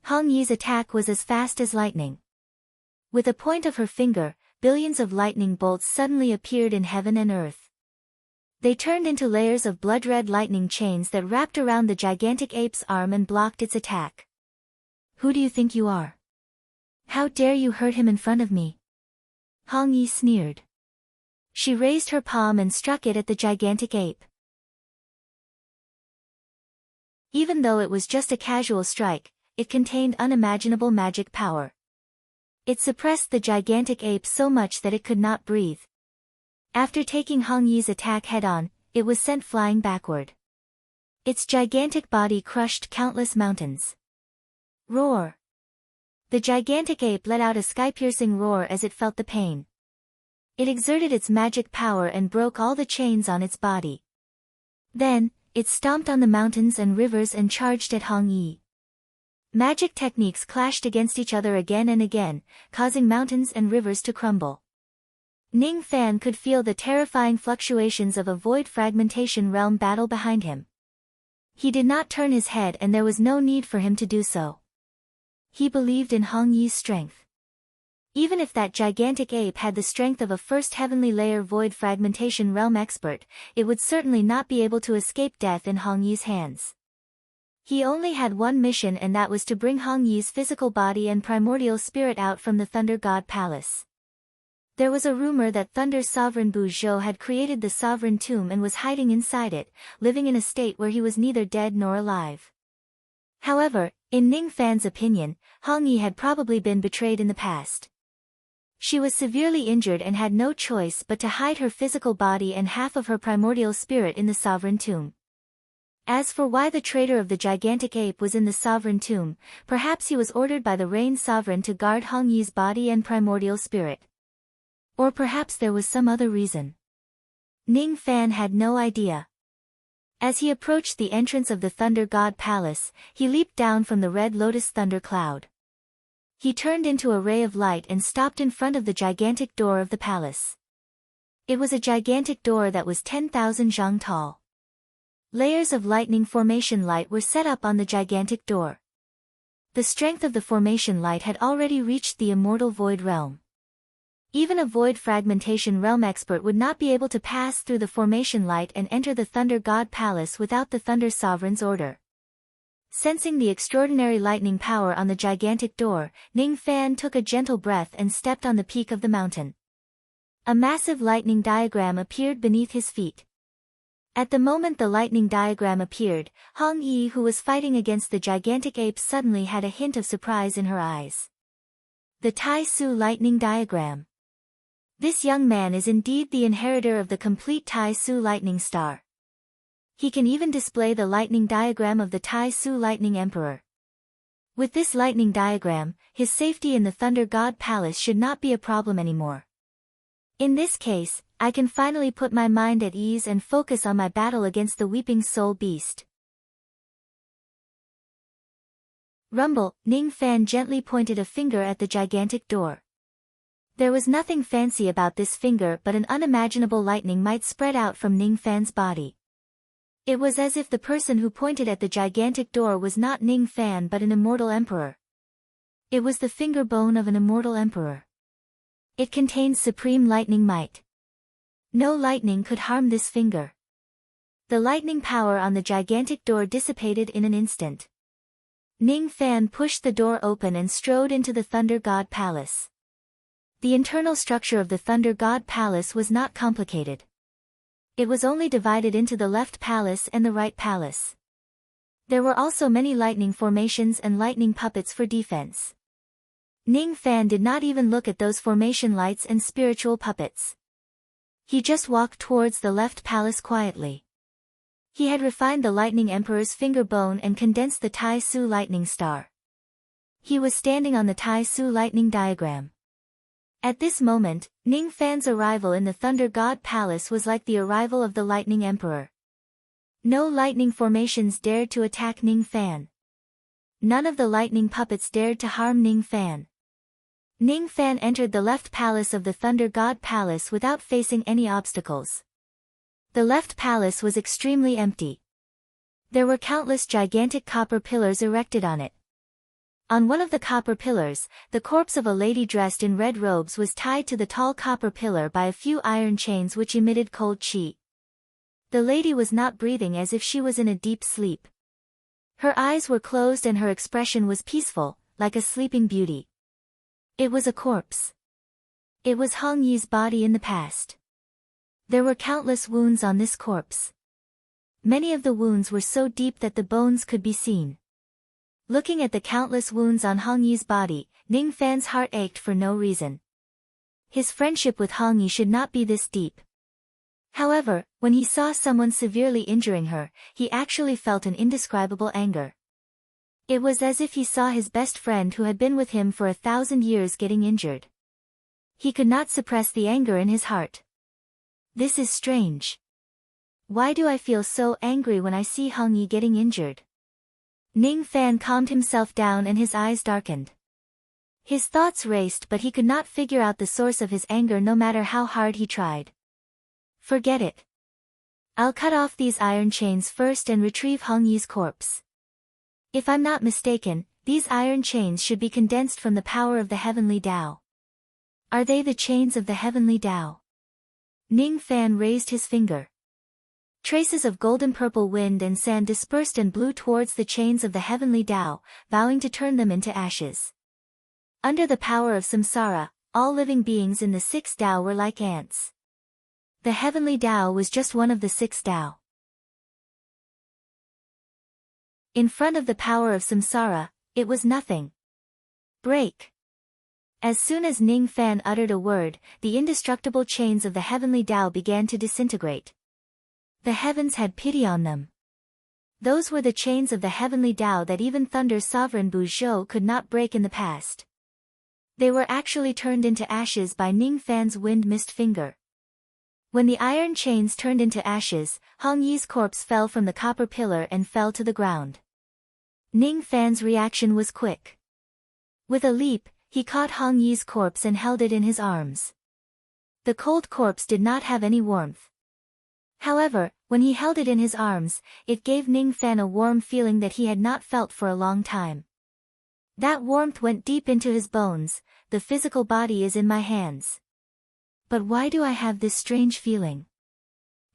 Hong Yi's attack was as fast as lightning. With a point of her finger, billions of lightning bolts suddenly appeared in heaven and earth. They turned into layers of blood-red lightning chains that wrapped around the gigantic ape's arm and blocked its attack. Who do you think you are? How dare you hurt him in front of me? Hong Yi sneered. She raised her palm and struck it at the gigantic ape. Even though it was just a casual strike, it contained unimaginable magic power. It suppressed the gigantic ape so much that it could not breathe. After taking Hong Yi's attack head-on, it was sent flying backward. Its gigantic body crushed countless mountains. Roar! The gigantic ape let out a sky-piercing roar as it felt the pain. It exerted its magic power and broke all the chains on its body. Then, it stomped on the mountains and rivers and charged at Hong Yi. Magic techniques clashed against each other again and again, causing mountains and rivers to crumble. Ning Fan could feel the terrifying fluctuations of a void fragmentation realm battle behind him. He did not turn his head and there was no need for him to do so. He believed in Hong Yi's strength. Even if that gigantic ape had the strength of a first heavenly layer void fragmentation realm expert, it would certainly not be able to escape death in Hong Yi's hands. He only had one mission, and that was to bring Hong Yi's physical body and primordial spirit out from the Thunder God Palace. There was a rumor that Thunder's sovereign Bu Zhou had created the sovereign tomb and was hiding inside it, living in a state where he was neither dead nor alive. However, in Ning Fan's opinion, Hong Yi had probably been betrayed in the past. She was severely injured and had no choice but to hide her physical body and half of her primordial spirit in the sovereign tomb. As for why the traitor of the gigantic ape was in the sovereign tomb, perhaps he was ordered by the Rain Sovereign to guard Hong Yi's body and primordial spirit. Or perhaps there was some other reason. Ning Fan had no idea. As he approached the entrance of the Thunder God Palace, he leaped down from the red lotus thunder cloud. He turned into a ray of light and stopped in front of the gigantic door of the palace. It was a gigantic door that was 10,000 zhang tall. Layers of lightning formation light were set up on the gigantic door. The strength of the formation light had already reached the immortal void realm. Even a void fragmentation realm expert would not be able to pass through the formation light and enter the Thunder God Palace without the Thunder Sovereign's order. Sensing the extraordinary lightning power on the gigantic door, Ning Fan took a gentle breath and stepped on the peak of the mountain. A massive lightning diagram appeared beneath his feet. At the moment the lightning diagram appeared, Hong Yi, who was fighting against the gigantic ape, suddenly had a hint of surprise in her eyes. The Tai Su lightning diagram. This young man is indeed the inheritor of the complete Tai Su lightning star. He can even display the lightning diagram of the Tai Su lightning emperor. With this lightning diagram, his safety in the Thunder God Palace should not be a problem anymore. In this case, I can finally put my mind at ease and focus on my battle against the Weeping Soul Beast. Rumble, Ning Fan gently pointed a finger at the gigantic door. There was nothing fancy about this finger, but an unimaginable lightning might spread out from Ning Fan's body. It was as if the person who pointed at the gigantic door was not Ning Fan but an immortal emperor. It was the finger bone of an immortal emperor. It contained supreme lightning might. No lightning could harm this finger. The lightning power on the gigantic door dissipated in an instant. Ning Fan pushed the door open and strode into the Thunder God Palace. The internal structure of the Thunder God Palace was not complicated. It was only divided into the left palace and the right palace. There were also many lightning formations and lightning puppets for defense. Ning Fan did not even look at those formation lights and spiritual puppets. He just walked towards the left palace quietly. He had refined the Lightning Emperor's finger bone and condensed the Tai Su lightning star. He was standing on the Tai Su lightning diagram. At this moment, Ning Fan's arrival in the Thunder God Palace was like the arrival of the Lightning Emperor. No lightning formations dared to attack Ning Fan. None of the lightning puppets dared to harm Ning Fan. Ning Fan entered the left palace of the Thunder God Palace without facing any obstacles. The left palace was extremely empty. There were countless gigantic copper pillars erected on it. On one of the copper pillars, the corpse of a lady dressed in red robes was tied to the tall copper pillar by a few iron chains which emitted cold chi. The lady was not breathing, as if she was in a deep sleep. Her eyes were closed and her expression was peaceful, like a sleeping beauty. It was a corpse. It was Hong Yi's body in the past. There were countless wounds on this corpse. Many of the wounds were so deep that the bones could be seen. Looking at the countless wounds on Hong Yi's body, Ning Fan's heart ached for no reason. His friendship with Hong Yi should not be this deep. However, when he saw someone severely injuring her, he actually felt an indescribable anger. It was as if he saw his best friend who had been with him for 1,000 years getting injured. He could not suppress the anger in his heart. This is strange. Why do I feel so angry when I see Hong Yi getting injured? Ning Fan calmed himself down and his eyes darkened. His thoughts raced, but he could not figure out the source of his anger no matter how hard he tried. Forget it. I'll cut off these iron chains first and retrieve Hong Yi's corpse. If I'm not mistaken, these iron chains should be condensed from the power of the Heavenly Tao. Are they the chains of the Heavenly Tao? Ning Fan raised his finger. Traces of golden-purple wind and sand dispersed and blew towards the chains of the Heavenly Tao, vowing to turn them into ashes. Under the power of samsara, all living beings in the 6 Tao were like ants. The Heavenly Tao was just one of the 6 Tao. In front of the power of samsara, it was nothing. Break. As soon as Ning Fan uttered a word, the indestructible chains of the Heavenly Tao began to disintegrate. The heavens had pity on them. Those were the chains of the Heavenly Tao that even Thunder's sovereign Bu Zhou could not break in the past. They were actually turned into ashes by Ning Fan's wind mist finger. When the iron chains turned into ashes, Hong Yi's corpse fell from the copper pillar and fell to the ground. Ning Fan's reaction was quick. With a leap, he caught Hong Yi's corpse and held it in his arms. The cold corpse did not have any warmth. However, when he held it in his arms, it gave Ning Fan a warm feeling that he had not felt for a long time. That warmth went deep into his bones. The physical body is in my hands. But why do I have this strange feeling?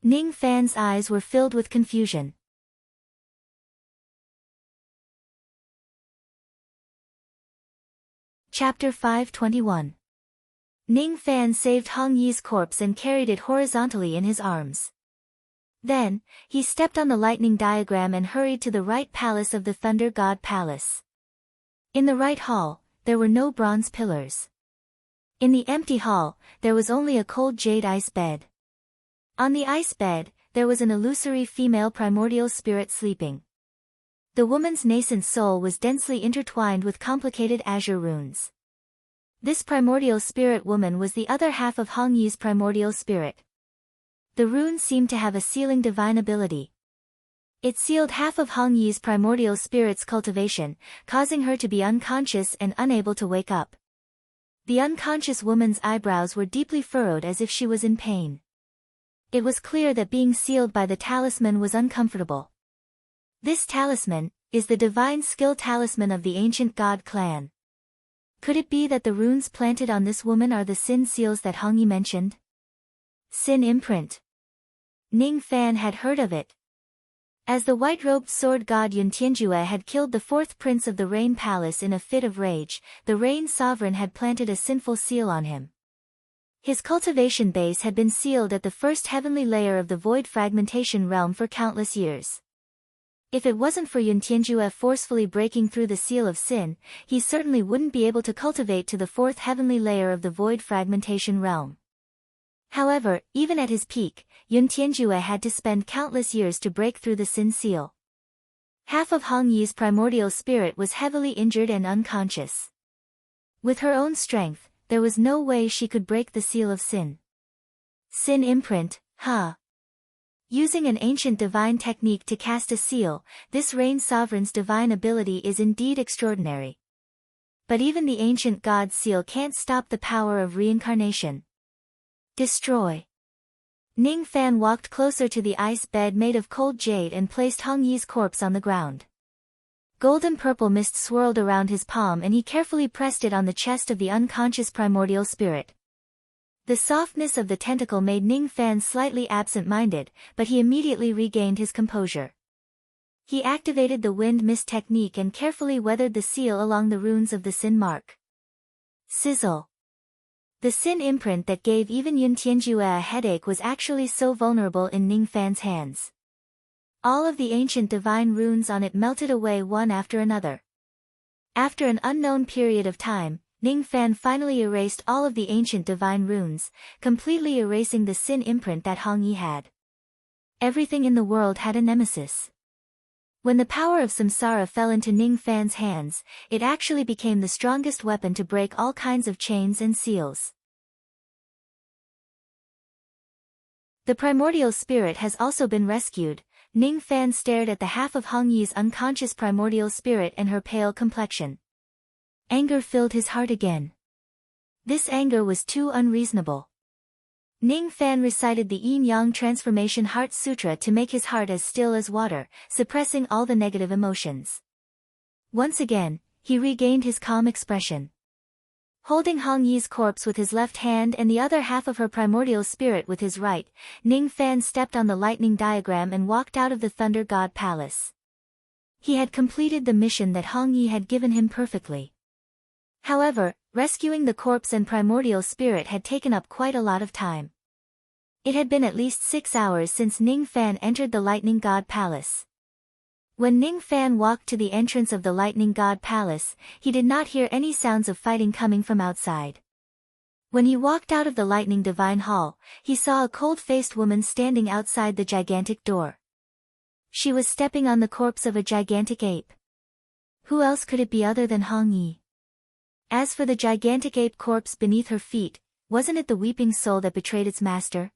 Ning Fan's eyes were filled with confusion. Chapter 521. Ning Fan saved Hong Yi's corpse and carried it horizontally in his arms. Then, he stepped on the lightning diagram and hurried to the right palace of the Thunder God Palace. In the right hall, there were no bronze pillars. In the empty hall, there was only a cold jade ice bed. On the ice bed, there was an illusory female primordial spirit sleeping. The woman's nascent soul was densely intertwined with complicated azure runes. This primordial spirit woman was the other half of Hong Yi's primordial spirit. The runes seemed to have a sealing divine ability. It sealed half of Hong Yi's primordial spirit's cultivation, causing her to be unconscious and unable to wake up. The unconscious woman's eyebrows were deeply furrowed as if she was in pain. It was clear that being sealed by the talisman was uncomfortable. This talisman is the divine skill talisman of the ancient god clan. Could it be that the runes planted on this woman are the sin seals that Hong Yi mentioned? Sin imprint. Ning Fan had heard of it. As the white-robed sword god Yun Tianjue had killed the 4th prince of the Rain Palace in a fit of rage, the Rain Sovereign had planted a sinful seal on him. His cultivation base had been sealed at the first heavenly layer of the void fragmentation realm for countless years. If it wasn't for Yun Tianjue forcefully breaking through the seal of sin, he certainly wouldn't be able to cultivate to the 4th heavenly layer of the void fragmentation realm. However, even at his peak, Yun Tianjue had to spend countless years to break through the Sin seal. Half of Hong Yi's primordial spirit was heavily injured and unconscious. With her own strength, there was no way she could break the seal of Sin. Sin imprint, huh? Using an ancient divine technique to cast a seal, this Rain Sovereign's divine ability is indeed extraordinary. But even the ancient god's seal can't stop the power of reincarnation. Destroy. Ning Fan walked closer to the ice bed made of cold jade and placed Hong Yi's corpse on the ground. Golden-purple mist swirled around his palm and he carefully pressed it on the chest of the unconscious primordial spirit. The softness of the tentacle made Ning Fan slightly absent-minded, but he immediately regained his composure. He activated the wind mist technique and carefully weathered the seal along the runes of the Sin mark. Sizzle. The Sin imprint that gave even Yun Tianjue a headache was actually so vulnerable in Ning Fan's hands. All of the ancient divine runes on it melted away one after another. After an unknown period of time, Ning Fan finally erased all of the ancient divine runes, completely erasing the Sin imprint that Hong Yi had. Everything in the world had a nemesis. When the power of samsara fell into Ning Fan's hands, it actually became the strongest weapon to break all kinds of chains and seals. The primordial spirit has also been rescued. Ning Fan stared at the half of Hong Yi's unconscious primordial spirit and her pale complexion. Anger filled his heart again. This anger was too unreasonable. Ning Fan recited the Yin-Yang Transformation Heart Sutra to make his heart as still as water, suppressing all the negative emotions. Once again, he regained his calm expression. Holding Hong Yi's corpse with his left hand and the other half of her primordial spirit with his right, Ning Fan stepped on the lightning diagram and walked out of the Thunder God Palace. He had completed the mission that Hong Yi had given him perfectly. However, rescuing the corpse and primordial spirit had taken up quite a lot of time. It had been at least 6 hours since Ning Fan entered the Lightning God Palace. When Ning Fan walked to the entrance of the Lightning God Palace, he did not hear any sounds of fighting coming from outside. When he walked out of the Lightning Divine Hall, he saw a cold-faced woman standing outside the gigantic door. She was stepping on the corpse of a gigantic ape. Who else could it be other than Hong Yi? As for the gigantic ape corpse beneath her feet, wasn't it the weeping soul that betrayed its master?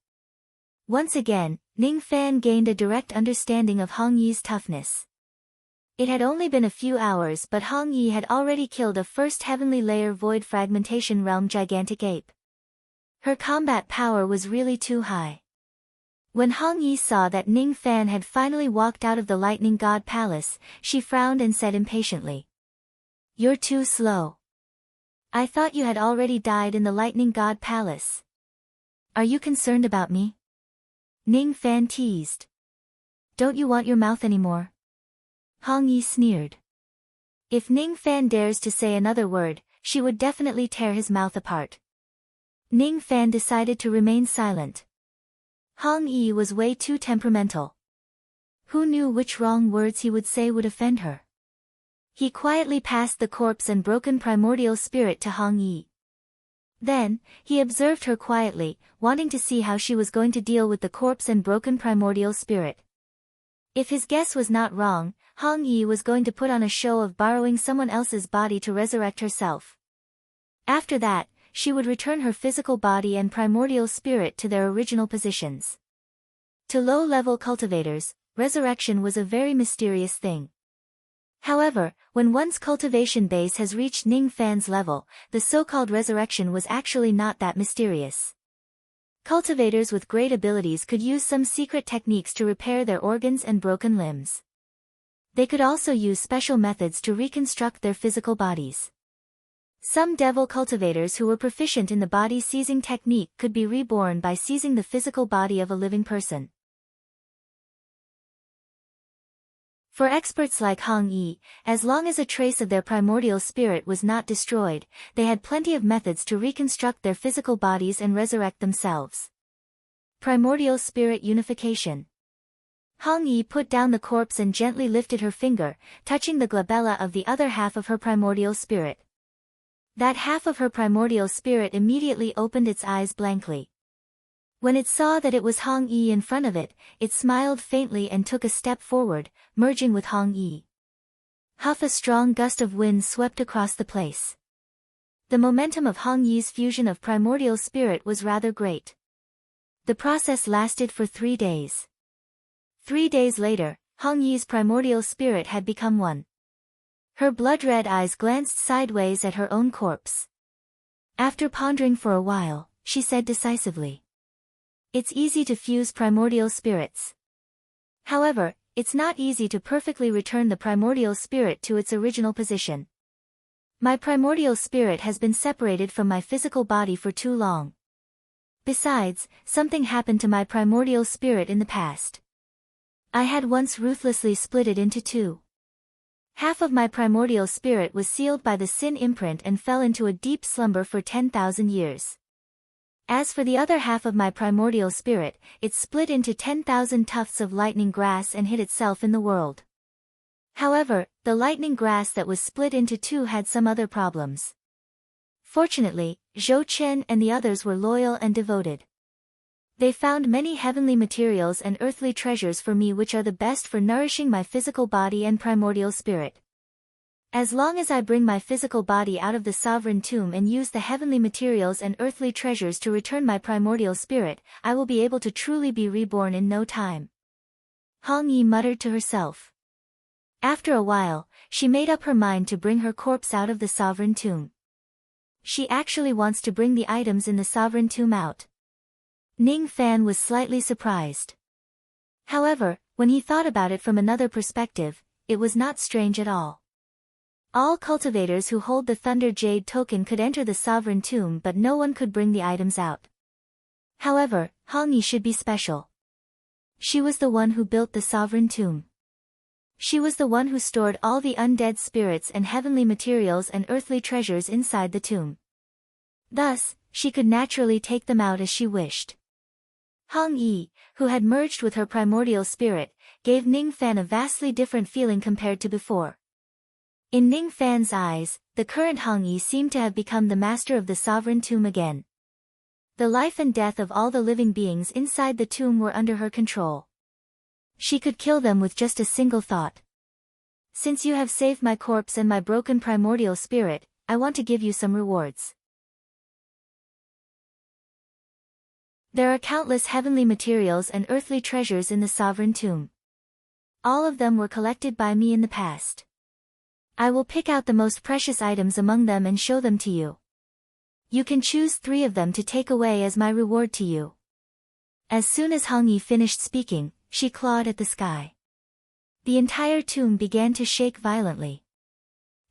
Once again, Ning Fan gained a direct understanding of Hong Yi's toughness. It had only been a few hours but Hong Yi had already killed a first heavenly layer void fragmentation realm gigantic ape. Her combat power was really too high. When Hong Yi saw that Ning Fan had finally walked out of the Lightning God Palace, she frowned and said impatiently. "You're too slow. I thought you had already died in the Lightning God Palace. Are you concerned about me?" Ning Fan teased. "Don't you want your mouth anymore?" Hong Yi sneered. If Ning Fan dares to say another word, she would definitely tear his mouth apart. Ning Fan decided to remain silent. Hong Yi was way too temperamental. Who knew which wrong words he would say would offend her? He quietly passed the corpse and broken primordial spirit to Hong Yi. Then, he observed her quietly, wanting to see how she was going to deal with the corpse and broken primordial spirit. If his guess was not wrong, Hong Yi was going to put on a show of borrowing someone else's body to resurrect herself. After that, she would return her physical body and primordial spirit to their original positions. To low-level cultivators, resurrection was a very mysterious thing. However, when one's cultivation base has reached Ning Fan's level, the so-called resurrection was actually not that mysterious. Cultivators with great abilities could use some secret techniques to repair their organs and broken limbs. They could also use special methods to reconstruct their physical bodies. Some devil cultivators who were proficient in the body-seizing technique could be reborn by seizing the physical body of a living person. For experts like Hong Yi, as long as a trace of their primordial spirit was not destroyed, they had plenty of methods to reconstruct their physical bodies and resurrect themselves. Primordial spirit unification. Hong Yi put down the corpse and gently lifted her finger, touching the glabella of the other half of her primordial spirit. That half of her primordial spirit immediately opened its eyes blankly. When it saw that it was Hong Yi in front of it, it smiled faintly and took a step forward, merging with Hong Yi. Huff! A strong gust of wind swept across the place. The momentum of Hong Yi's fusion of primordial spirit was rather great. The process lasted for 3 days. 3 days later, Hong Yi's primordial spirit had become one. Her blood-red eyes glanced sideways at her own corpse. After pondering for a while, she said decisively, "It's easy to fuse primordial spirits. However, it's not easy to perfectly return the primordial spirit to its original position. My primordial spirit has been separated from my physical body for too long. Besides, something happened to my primordial spirit in the past. I had once ruthlessly split it into two. Half of my primordial spirit was sealed by the sin imprint and fell into a deep slumber for 10,000 years. As for the other half of my primordial spirit, it split into 10,000 tufts of lightning grass and hid itself in the world. However, the lightning grass that was split into two had some other problems. Fortunately, Zhou Chen and the others were loyal and devoted. They found many heavenly materials and earthly treasures for me which are the best for nourishing my physical body and primordial spirit. As long as I bring my physical body out of the sovereign tomb and use the heavenly materials and earthly treasures to return my primordial spirit, I will be able to truly be reborn in no time." Hong Yi muttered to herself. After a while, she made up her mind to bring her corpse out of the sovereign tomb. She actually wants to bring the items in the sovereign tomb out. Ning Fan was slightly surprised. However, when he thought about it from another perspective, it was not strange at all. All cultivators who hold the Thunder Jade token could enter the sovereign tomb, but no one could bring the items out. However, Hong Yi should be special. She was the one who built the sovereign tomb. She was the one who stored all the undead spirits and heavenly materials and earthly treasures inside the tomb. Thus, she could naturally take them out as she wished. Hong Yi, who had merged with her primordial spirit, gave Ning Fan a vastly different feeling compared to before. In Ning Fan's eyes, the current Hong Yi seemed to have become the master of the sovereign tomb again. The life and death of all the living beings inside the tomb were under her control. She could kill them with just a single thought. "Since you have saved my corpse and my broken primordial spirit, I want to give you some rewards." There are countless heavenly materials and earthly treasures in the sovereign tomb. All of them were collected by me in the past. I will pick out the most precious items among them and show them to you. You can choose 3 of them to take away as my reward to you. As soon as Hong Yi finished speaking, she clawed at the sky. The entire tomb began to shake violently.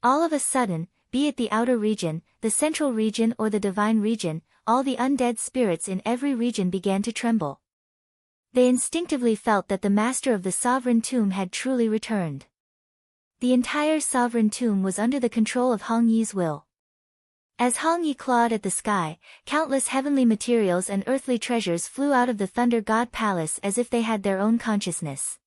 All of a sudden, be it the outer region, the central region or the divine region, all the undead spirits in every region began to tremble. They instinctively felt that the master of the sovereign tomb had truly returned. The entire sovereign tomb was under the control of Hong Yi's will. As Hong Yi clawed at the sky, countless heavenly materials and earthly treasures flew out of the Thunder God Palace as if they had their own consciousness.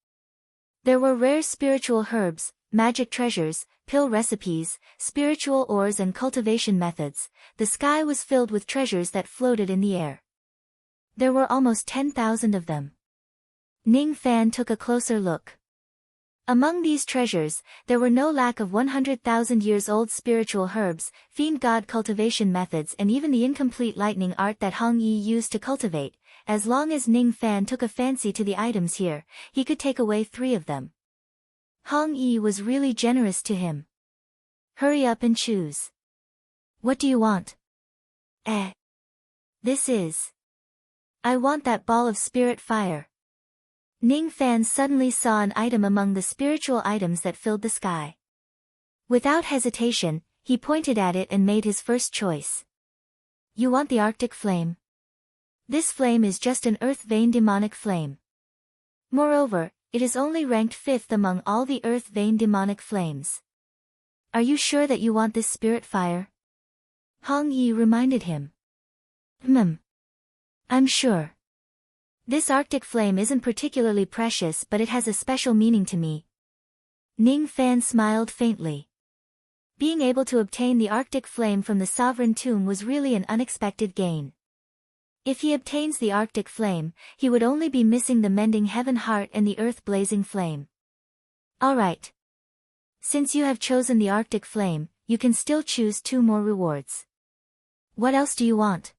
There were rare spiritual herbs, magic treasures, pill recipes, spiritual ores and cultivation methods. The sky was filled with treasures that floated in the air. There were almost 10,000 of them. Ning Fan took a closer look. Among these treasures, there were no lack of 100,000 years old spiritual herbs, fiend god cultivation methods and even the incomplete lightning art that Hong Yi used to cultivate. As long as Ning Fan took a fancy to the items here, he could take away 3 of them. Hong Yi was really generous to him. "Hurry up and choose. What do you want?" This is. I want that ball of spirit fire." Ning Fan suddenly saw an item among the spiritual items that filled the sky. Without hesitation, he pointed at it and made his first choice. "You want the Arctic flame? This flame is just an earth vein demonic flame. Moreover, it is only ranked 5th among all the earth vein demonic flames. Are you sure that you want this spirit fire?" Hong Yi reminded him. I'm sure. This Arctic flame isn't particularly precious, but it has a special meaning to me." Ning Fan smiled faintly. Being able to obtain the Arctic flame from the sovereign tomb was really an unexpected gain. If he obtains the Arctic flame, he would only be missing the mending heaven heart and the earth blazing flame. Alright. Since you have chosen the Arctic flame, you can still choose 2 more rewards. What else do you want?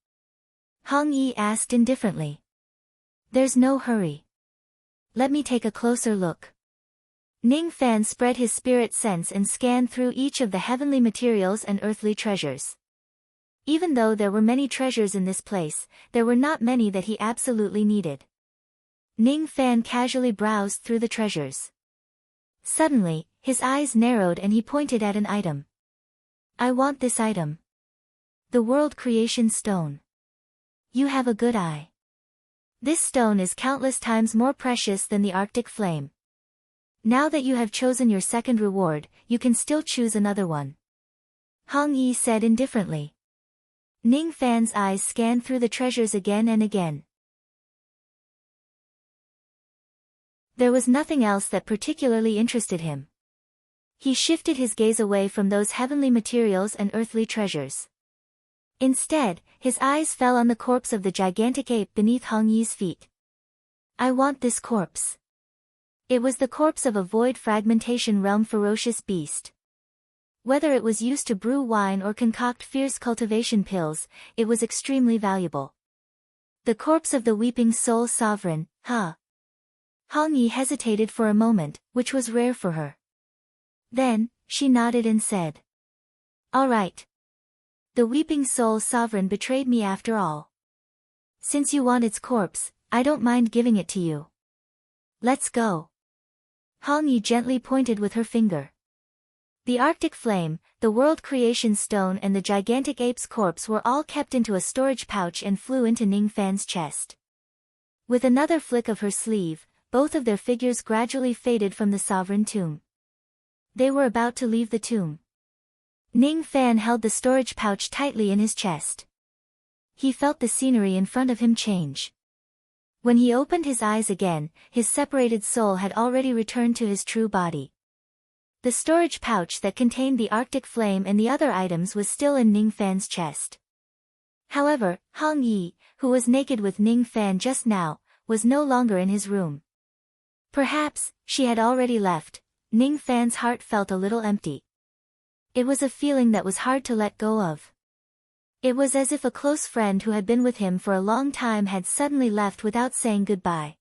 Hong Yi asked indifferently. There's no hurry. Let me take a closer look. Ning Fan spread his spirit sense and scanned through each of the heavenly materials and earthly treasures. Even though there were many treasures in this place, there were not many that he absolutely needed. Ning Fan casually browsed through the treasures. Suddenly, his eyes narrowed and he pointed at an item. I want this item. The World Creation Stone. You have a good eye. This stone is countless times more precious than the Arctic flame. Now that you have chosen your second reward, you can still choose another one. Hong Yi said indifferently. Ning Fan's eyes scanned through the treasures again and again. There was nothing else that particularly interested him. He shifted his gaze away from those heavenly materials and earthly treasures. Instead, his eyes fell on the corpse of the gigantic ape beneath Hong Yi's feet. I want this corpse. It was the corpse of a void fragmentation realm ferocious beast. Whether it was used to brew wine or concoct fierce cultivation pills, it was extremely valuable. The corpse of the weeping soul sovereign, huh? Hong Yi hesitated for a moment, which was rare for her. Then, she nodded and said. All right. The weeping soul sovereign betrayed me after all. Since you want its corpse, I don't mind giving it to you. Let's go. Hong Yi gently pointed with her finger. The Arctic flame, the World Creation Stone and the gigantic ape's corpse were all kept into a storage pouch and flew into Ning Fan's chest. With another flick of her sleeve, both of their figures gradually faded from the sovereign tomb. They were about to leave the tomb. Ning Fan held the storage pouch tightly in his chest. He felt the scenery in front of him change. When he opened his eyes again, his separated soul had already returned to his true body. The storage pouch that contained the Arctic flame and the other items was still in Ning Fan's chest. However, Hong Yi, who was naked with Ning Fan just now, was no longer in his room. Perhaps, she had already left. Ning Fan's heart felt a little empty. It was a feeling that was hard to let go of. It was as if a close friend who had been with him for a long time had suddenly left without saying goodbye.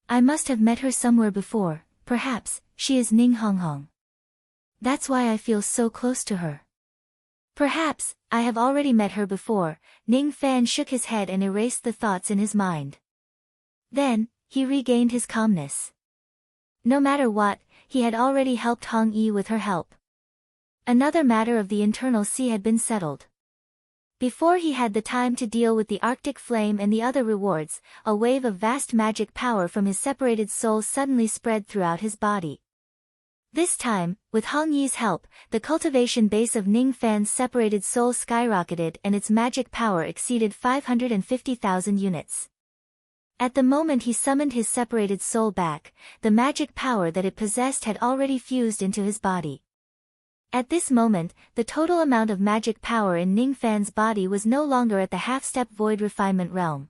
I must have met her somewhere before, perhaps, she is Ning Honghong. That's why I feel so close to her. Perhaps, I have already met her before. Ning Fan shook his head and erased the thoughts in his mind. Then, he regained his calmness. No matter what, he had already helped Hong Yi with her help. Another matter of the internal sea had been settled. Before he had the time to deal with the Arctic flame and the other rewards, a wave of vast magic power from his separated soul suddenly spread throughout his body. This time, with Hong Yi's help, the cultivation base of Ning Fan's separated soul skyrocketed and its magic power exceeded 550,000 units. At the moment he summoned his separated soul back, the magic power that it possessed had already fused into his body. At this moment, the total amount of magic power in Ning Fan's body was no longer at the half-step void refinement realm.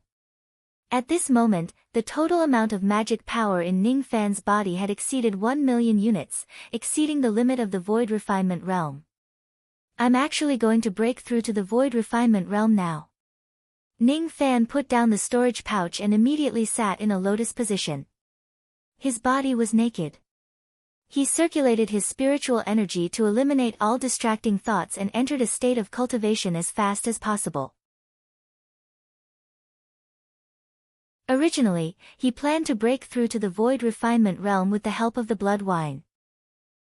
At this moment, the total amount of magic power in Ning Fan's body had exceeded 1 million units, exceeding the limit of the void refinement realm. I'm actually going to break through to the void refinement realm now. Ning Fan put down the storage pouch and immediately sat in a lotus position. His body was naked. He circulated his spiritual energy to eliminate all distracting thoughts and entered a state of cultivation as fast as possible. Originally, he planned to break through to the void refinement realm with the help of the blood wine.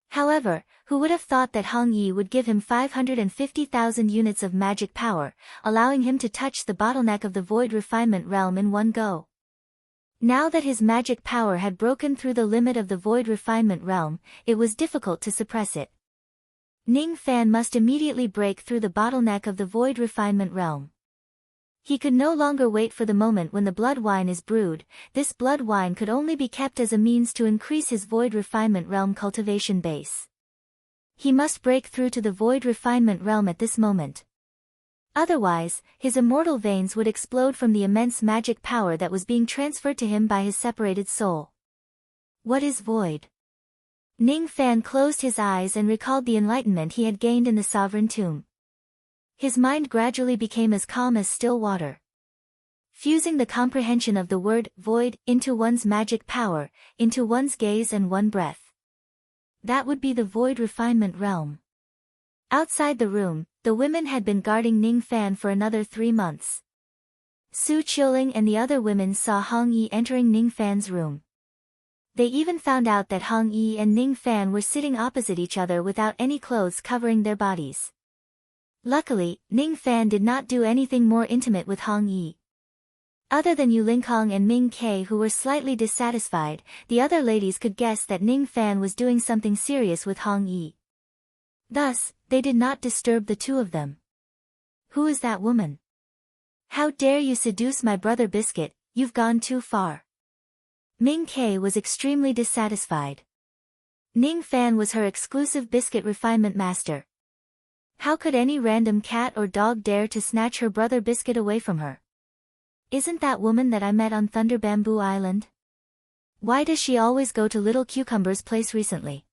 However, who would have thought that Hong Yi would give him 550,000 units of magic power, allowing him to touch the bottleneck of the void refinement realm in one go. Now that his magic power had broken through the limit of the void refinement realm, it was difficult to suppress it. Ning Fan must immediately break through the bottleneck of the void refinement realm. He could no longer wait for the moment when the blood wine is brewed. This blood wine could only be kept as a means to increase his void refinement realm cultivation base. He must break through to the void refinement realm at this moment. Otherwise, his immortal veins would explode from the immense magic power that was being transferred to him by his separated soul. What is void? Ning Fan closed his eyes and recalled the enlightenment he had gained in the sovereign tomb. His mind gradually became as calm as still water. Fusing the comprehension of the word void into one's magic power, into one's gaze and one breath. That would be the void refinement realm. Outside the room, the women had been guarding Ning Fan for another 3 months. Su Qiuling and the other women saw Hong Yi entering Ning Fan's room. They even found out that Hong Yi and Ning Fan were sitting opposite each other without any clothes covering their bodies. Luckily, Ning Fan did not do anything more intimate with Hong Yi. Other than Yu Linkong and Ming Ke, who were slightly dissatisfied, the other ladies could guess that Ning Fan was doing something serious with Hong Yi. Thus, they did not disturb the two of them. Who is that woman? How dare you seduce my brother Biscuit, you've gone too far. Ming Ke was extremely dissatisfied. Ning Fan was her exclusive biscuit refinement master. How could any random cat or dog dare to snatch her brother Biscuit away from her? Isn't that woman that I met on Thunder Bamboo Island? Why does she always go to Little Cucumber's place recently?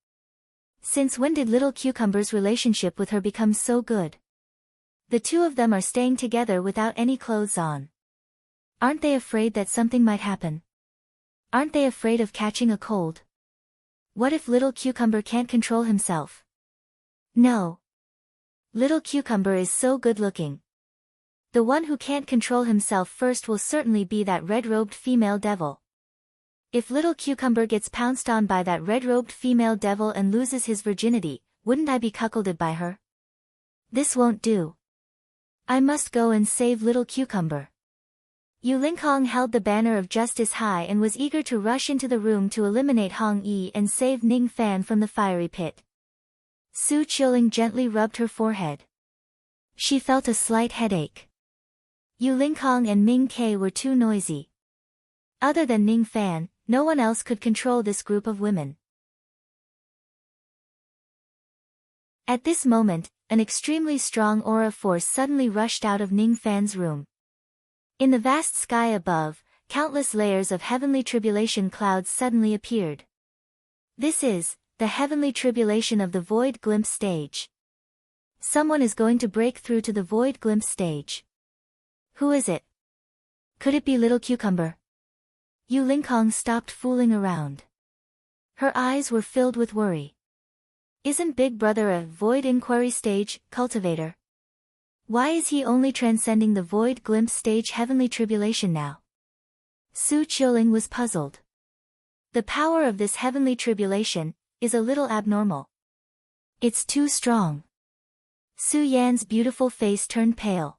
Since when did Little Cucumber's relationship with her become so good? The two of them are staying together without any clothes on. Aren't they afraid that something might happen? Aren't they afraid of catching a cold? What if Little Cucumber can't control himself? No. Little Cucumber is so good-looking. The one who can't control himself first will certainly be that red-robed female devil. If Little Cucumber gets pounced on by that red-robed female devil and loses his virginity, wouldn't I be cuckolded by her? This won't do. I must go and save Little Cucumber. Yu Linkong held the banner of justice high and was eager to rush into the room to eliminate Hong Yi and save Ning Fan from the fiery pit. Su Qiuling gently rubbed her forehead. She felt a slight headache. Yu Linkong and Ming Ke were too noisy. Other than Ning Fan, no one else could control this group of women. At this moment, an extremely strong aura force suddenly rushed out of Ning Fan's room. In the vast sky above, countless layers of heavenly tribulation clouds suddenly appeared. This is the heavenly tribulation of the Void Glimpse stage. Someone is going to break through to the Void Glimpse stage. Who is it? Could it be Little Cucumber? Yu Linkong stopped fooling around. Her eyes were filled with worry. Isn't Big Brother a Void Inquiry stage cultivator? Why is he only transcending the Void Glimpse stage heavenly tribulation now? Su Qiuling was puzzled. The power of this heavenly tribulation is a little abnormal. It's too strong. Su Yan's beautiful face turned pale.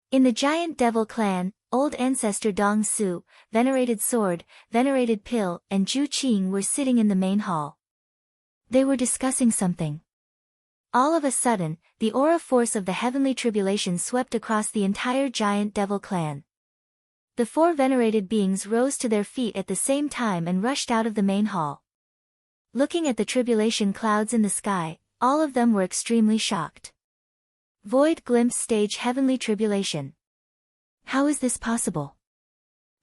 In the giant devil clan, old ancestor Dong Su, venerated sword, venerated pill, and Zhu Qing were sitting in the main hall. They were discussing something. All of a sudden, the aura force of the heavenly tribulation swept across the entire giant devil clan. The 4 venerated beings rose to their feet at the same time and rushed out of the main hall. Looking at the tribulation clouds in the sky, all of them were extremely shocked. Void Glimpse stage heavenly tribulation. How is this possible?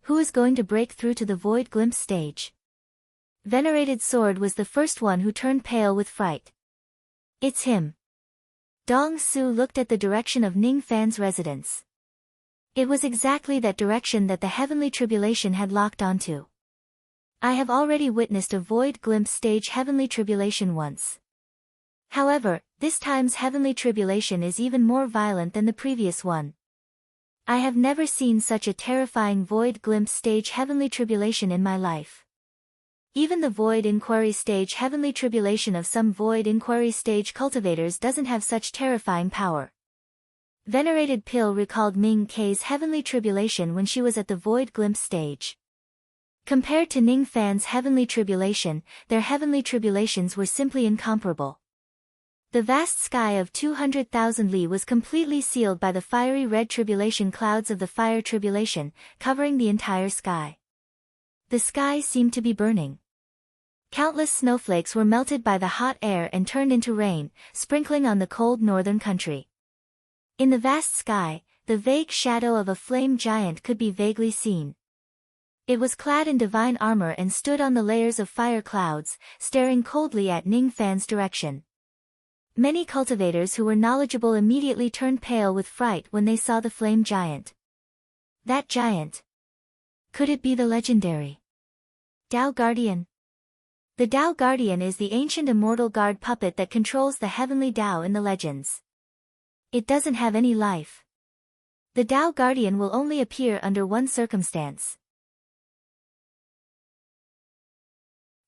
Who is going to break through to the Void Glimpse stage? Venerated Sword was the first one who turned pale with fright. It's him. Dong Su looked at the direction of Ning Fan's residence. It was exactly that direction that the heavenly tribulation had locked onto. I have already witnessed a Void Glimpse stage heavenly tribulation once. However, this time's heavenly tribulation is even more violent than the previous one. I have never seen such a terrifying Void Glimpse stage heavenly tribulation in my life. Even the Void Inquiry stage heavenly tribulation of some Void Inquiry stage cultivators doesn't have such terrifying power. Venerated Pill recalled Ming Ke's heavenly tribulation when she was at the Void Glimpse stage. Compared to Ning Fan's heavenly tribulation, their heavenly tribulations were simply incomparable. The vast sky of 200,000 li was completely sealed by the fiery red tribulation clouds of the fire tribulation, covering the entire sky. The sky seemed to be burning. Countless snowflakes were melted by the hot air and turned into rain, sprinkling on the cold northern country. In the vast sky, the vague shadow of a flame giant could be vaguely seen. It was clad in divine armor and stood on the layers of fire clouds, staring coldly at Ning Fan's direction. Many cultivators who were knowledgeable immediately turned pale with fright when they saw the flame giant. That giant. Could it be the legendary Tao Guardian? The Tao Guardian is the ancient immortal guard puppet that controls the heavenly Tao in the legends. It doesn't have any life. The Tao Guardian will only appear under one circumstance.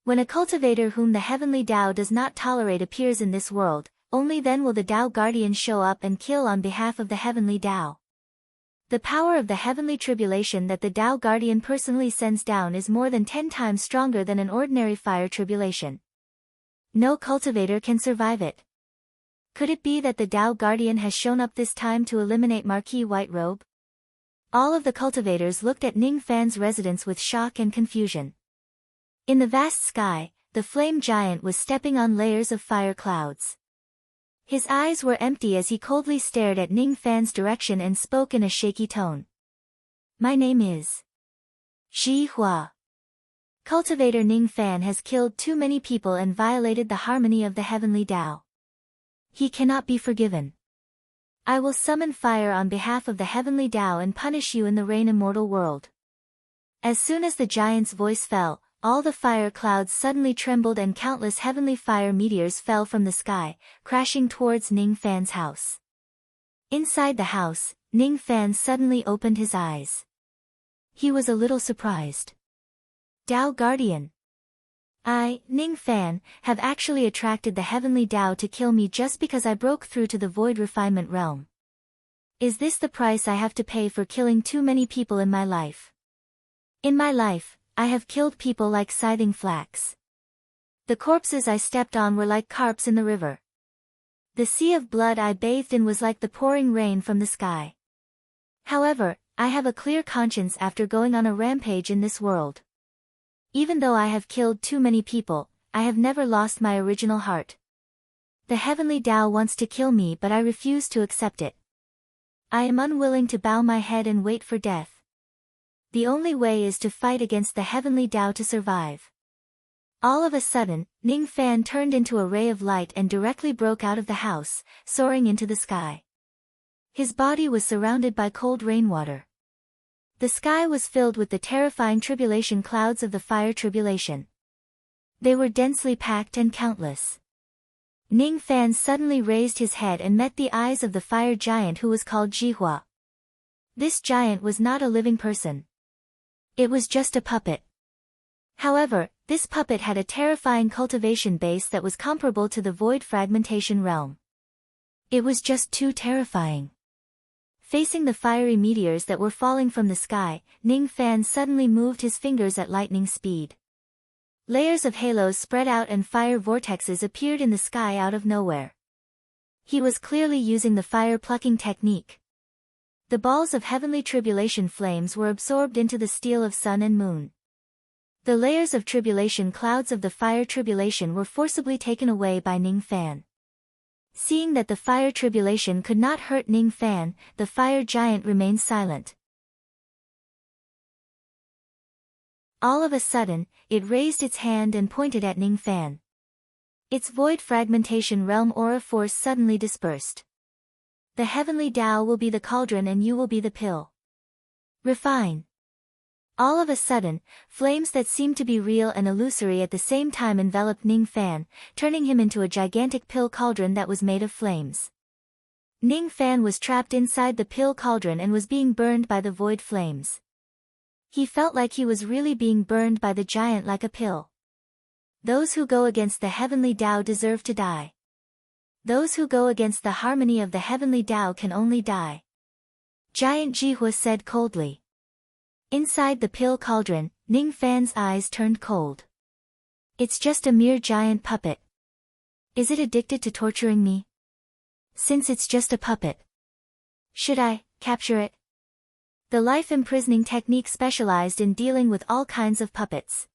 When a cultivator whom the heavenly Tao does not tolerate appears in this world, only then will the Tao Guardian show up and kill on behalf of the heavenly Tao. The power of the heavenly tribulation that the Tao Guardian personally sends down is more than 10 times stronger than an ordinary fire tribulation. No cultivator can survive it. Could it be that the Tao Guardian has shown up this time to eliminate Marquis Whiterobe? All of the cultivators looked at Ning Fan's residence with shock and confusion. In the vast sky, the flame giant was stepping on layers of fire clouds. His eyes were empty as he coldly stared at Ning Fan's direction and spoke in a shaky tone. My name is Ji Hua. Cultivator Ning Fan has killed too many people and violated the harmony of the heavenly Tao. He cannot be forgiven. I will summon fire on behalf of the heavenly Tao and punish you in the rain immortal world. As soon as the giant's voice fell, all the fire clouds suddenly trembled and countless heavenly fire meteors fell from the sky, crashing towards Ning Fan's house. Inside the house, Ning Fan suddenly opened his eyes. He was a little surprised. Tao Guardian. I, Ning Fan, have actually attracted the heavenly Tao to kill me just because I broke through to the void refinement realm. Is this the price I have to pay for killing too many people in my life? In my life, I have killed people like scything flax. The corpses I stepped on were like carps in the river. The sea of blood I bathed in was like the pouring rain from the sky. However, I have a clear conscience after going on a rampage in this world. Even though I have killed too many people, I have never lost my original heart. The heavenly Tao wants to kill me but I refuse to accept it. I am unwilling to bow my head and wait for death. The only way is to fight against the heavenly Tao to survive. All of a sudden, Ning Fan turned into a ray of light and directly broke out of the house, soaring into the sky. His body was surrounded by cold rainwater. The sky was filled with the terrifying tribulation clouds of the fire tribulation. They were densely packed and countless. Ning Fan suddenly raised his head and met the eyes of the fire giant who was called Jihua. This giant was not a living person. It was just a puppet. However, this puppet had a terrifying cultivation base that was comparable to the void fragmentation realm. It was just too terrifying. Facing the fiery meteors that were falling from the sky, Ning Fan suddenly moved his fingers at lightning speed. Layers of halos spread out and fire vortexes appeared in the sky out of nowhere. He was clearly using the fire-plucking technique. The balls of heavenly tribulation flames were absorbed into the steel of sun and moon. The layers of tribulation clouds of the fire tribulation were forcibly taken away by Ning Fan. Seeing that the fire tribulation could not hurt Ning Fan, the fire giant remained silent. All of a sudden, it raised its hand and pointed at Ning Fan. Its void fragmentation realm aura force suddenly dispersed. The heavenly Tao will be the cauldron and you will be the pill. Refine. All of a sudden, flames that seemed to be real and illusory at the same time enveloped Ning Fan, turning him into a gigantic pill cauldron that was made of flames. Ning Fan was trapped inside the pill cauldron and was being burned by the void flames. He felt like he was really being burned by the giant like a pill. Those who go against the heavenly Tao deserve to die. Those who go against the harmony of the heavenly Tao can only die. Giant Jihua said coldly. Inside the pill cauldron, Ning Fan's eyes turned cold. It's just a mere giant puppet. Is it addicted to torturing me? Since it's just a puppet. Should I capture it? The life imprisoning technique specialized in dealing with all kinds of puppets.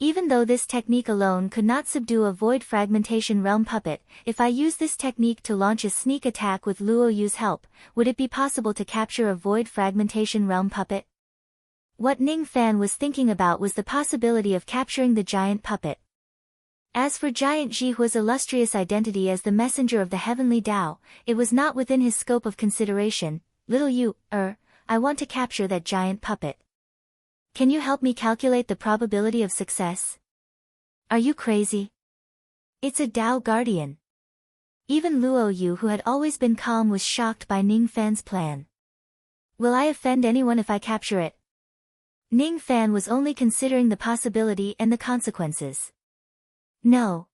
Even though this technique alone could not subdue a void fragmentation realm puppet, if I use this technique to launch a sneak attack with Luo Yu's help, would it be possible to capture a void fragmentation realm puppet? What Ning Fan was thinking about was the possibility of capturing the giant puppet. As for Giant Jihua's illustrious identity as the messenger of the heavenly Tao, it was not within his scope of consideration. Little Yu, I want to capture that giant puppet. Can you help me calculate the probability of success? Are you crazy? It's a Tao guardian. Even Luo Yu, who had always been calm, was shocked by Ning Fan's plan. Will I offend anyone if I capture it? Ning Fan was only considering the possibility and the consequences. No.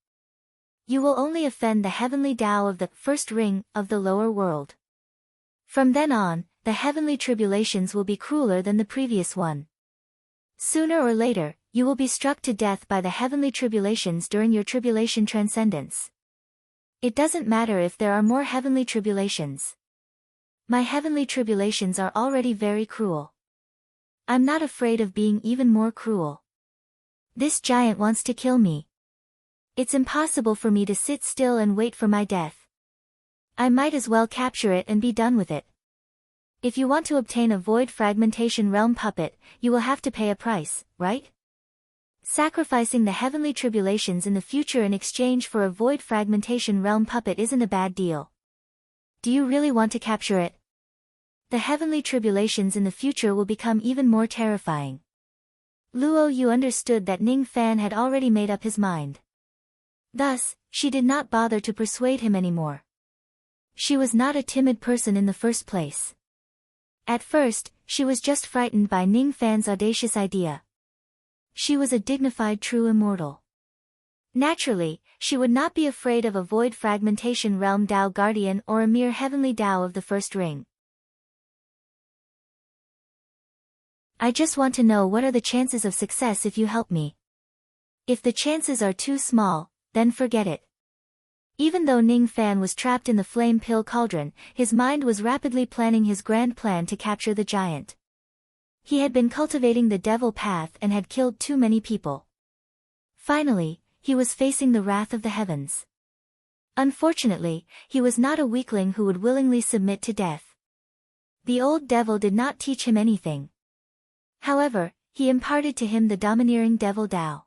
You will only offend the heavenly Tao of the first ring of the lower world. From then on, the heavenly tribulations will be crueler than the previous one. Sooner or later, you will be struck to death by the heavenly tribulations during your tribulation transcendence. It doesn't matter if there are more heavenly tribulations. My heavenly tribulations are already very cruel. I'm not afraid of being even more cruel. This giant wants to kill me. It's impossible for me to sit still and wait for my death. I might as well capture it and be done with it. If you want to obtain a void fragmentation realm puppet, you will have to pay a price, right? Sacrificing the heavenly tribulations in the future in exchange for a void fragmentation realm puppet isn't a bad deal. Do you really want to capture it? The heavenly tribulations in the future will become even more terrifying. Luo Yu understood that Ning Fan had already made up his mind. Thus, she did not bother to persuade him anymore. She was not a timid person in the first place. At first, she was just frightened by Ning Fan's audacious idea. She was a dignified true immortal. Naturally, she would not be afraid of a void fragmentation realm Tao guardian or a mere heavenly Tao of the first ring. I just want to know what are the chances of success if you help me. If the chances are too small, then forget it. Even though Ning Fan was trapped in the flame pill cauldron, his mind was rapidly planning his grand plan to capture the giant. He had been cultivating the devil path and had killed too many people. Finally, he was facing the wrath of the heavens. Unfortunately, he was not a weakling who would willingly submit to death. The old devil did not teach him anything. However, he imparted to him the domineering devil Tao.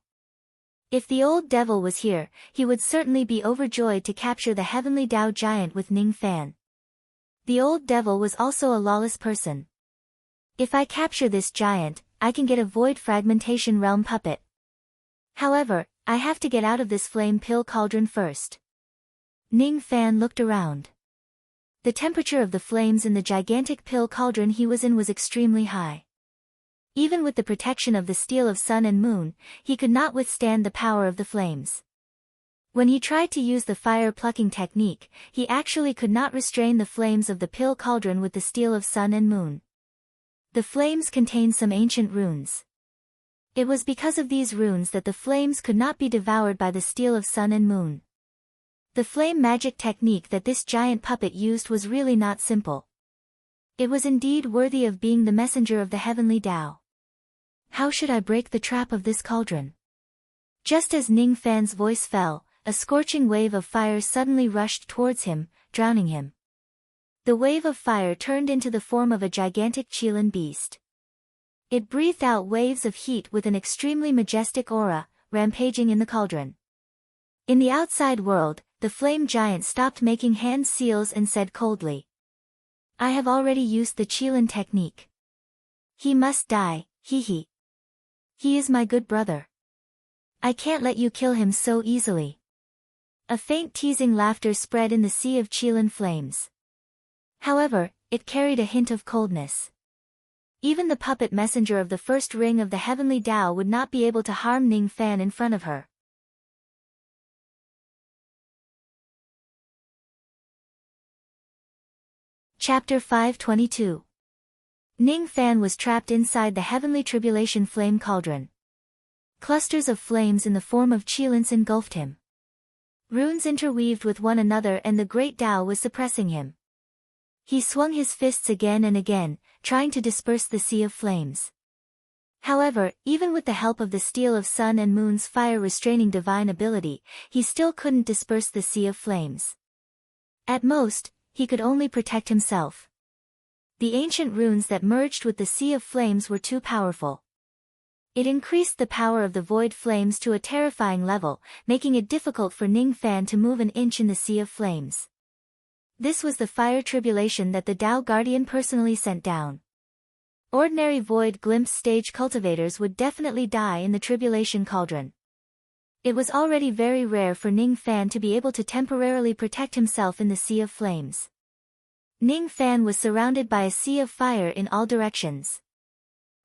If the old devil was here, he would certainly be overjoyed to capture the heavenly Tao giant with Ning Fan. The old devil was also a lawless person. If I capture this giant, I can get a void fragmentation realm puppet. However, I have to get out of this flame pill cauldron first. Ning Fan looked around. The temperature of the flames in the gigantic pill cauldron he was in was extremely high. Even with the protection of the steel of sun and moon, he could not withstand the power of the flames. When he tried to use the fire-plucking technique, he actually could not restrain the flames of the pill cauldron with the steel of sun and moon. The flames contained some ancient runes. It was because of these runes that the flames could not be devoured by the steel of sun and moon. The flame magic technique that this giant puppet used was really not simple. It was indeed worthy of being the messenger of the heavenly Tao. How should I break the trap of this cauldron? Just as Ning Fan's voice fell, a scorching wave of fire suddenly rushed towards him, drowning him. The wave of fire turned into the form of a gigantic Qilin beast. It breathed out waves of heat with an extremely majestic aura, rampaging in the cauldron. In the outside world, the flame giant stopped making hand seals and said coldly, I have already used the Qilin technique. He must die, he. He is my good brother. I can't let you kill him so easily. A faint teasing laughter spread in the sea of Qilin flames. However, it carried a hint of coldness. Even the puppet messenger of the first ring of the heavenly Tao would not be able to harm Ning Fan in front of her. Chapter 522. Ning Fan was trapped inside the heavenly tribulation flame cauldron. Clusters of flames in the form of Qilins engulfed him. Runes interweaved with one another and the great Tao was suppressing him. He swung his fists again and again, trying to disperse the sea of flames. However, even with the help of the steel of sun and moon's fire-restraining divine ability, he still couldn't disperse the sea of flames. At most, he could only protect himself. The ancient runes that merged with the sea of flames were too powerful. It increased the power of the void flames to a terrifying level, making it difficult for Ning Fan to move an inch in the sea of flames. This was the fire tribulation that the Tao Guardian personally sent down. Ordinary void glimpse stage cultivators would definitely die in the tribulation cauldron. It was already very rare for Ning Fan to be able to temporarily protect himself in the sea of flames. Ning Fan was surrounded by a sea of fire in all directions.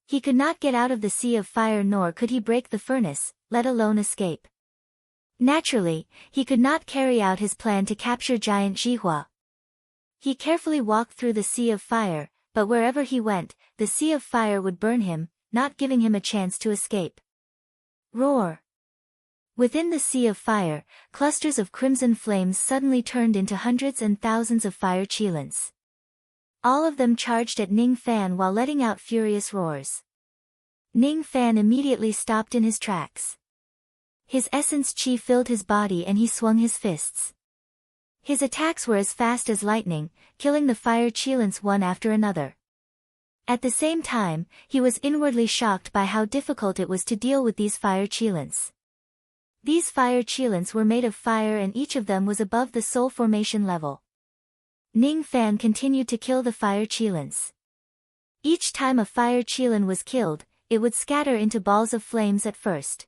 He could not get out of the sea of fire, nor could he break the furnace, let alone escape. Naturally, he could not carry out his plan to capture giant Jihua. He carefully walked through the sea of fire, but wherever he went, the sea of fire would burn him, not giving him a chance to escape. Roar! Within the sea of fire, clusters of crimson flames suddenly turned into hundreds and thousands of fire chilans. All of them charged at Ning Fan while letting out furious roars. Ning Fan immediately stopped in his tracks. His essence chi filled his body and he swung his fists. His attacks were as fast as lightning, killing the fire chilans one after another. At the same time, he was inwardly shocked by how difficult it was to deal with these fire chilans. These fire chilans were made of fire and each of them was above the soul formation level. Ning Fan continued to kill the fire chilans. Each time a fire chilan was killed, it would scatter into balls of flames at first.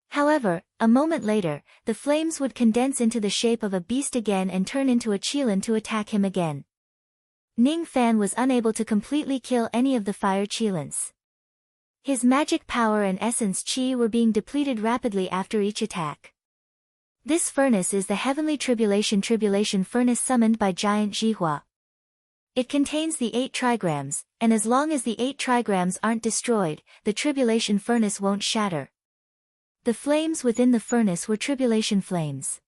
However, a moment later, the flames would condense into the shape of a beast again and turn into a chilan to attack him again. Ning Fan was unable to completely kill any of the fire chilans. His magic power and essence chi were being depleted rapidly after each attack. This furnace is the heavenly tribulation furnace summoned by giant Jihua. It contains the 8 trigrams, and as long as the 8 trigrams aren't destroyed, the tribulation furnace won't shatter. The flames within the furnace were tribulation flames.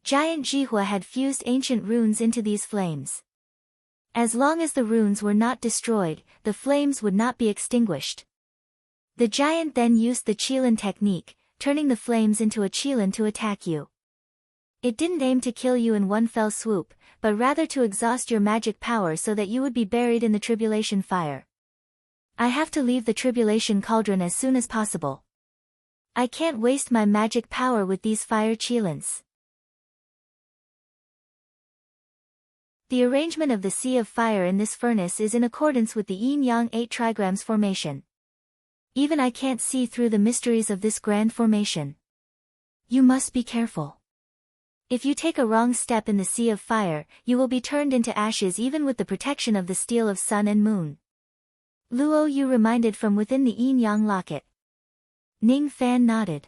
Giant Jihua had fused ancient runes into these flames. As long as the runes were not destroyed, the flames would not be extinguished. The giant then used the Chilan technique, turning the flames into a Chilan to attack you. It didn't aim to kill you in one fell swoop, but rather to exhaust your magic power so that you would be buried in the tribulation fire. I have to leave the tribulation cauldron as soon as possible. I can't waste my magic power with these fire chilans. The arrangement of the sea of fire in this furnace is in accordance with the yin-yang 8 trigrams formation. Even I can't see through the mysteries of this grand formation. You must be careful. If you take a wrong step in the sea of fire, you will be turned into ashes even with the protection of the steel of sun and moon. Luo Yu reminded from within the yin-yang locket. Ning Fan nodded.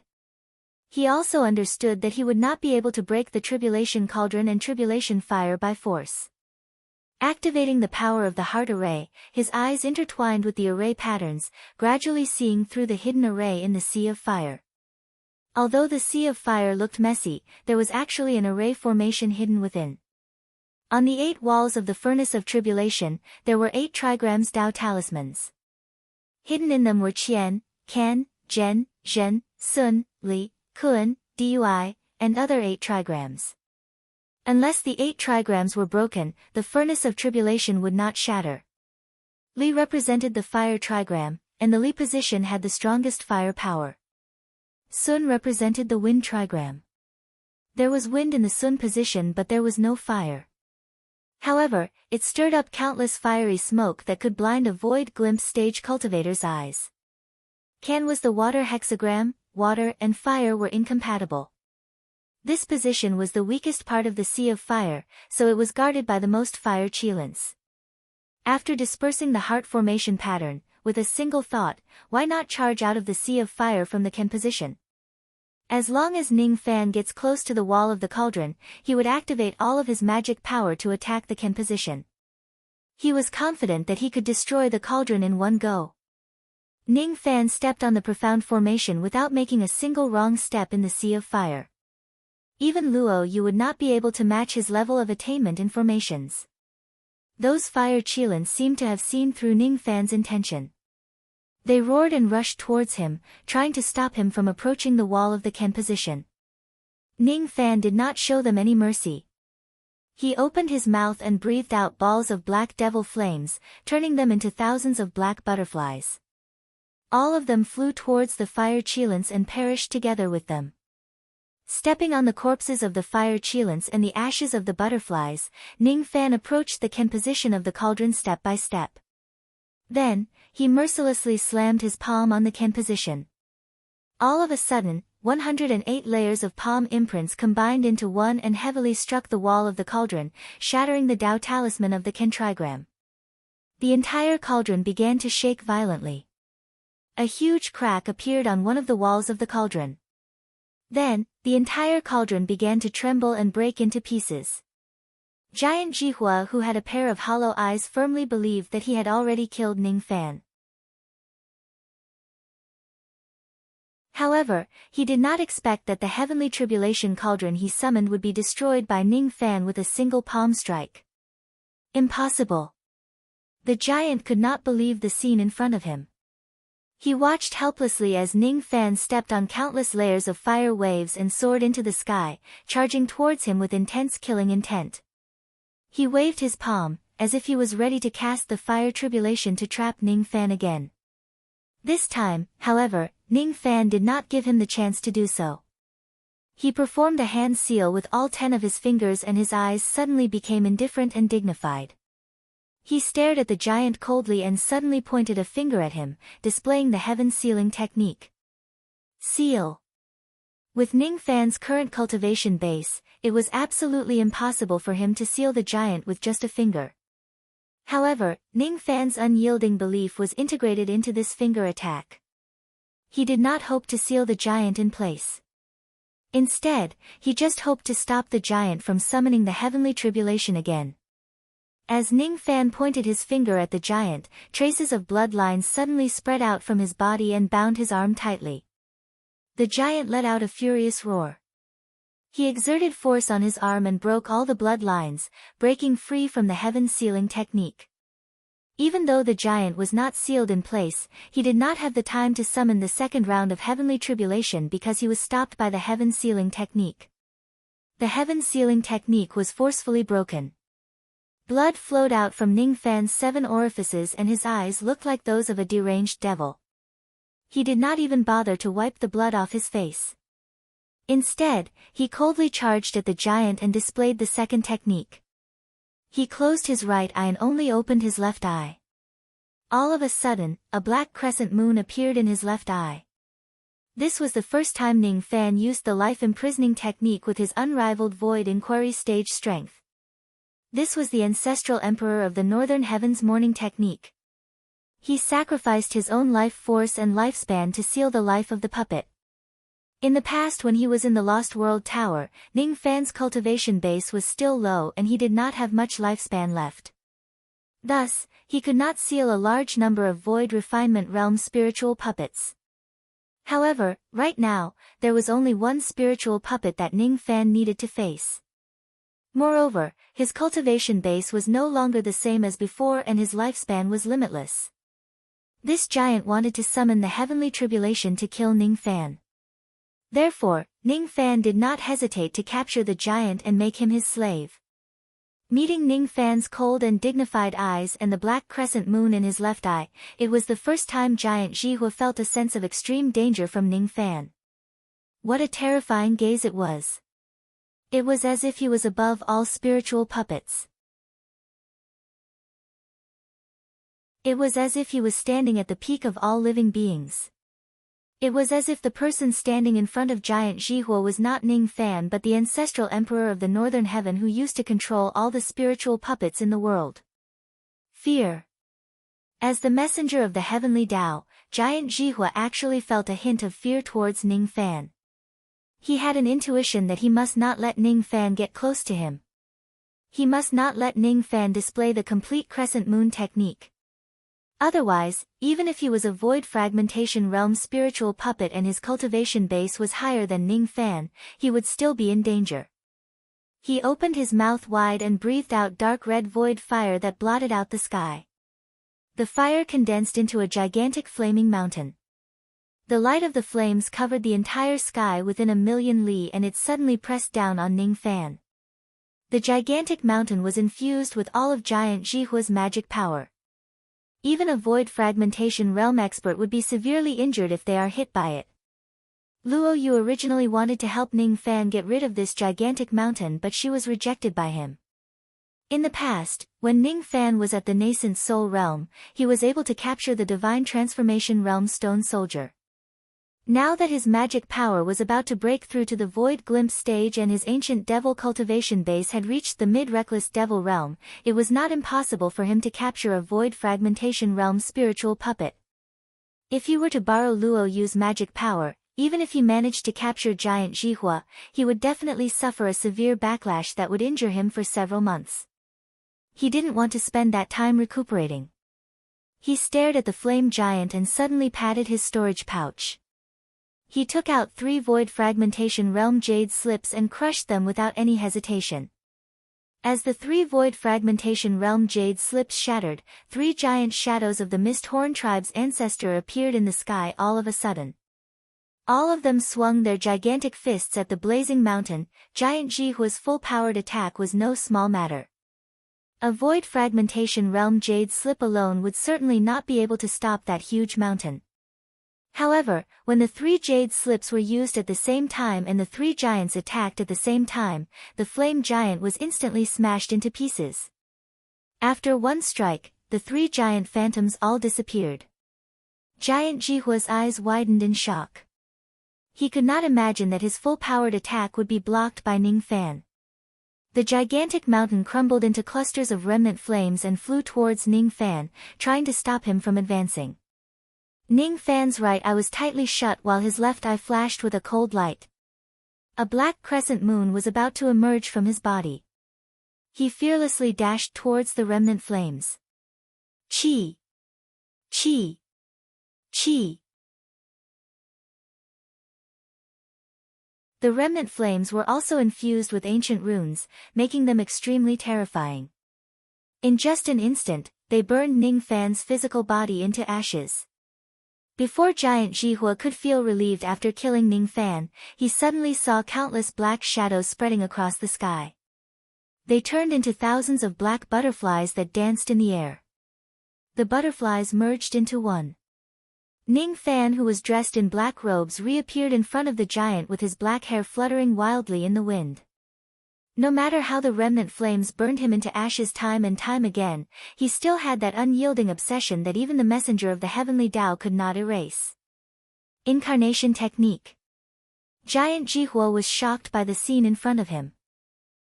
He also understood that he would not be able to break the tribulation cauldron and tribulation fire by force. Activating the power of the heart array, his eyes intertwined with the array patterns, gradually seeing through the hidden array in the sea of fire. Although the sea of fire looked messy, there was actually an array formation hidden within. On the 8 walls of the furnace of tribulation, there were 8 trigrams Tao talismans. Hidden in them were Qian, Kan, Zhen, Zhen, Sun, Li, Kun, Dui, and other 8 trigrams. Unless the 8 trigrams were broken, the furnace of tribulation would not shatter. Li represented the fire trigram, and the Li position had the strongest fire power. Sun represented the wind trigram. There was wind in the Sun position but there was no fire. However, it stirred up countless fiery smoke that could blind a void glimpse stage cultivator's eyes. Kan was the water hexagram, water and fire were incompatible. This position was the weakest part of the sea of fire, so it was guarded by the most fire chilans. After dispersing the heart formation pattern, with a single thought, why not charge out of the sea of fire from the Kan position? As long as Ning Fan gets close to the wall of the cauldron, he would activate all of his magic power to attack the Kan position. He was confident that he could destroy the cauldron in one go. Ning Fan stepped on the profound formation without making a single wrong step in the sea of fire. Even Luo Yu would not be able to match his level of attainment in formations. Those fire chilans seemed to have seen through Ning Fan's intention. They roared and rushed towards him, trying to stop him from approaching the wall of the Ken position. Ning Fan did not show them any mercy. He opened his mouth and breathed out balls of black devil flames, turning them into thousands of black butterflies. All of them flew towards the fire Chilants and perished together with them. Stepping on the corpses of the fire Chilants and the ashes of the butterflies, Ning Fan approached the Ken position of the cauldron step by step. Then, he mercilessly slammed his palm on the Ken position. All of a sudden, 108 layers of palm imprints combined into one and heavily struck the wall of the cauldron, shattering the Tao talisman of the Ken trigram. The entire cauldron began to shake violently. A huge crack appeared on one of the walls of the cauldron. Then, the entire cauldron began to tremble and break into pieces. Giant Jihua, who had a pair of hollow eyes, firmly believed that he had already killed Ning Fan. However, he did not expect that the heavenly tribulation cauldron he summoned would be destroyed by Ning Fan with a single palm strike. Impossible. The giant could not believe the scene in front of him. He watched helplessly as Ning Fan stepped on countless layers of fire waves and soared into the sky, charging towards him with intense killing intent. He waved his palm, as if he was ready to cast the fire tribulation to trap Ning Fan again. This time, however, Ning Fan did not give him the chance to do so. He performed a hand seal with all 10 of his fingers and his eyes suddenly became indifferent and dignified. He stared at the giant coldly and suddenly pointed a finger at him, displaying the heaven sealing technique. Seal. With Ning Fan's current cultivation base, it was absolutely impossible for him to seal the giant with just a finger. However, Ning Fan's unyielding belief was integrated into this finger attack. He did not hope to seal the giant in place. Instead, he just hoped to stop the giant from summoning the heavenly tribulation again. As Ning Fan pointed his finger at the giant, traces of bloodlines suddenly spread out from his body and bound his arm tightly. The giant let out a furious roar. He exerted force on his arm and broke all the bloodlines, breaking free from the heaven sealing technique. Even though the giant was not sealed in place, he did not have the time to summon the second round of heavenly tribulation because he was stopped by the heaven sealing technique. The heaven sealing technique was forcefully broken. Blood flowed out from Ning Fan's 7 orifices and his eyes looked like those of a deranged devil. He did not even bother to wipe the blood off his face. Instead, he coldly charged at the giant and displayed the second technique. He closed his right eye and only opened his left eye. All of a sudden, a black crescent moon appeared in his left eye. This was the first time Ning Fan used the life-imprisoning technique with his unrivaled void inquiry stage strength. This was the ancestral emperor of the Northern Heavens morning technique. He sacrificed his own life force and lifespan to seal the life of the puppet. In the past, when he was in the Lost World Tower, Ning Fan's cultivation base was still low and he did not have much lifespan left. Thus, he could not seal a large number of Void Refinement Realm spiritual puppets. However, right now, there was only one spiritual puppet that Ning Fan needed to face. Moreover, his cultivation base was no longer the same as before and his lifespan was limitless. This giant wanted to summon the heavenly tribulation to kill Ning Fan. Therefore, Ning Fan did not hesitate to capture the giant and make him his slave. Meeting Ning Fan's cold and dignified eyes and the black crescent moon in his left eye, it was the first time Giant Jihua felt a sense of extreme danger from Ning Fan. What a terrifying gaze it was! It was as if he was above all spiritual puppets. It was as if he was standing at the peak of all living beings. It was as if the person standing in front of Giant Jihua was not Ning Fan but the ancestral emperor of the Northern Heaven who used to control all the spiritual puppets in the world. Fear. As the messenger of the heavenly Tao, Giant Jihua actually felt a hint of fear towards Ning Fan. He had an intuition that he must not let Ning Fan get close to him. He must not let Ning Fan display the complete crescent moon technique. Otherwise, even if he was a void fragmentation realm spiritual puppet and his cultivation base was higher than Ning Fan, he would still be in danger. He opened his mouth wide and breathed out dark red void fire that blotted out the sky. The fire condensed into a gigantic flaming mountain. The light of the flames covered the entire sky within 1,000,000 li and it suddenly pressed down on Ning Fan. The gigantic mountain was infused with all of giant Jihua's magic power. Even a void fragmentation realm expert would be severely injured if they are hit by it. Luo Yu originally wanted to help Ning Fan get rid of this gigantic mountain, but she was rejected by him. In the past, when Ning Fan was at the nascent soul realm, he was able to capture the divine transformation realm Stone Soldier. Now that his magic power was about to break through to the void glimpse stage and his ancient devil cultivation base had reached the mid-reckless devil realm, it was not impossible for him to capture a void fragmentation realm spiritual puppet. If he were to borrow Luo Yu's magic power, even if he managed to capture giant Jihua, he would definitely suffer a severe backlash that would injure him for several months. He didn't want to spend that time recuperating. He stared at the flame giant and suddenly patted his storage pouch. He took out 3 void fragmentation realm jade slips and crushed them without any hesitation. As the 3 void fragmentation realm jade slips shattered, 3 giant shadows of the Misthorn tribe's ancestor appeared in the sky all of a sudden. All of them swung their gigantic fists at the blazing mountain. Giant Jihua's full-powered attack was no small matter. A void fragmentation realm jade slip alone would certainly not be able to stop that huge mountain. However, when the 3 jade slips were used at the same time and the 3 giants attacked at the same time, the flame giant was instantly smashed into pieces. After one strike, the 3 giant phantoms all disappeared. Giant Jihua's eyes widened in shock. He could not imagine that his full-powered attack would be blocked by Ning Fan. The gigantic mountain crumbled into clusters of remnant flames and flew towards Ning Fan, trying to stop him from advancing. Ning Fan's right eye was tightly shut while his left eye flashed with a cold light. A black crescent moon was about to emerge from his body. He fearlessly dashed towards the remnant flames. Chi! Chi! Chi! The remnant flames were also infused with ancient runes, making them extremely terrifying. In just an instant, they burned Ning Fan's physical body into ashes. Before giant Jihua could feel relieved after killing Ning Fan, he suddenly saw countless black shadows spreading across the sky. They turned into thousands of black butterflies that danced in the air. The butterflies merged into one. Ning Fan, who was dressed in black robes, reappeared in front of the giant with his black hair fluttering wildly in the wind. No matter how the remnant flames burned him into ashes time and time again, he still had that unyielding obsession that even the messenger of the heavenly Tao could not erase. Incarnation technique. Giant Jihua was shocked by the scene in front of him.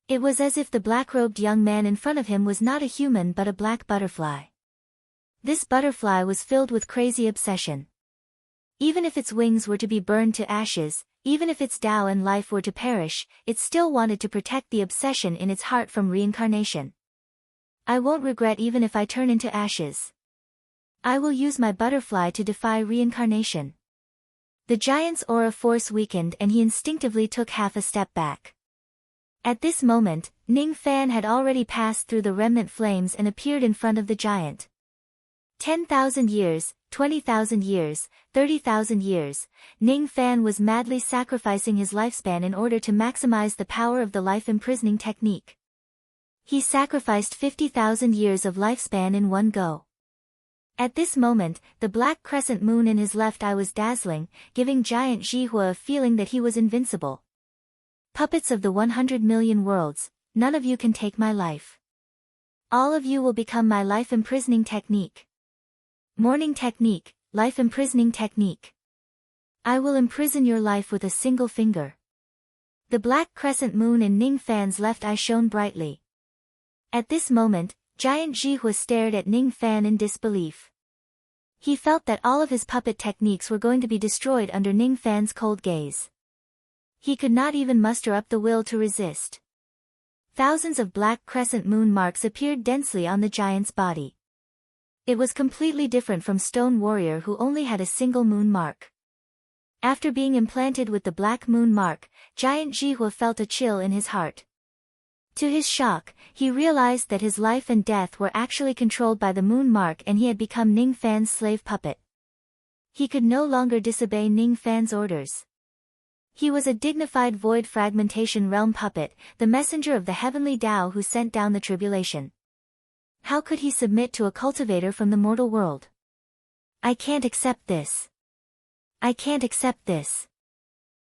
It was as if the black-robed young man in front of him was not a human but a black butterfly. This butterfly was filled with crazy obsession. Even if its wings were to be burned to ashes, even if its Tao and life were to perish, it still wanted to protect the obsession in its heart from reincarnation. I won't regret even if I turn into ashes. I will use my butterfly to defy reincarnation. The giant's aura force weakened and he instinctively took half a step back. At this moment, Ning Fan had already passed through the remnant flames and appeared in front of the giant. 10,000 years, 20,000 years, 30,000 years, Ning Fan was madly sacrificing his lifespan in order to maximize the power of the life imprisoning technique. He sacrificed 50,000 years of lifespan in one go. At this moment, the black crescent moon in his left eye was dazzling, giving giant Jihua a feeling that he was invincible. Puppets of the 100 million worlds, none of you can take my life. All of you will become my life imprisoning technique. Morning technique, life imprisoning technique. I will imprison your life with a single finger. The black crescent moon in Ning Fan's left eye shone brightly. At this moment, giant Jihua stared at Ning Fan in disbelief. He felt that all of his puppet techniques were going to be destroyed under Ning Fan's cold gaze. He could not even muster up the will to resist. Thousands of black crescent moon marks appeared densely on the giant's body. It was completely different from Stone Warrior, who only had a single moon mark. After being implanted with the black moon mark, giant Jihua felt a chill in his heart. To his shock, he realized that his life and death were actually controlled by the moon mark and he had become Ning Fan's slave puppet. He could no longer disobey Ning Fan's orders. He was a dignified void fragmentation realm puppet, the messenger of the heavenly Tao who sent down the tribulation. How could he submit to a cultivator from the mortal world? I can't accept this. I can't accept this.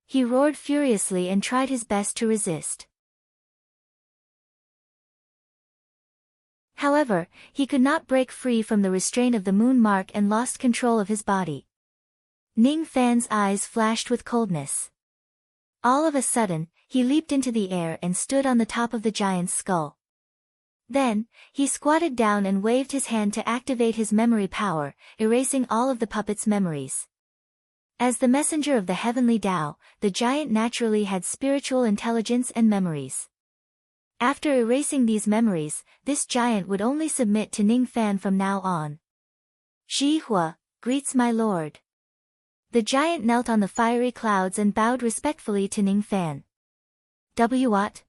He roared furiously and tried his best to resist. However, he could not break free from the restraint of the moon mark and lost control of his body. Ning Fan's eyes flashed with coldness. All of a sudden, he leaped into the air and stood on the top of the giant's skull. Then, he squatted down and waved his hand to activate his memory power, erasing all of the puppet's memories. As the messenger of the heavenly Tao, the giant naturally had spiritual intelligence and memories. After erasing these memories, this giant would only submit to Ning Fan from now on. Zhihua, greets my lord. The giant knelt on the fiery clouds and bowed respectfully to Ning Fan. What?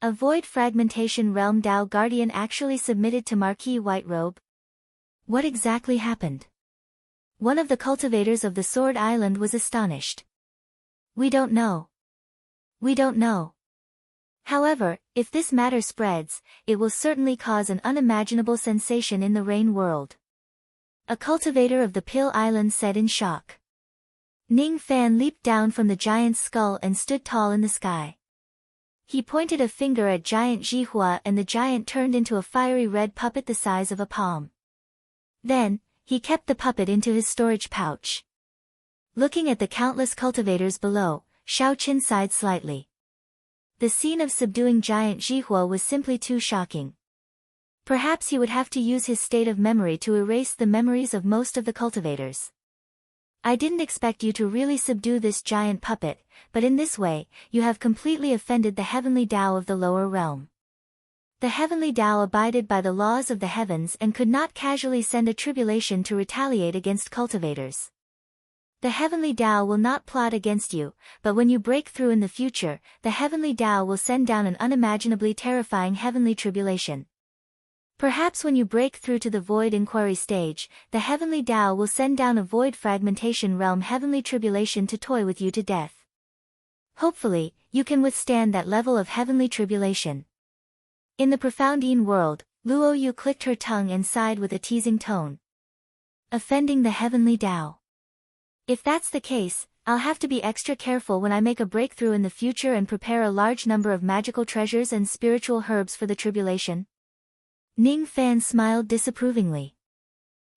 A void fragmentation realm Tao guardian actually submitted to Marquis Whiterobe? What exactly happened? One of the cultivators of the Sword Island was astonished. We don't know. We don't know. However, if this matter spreads, it will certainly cause an unimaginable sensation in the Rain world. A cultivator of the Pill Island said in shock. Ning Fan leaped down from the giant's skull and stood tall in the sky. He pointed a finger at giant Zhihua and the giant turned into a fiery red puppet the size of a palm. Then, he kept the puppet into his storage pouch. Looking at the countless cultivators below, Xiaoqin sighed slightly. The scene of subduing giant Zhihua was simply too shocking. Perhaps he would have to use his state of memory to erase the memories of most of the cultivators. I didn't expect you to really subdue this giant puppet, but in this way, you have completely offended the heavenly Tao of the lower realm. The heavenly Tao abided by the laws of the heavens and could not casually send a tribulation to retaliate against cultivators. The heavenly Tao will not plot against you, but when you break through in the future, the heavenly Tao will send down an unimaginably terrifying heavenly tribulation. Perhaps when you break through to the void inquiry stage, the heavenly Tao will send down a void fragmentation realm heavenly tribulation to toy with you to death. Hopefully, you can withstand that level of heavenly tribulation. In the profound Yin world, Luo Yu clicked her tongue and sighed with a teasing tone. Offending the heavenly Tao. If that's the case, I'll have to be extra careful when I make a breakthrough in the future and prepare a large number of magical treasures and spiritual herbs for the tribulation. Ning Fan smiled disapprovingly.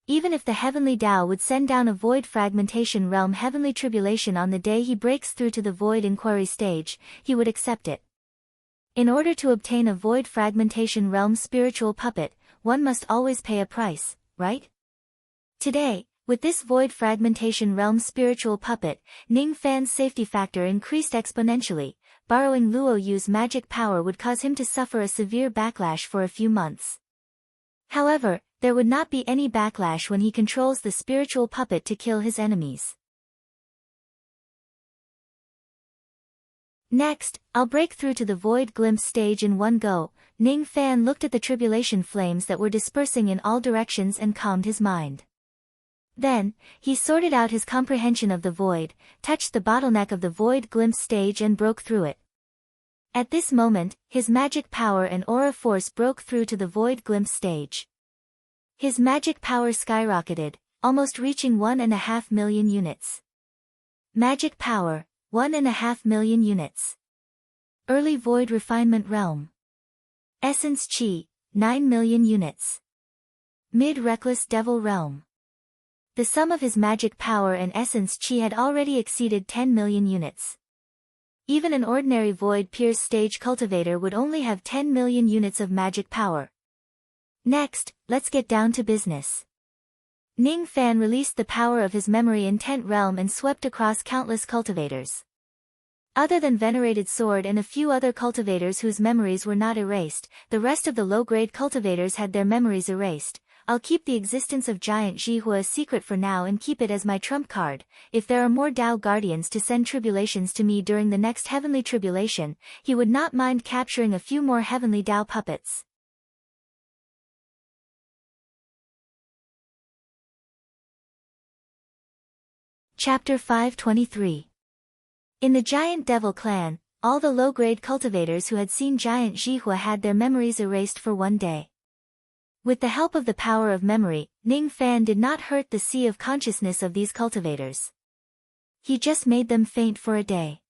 Even if the heavenly Tao would send down a void fragmentation realm heavenly tribulation on the day he breaks through to the void inquiry stage, he would accept it. In order to obtain a void fragmentation realm spiritual puppet, one must always pay a price, right? Today, with this void fragmentation realm spiritual puppet, Ning Fan's safety factor increased exponentially. Borrowing Luo Yu's magic power would cause him to suffer a severe backlash for a few months. However, there would not be any backlash when he controls the spiritual puppet to kill his enemies. Next, I'll break through to the void glimpse stage in one go. Ning Fan looked at the tribulation flames that were dispersing in all directions and calmed his mind. Then, he sorted out his comprehension of the void, touched the bottleneck of the void glimpse stage and broke through it. At this moment, his magic power and aura force broke through to the void glimpse stage. His magic power skyrocketed, almost reaching 1.5 million units. Magic power, 1.5 million units. Early void refinement realm. Essence chi, 9 million units. Mid-reckless devil realm. The sum of his magic power and essence chi had already exceeded 10 million units. Even an ordinary void pierce stage cultivator would only have 10 million units of magic power. Next, let's get down to business. Ning Fan released the power of his memory intent realm and swept across countless cultivators. Other than Venerated Sword and a few other cultivators whose memories were not erased, the rest of the low-grade cultivators had their memories erased. I'll keep the existence of Giant Jihua a secret for now and keep it as my trump card. If there are more Tao guardians to send tribulations to me during the next heavenly tribulation, he would not mind capturing a few more heavenly Tao puppets. Chapter 523. In the Giant Devil clan, all the low-grade cultivators who had seen Giant Jihua had their memories erased for one day. With the help of the power of memory, Ning Fan did not hurt the sea of consciousness of these cultivators. He just made them faint for a day.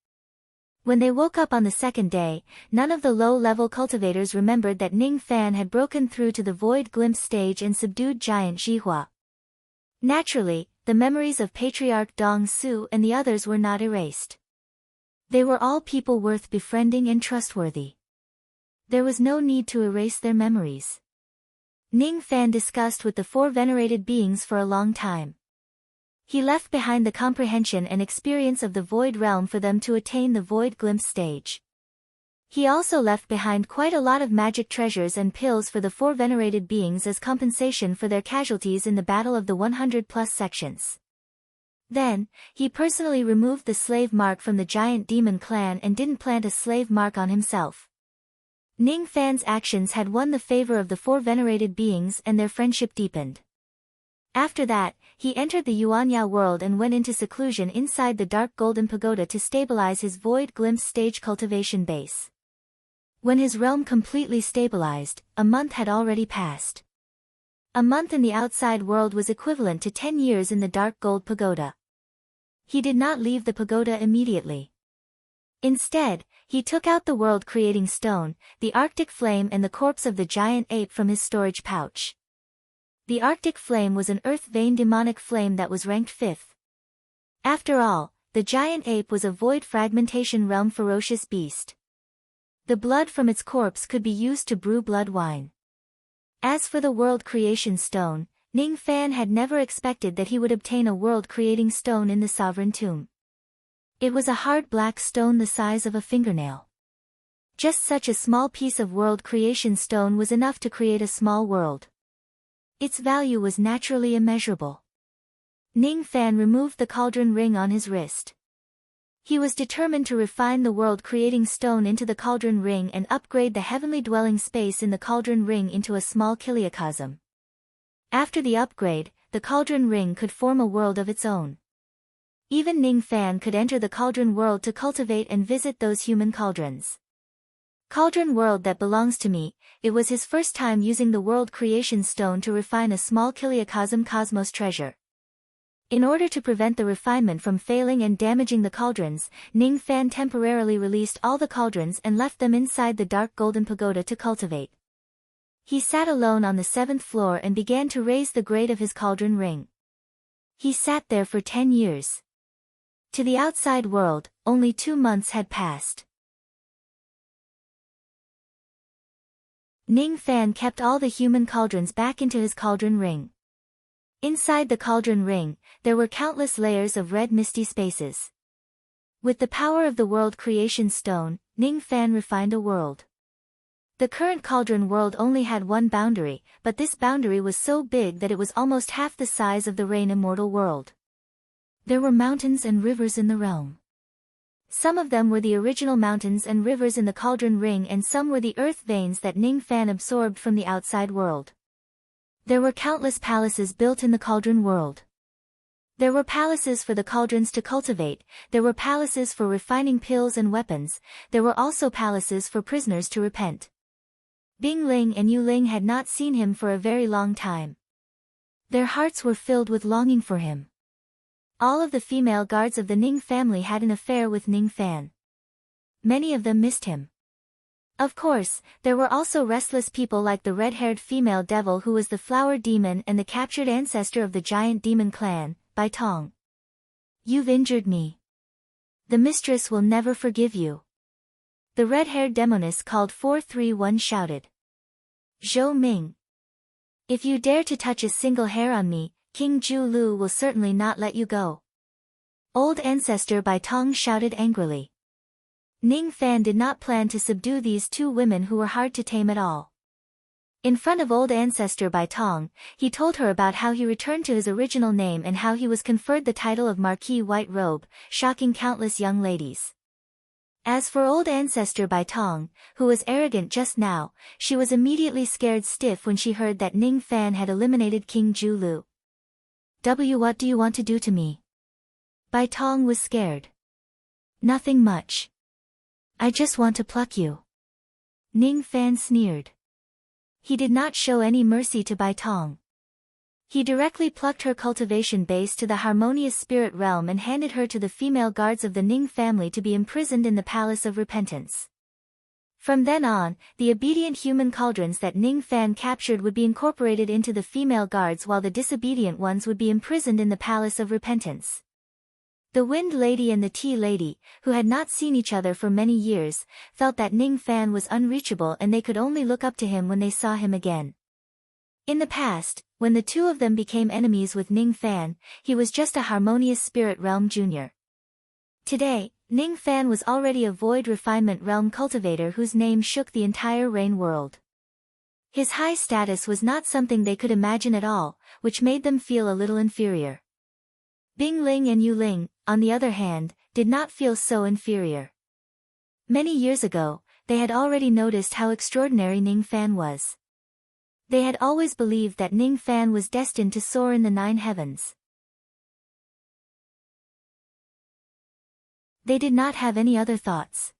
When they woke up on the second day, none of the low-level cultivators remembered that Ning Fan had broken through to the void glimpse stage and subdued Giant Jihua. Naturally, the memories of Patriarch Dong Su and the others were not erased. They were all people worth befriending and trustworthy. There was no need to erase their memories. Ning Fan discussed with the four venerated beings for a long time. He left behind the comprehension and experience of the void realm for them to attain the void glimpse stage. He also left behind quite a lot of magic treasures and pills for the four venerated beings as compensation for their casualties in the battle of the 100-plus sections. Then, he personally removed the slave mark from the giant demon clan and didn't plant a slave mark on himself. Ning Fan's actions had won the favor of the four venerated beings and their friendship deepened. After that, he entered the Yuanya world and went into seclusion inside the dark golden pagoda to stabilize his void glimpse stage cultivation base. When his realm completely stabilized, a month had already passed. A month in the outside world was equivalent to 10 years in the dark gold pagoda. He did not leave the pagoda immediately. Instead, he took out the world-creating stone, the Arctic flame and the corpse of the giant ape from his storage pouch. The Arctic flame was an earth-vein demonic flame that was ranked 5th. After all, the giant ape was a void fragmentation realm ferocious beast. The blood from its corpse could be used to brew blood wine. As for the world creation stone, Ning Fan had never expected that he would obtain a world-creating stone in the sovereign tomb. It was a hard black stone the size of a fingernail. Just such a small piece of world creation stone was enough to create a small world. Its value was naturally immeasurable. Ning Fan removed the cauldron ring on his wrist. He was determined to refine the world-creating stone into the cauldron ring and upgrade the heavenly dwelling space in the cauldron ring into a small kiliacosm. After the upgrade, the cauldron ring could form a world of its own. Even Ning Fan could enter the cauldron world to cultivate and visit those human cauldrons. Cauldron world that belongs to me, it was his first time using the world creation stone to refine a small kiliacosm cosmos treasure. In order to prevent the refinement from failing and damaging the cauldrons, Ning Fan temporarily released all the cauldrons and left them inside the dark golden pagoda to cultivate. He sat alone on the 7th floor and began to raise the grade of his cauldron ring. He sat there for 10 years. To the outside world, only 2 months had passed. Ning Fan kept all the human cauldrons back into his cauldron ring. Inside the cauldron ring, there were countless layers of red misty spaces. With the power of the world creation stone, Ning Fan refined a world. The current cauldron world only had one boundary, but this boundary was so big that it was almost half the size of the Rain Immortal world. There were mountains and rivers in the realm. Some of them were the original mountains and rivers in the cauldron ring and some were the earth veins that Ning Fan absorbed from the outside world. There were countless palaces built in the cauldron world. There were palaces for the cauldrons to cultivate, there were palaces for refining pills and weapons, there were also palaces for prisoners to repent. Bing Ling and Yu Ling had not seen him for a very long time. Their hearts were filled with longing for him. All of the female guards of the Ning family had an affair with Ning Fan. Many of them missed him. Of course, there were also restless people like the red-haired female devil who was the flower demon and the captured ancestor of the giant demon clan, Bai Tong. You've injured me. The mistress will never forgive you. The red-haired demoness called 431 shouted. Zhou Ming. If you dare to touch a single hair on me, King Zhu Lu will certainly not let you go. Old ancestor Bai Tong shouted angrily. Ning Fan did not plan to subdue these two women who were hard to tame at all. In front of old ancestor Bai Tong, he told her about how he returned to his original name and how he was conferred the title of Marquis White Robe, shocking countless young ladies. As for old ancestor Bai Tong, who was arrogant just now, she was immediately scared stiff when she heard that Ning Fan had eliminated King Ju Lu. What do you want to do to me? Bai Tong was scared. Nothing much. I just want to pluck you. Ning Fan sneered. He did not show any mercy to Bai Tong. He directly plucked her cultivation base to the harmonious spirit realm and handed her to the female guards of the Ning family to be imprisoned in the Palace of Repentance. From then on, the obedient human cauldrons that Ning Fan captured would be incorporated into the female guards while the disobedient ones would be imprisoned in the Palace of Repentance. The Wind Lady and the Tea Lady, who had not seen each other for many years, felt that Ning Fan was unreachable and they could only look up to him when they saw him again. In the past, when the two of them became enemies with Ning Fan, he was just a harmonious spirit realm junior. Today, Ning Fan was already a void refinement realm cultivator whose name shook the entire Rain world. His high status was not something they could imagine at all, which made them feel a little inferior. Bing Ling and Yu Ling, on the other hand, did not feel so inferior. Many years ago, they had already noticed how extraordinary Ning Fan was. They had always believed that Ning Fan was destined to soar in the 9 heavens. They did not have any other thoughts.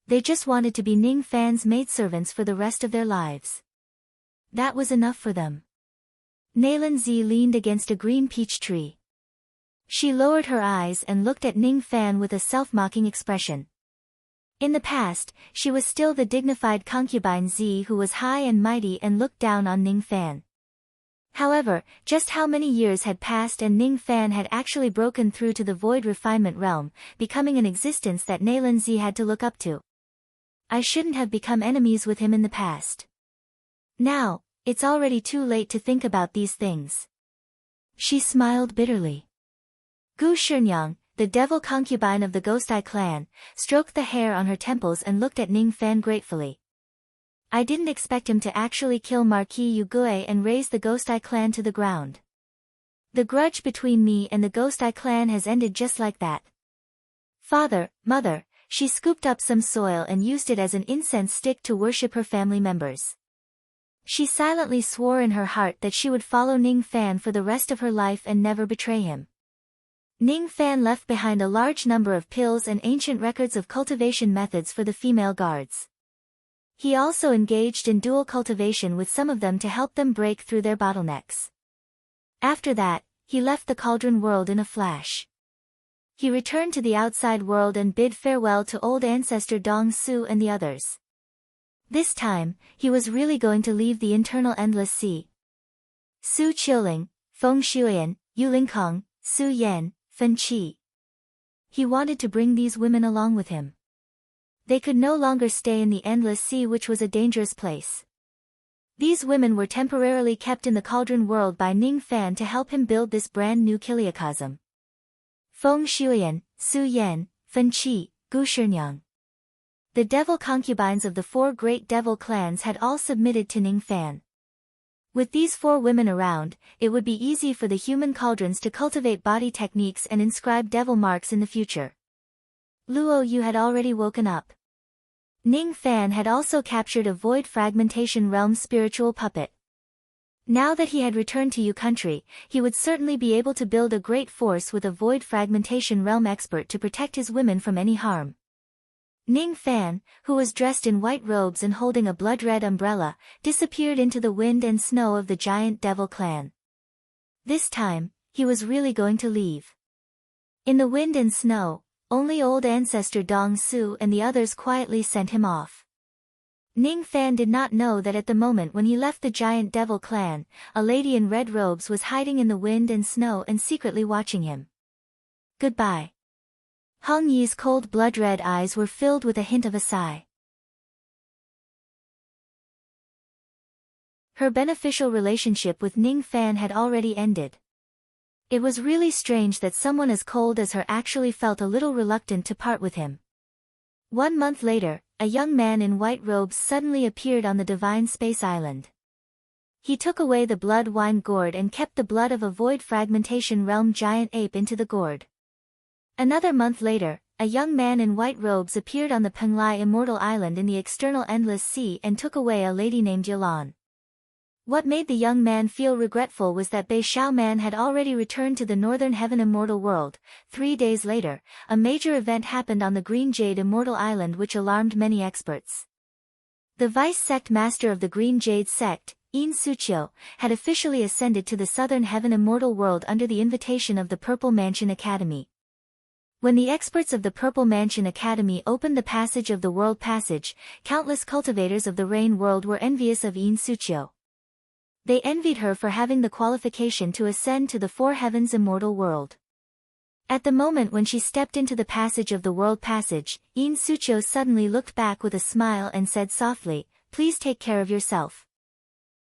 They just wanted to be Ning Fan's maidservants for the rest of their lives. That was enough for them. Naylan Zi leaned against a green peach tree. She lowered her eyes and looked at Ning Fan with a self-mocking expression. In the past, she was still the dignified concubine Zi who was high and mighty and looked down on Ning Fan. However, just how many years had passed and Ning Fan had actually broken through to the void refinement realm, becoming an existence that Naylan Zi had to look up to. I shouldn't have become enemies with him in the past. Now, it's already too late to think about these things. She smiled bitterly. Gu Shinyang, the devil concubine of the Ghost Eye clan, stroked the hair on her temples and looked at Ning Fan gratefully. I didn't expect him to actually kill Marquis Yu Gui and raze the Ghost Eye clan to the ground. The grudge between me and the Ghost Eye clan has ended just like that. Father, mother, she scooped up some soil and used it as an incense stick to worship her family members. She silently swore in her heart that she would follow Ning Fan for the rest of her life and never betray him. Ning Fan left behind a large number of pills and ancient records of cultivation methods for the female guards. He also engaged in dual cultivation with some of them to help them break through their bottlenecks. After that, he left the cauldron world in a flash. He returned to the outside world and bid farewell to old ancestor Dong Su and the others. This time, he was really going to leave the internal endless sea. Su Qiuling, Feng Shuyan, Yu Lingkong, Su Yan, Fen Qi. He wanted to bring these women along with him. They could no longer stay in the endless sea, which was a dangerous place. These women were temporarily kept in the cauldron world by Ning Fan to help him build this brand new kiliacosm. Feng Shuyan, Su Yan, Fen Qi, Gu Shinyang. The devil concubines of the 4 great devil clans had all submitted to Ning Fan. With these 4 women around, it would be easy for the human cauldrons to cultivate body techniques and inscribe devil marks in the future. Luo Yu had already woken up. Ning Fan had also captured a void fragmentation realm spiritual puppet. Now that he had returned to Yu country, he would certainly be able to build a great force with a void fragmentation realm expert to protect his women from any harm. Ning Fan, who was dressed in white robes and holding a blood-red umbrella, disappeared into the wind and snow of the giant devil clan. This time, he was really going to leave. In the wind and snow, only old ancestor Dong Su and the others quietly sent him off. Ning Fan did not know that at the moment when he left the giant devil clan, a lady in red robes was hiding in the wind and snow and secretly watching him. Goodbye. Hong Yi's cold blood-red eyes were filled with a hint of a sigh. Her beneficial relationship with Ning Fan had already ended. It was really strange that someone as cold as her actually felt a little reluctant to part with him. 1 month later, a young man in white robes suddenly appeared on the divine space island. He took away the blood wine gourd and kept the blood of a void fragmentation realm giant ape into the gourd. Another month later, a young man in white robes appeared on the Penglai immortal island in the external endless sea and took away a lady named Yalan. What made the young man feel regretful was that Bei Shao Man had already returned to the northern heaven immortal world. 3 days later, a major event happened on the Green Jade immortal island which alarmed many experts. The vice sect master of the Green Jade sect, In Suchio, had officially ascended to the southern heaven immortal world under the invitation of the Purple Mansion Academy. When the experts of the Purple Mansion Academy opened the passage of the World Passage, countless cultivators of the Rain World were envious of In Suchio. They envied her for having the qualification to ascend to the Four Heavens immortal world. At the moment when she stepped into the passage of the World Passage, In Suchio suddenly looked back with a smile and said softly, "Please take care of yourself.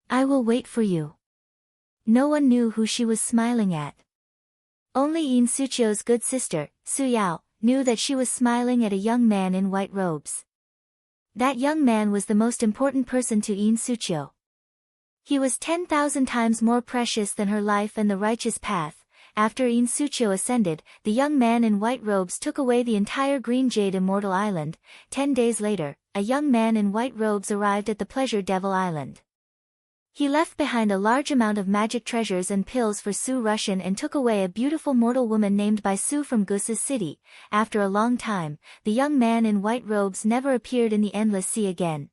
I will wait for you." No one knew who she was smiling at. Only In Suchio's good sister, Su Yao, knew that she was smiling at a young man in white robes. That young man was the most important person to In Suchio. He was 10,000 times more precious than her life and the righteous path. After In Suchio ascended, the young man in white robes took away the entire Green Jade immortal island. 10 days later, a young man in white robes arrived at the Pleasure Devil Island. He left behind a large amount of magic treasures and pills for Su Rushan and took away a beautiful mortal woman named Bai Su from Gusa's city. After a long time, the young man in white robes never appeared in the Endless Sea again.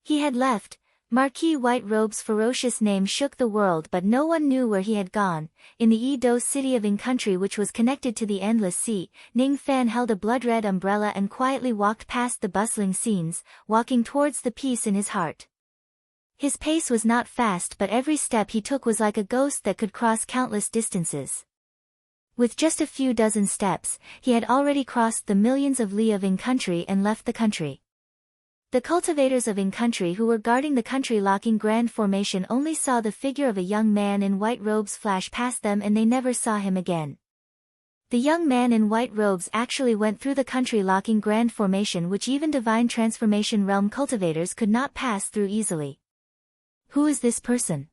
He had left. Marquis White Robe's ferocious name shook the world, but no one knew where he had gone. In the Yi-Do city of In country which was connected to the Endless Sea, Ning Fan held a blood-red umbrella and quietly walked past the bustling scenes, walking towards the peace in his heart. His pace was not fast, but every step he took was like a ghost that could cross countless distances. With just a few dozen steps, he had already crossed the millions of li of In country and left the country. The cultivators of In country who were guarding the country-locking grand formation only saw the figure of a young man in white robes flash past them and they never saw him again. The young man in white robes actually went through the country-locking grand formation which even divine transformation realm cultivators could not pass through easily. Who is this person?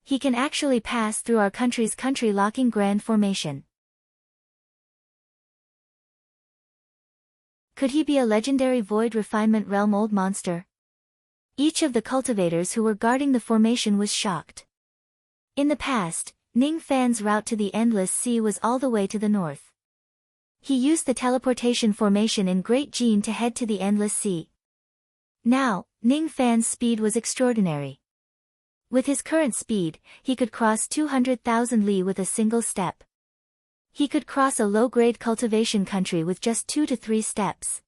He can actually pass through our country's country-locking grand formation. Could he be a legendary void refinement realm old monster? Each of the cultivators who were guarding the formation was shocked. In the past, Ning Fan's route to the Endless Sea was all the way to the north. He used the teleportation formation in Great Gene to head to the Endless Sea. Now, Ning Fan's speed was extraordinary. With his current speed, he could cross 200,000 li with a single step. He could cross a low-grade cultivation country with just 2 to 3 steps.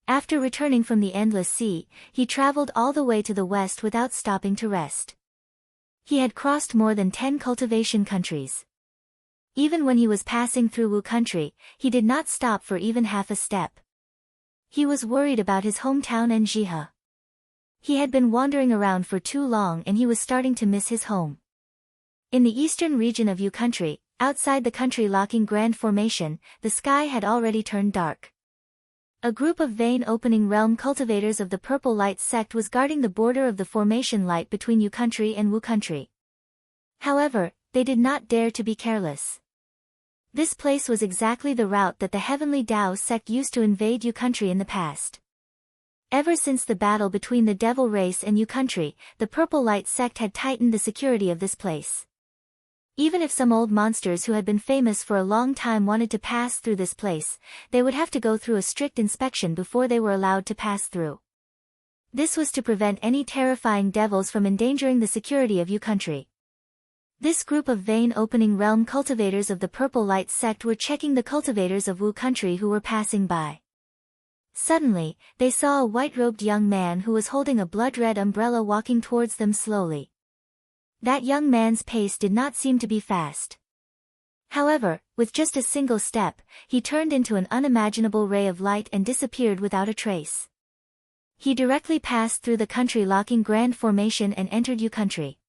After returning from the Endless Sea, he traveled all the way to the west without stopping to rest. He had crossed more than 10 cultivation countries. Even when he was passing through Wu country, he did not stop for even half a step. He was worried about his hometown and Jihe. He had been wandering around for too long and he was starting to miss his home. In the eastern region of Yu country, outside the country-locking grand formation, the sky had already turned dark. A group of vein opening realm cultivators of the Purple Light sect was guarding the border of the formation light between Yu country and Wu country. However, they did not dare to be careless. This place was exactly the route that the Heavenly Tao sect used to invade Yu country in the past. Ever since the battle between the Devil race and Yu country, the Purple Light sect had tightened the security of this place. Even if some old monsters who had been famous for a long time wanted to pass through this place, they would have to go through a strict inspection before they were allowed to pass through. This was to prevent any terrifying devils from endangering the security of Yu country. This group of vein opening realm cultivators of the Purple Light sect were checking the cultivators of Wu country who were passing by. Suddenly, they saw a white-robed young man who was holding a blood-red umbrella walking towards them slowly. That young man's pace did not seem to be fast. However, with just a single step, he turned into an unimaginable ray of light and disappeared without a trace. He directly passed through the country-locking grand formation and entered Yu country.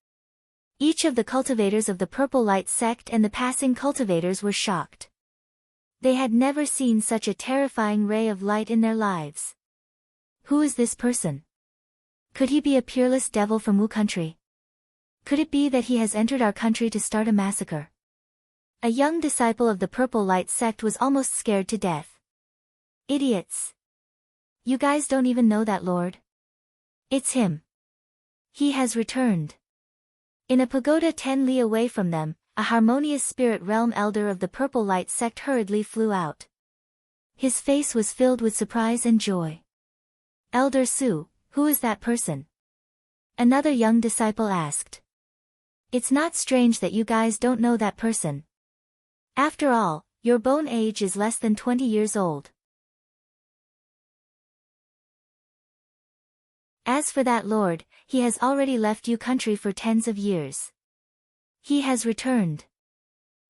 Each of the cultivators of the Purple Light sect and the passing cultivators were shocked. They had never seen such a terrifying ray of light in their lives. Who is this person? Could he be a peerless devil from Wu country? Could it be that he has entered our country to start a massacre? A young disciple of the Purple Light sect was almost scared to death. Idiots! You guys don't even know that lord? It's him. He has returned. In a pagoda 10 li away from them, a harmonious spirit realm elder of the Purple Light sect hurriedly flew out. His face was filled with surprise and joy. Elder Su, who is that person? Another young disciple asked. It's not strange that you guys don't know that person. After all, your bone age is less than 20 years old. As for that lord, he has already left you country for tens of years. He has returned.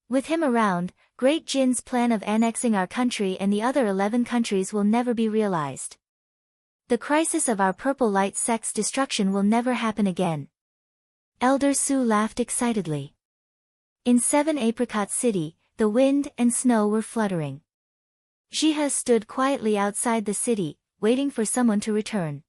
With him around, Great Jin's plan of annexing our country and the other 11 countries will never be realized. The crisis of our Purple Light sect's destruction will never happen again. Elder Su laughed excitedly. In 7 Apricot City, the wind and snow were fluttering. Jihe stood quietly outside the city, waiting for someone to return.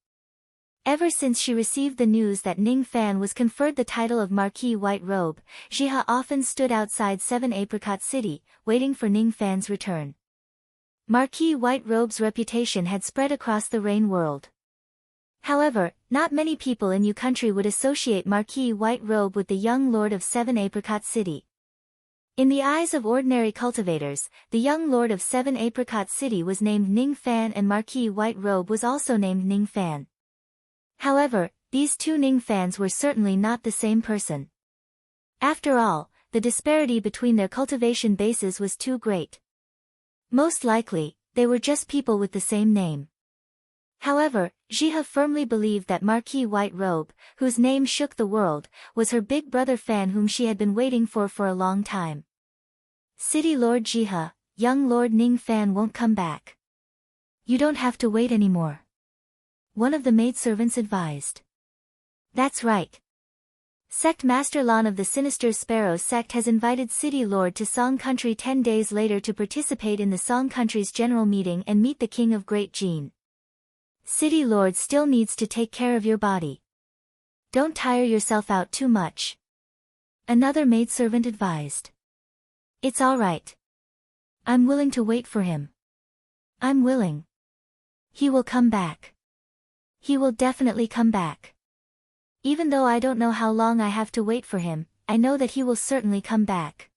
Ever since she received the news that Ning Fan was conferred the title of Marquis White Robe, Jihe often stood outside 7 Apricot City, waiting for Ning Fan's return. Marquis White Robe's reputation had spread across the Rain world. However, not many people in Yu country would associate Marquis White Robe with the young lord of 7 Apricot City. In the eyes of ordinary cultivators, the young lord of 7 Apricot City was named Ning Fan and Marquis White Robe was also named Ning Fan. However, these two Ning Fans were certainly not the same person. After all, the disparity between their cultivation bases was too great. Most likely, they were just people with the same name. However, Jihe firmly believed that Marquis White Robe, whose name shook the world, was her big brother Fan whom she had been waiting for a long time. City Lord Jihe, young Lord Ning Fan won't come back. You don't have to wait anymore. One of the maidservants advised. That's right. Sect Master Lan of the Sinister Sparrow sect has invited City Lord to Song Country 10 days later to participate in the Song Country's general meeting and meet the King of Great Jin. City Lord still needs to take care of your body. Don't tire yourself out too much. Another maidservant advised. It's all right. I'm willing to wait for him. I'm willing. He will come back. He will definitely come back. Even though I don't know how long I have to wait for him, I know that he will certainly come back.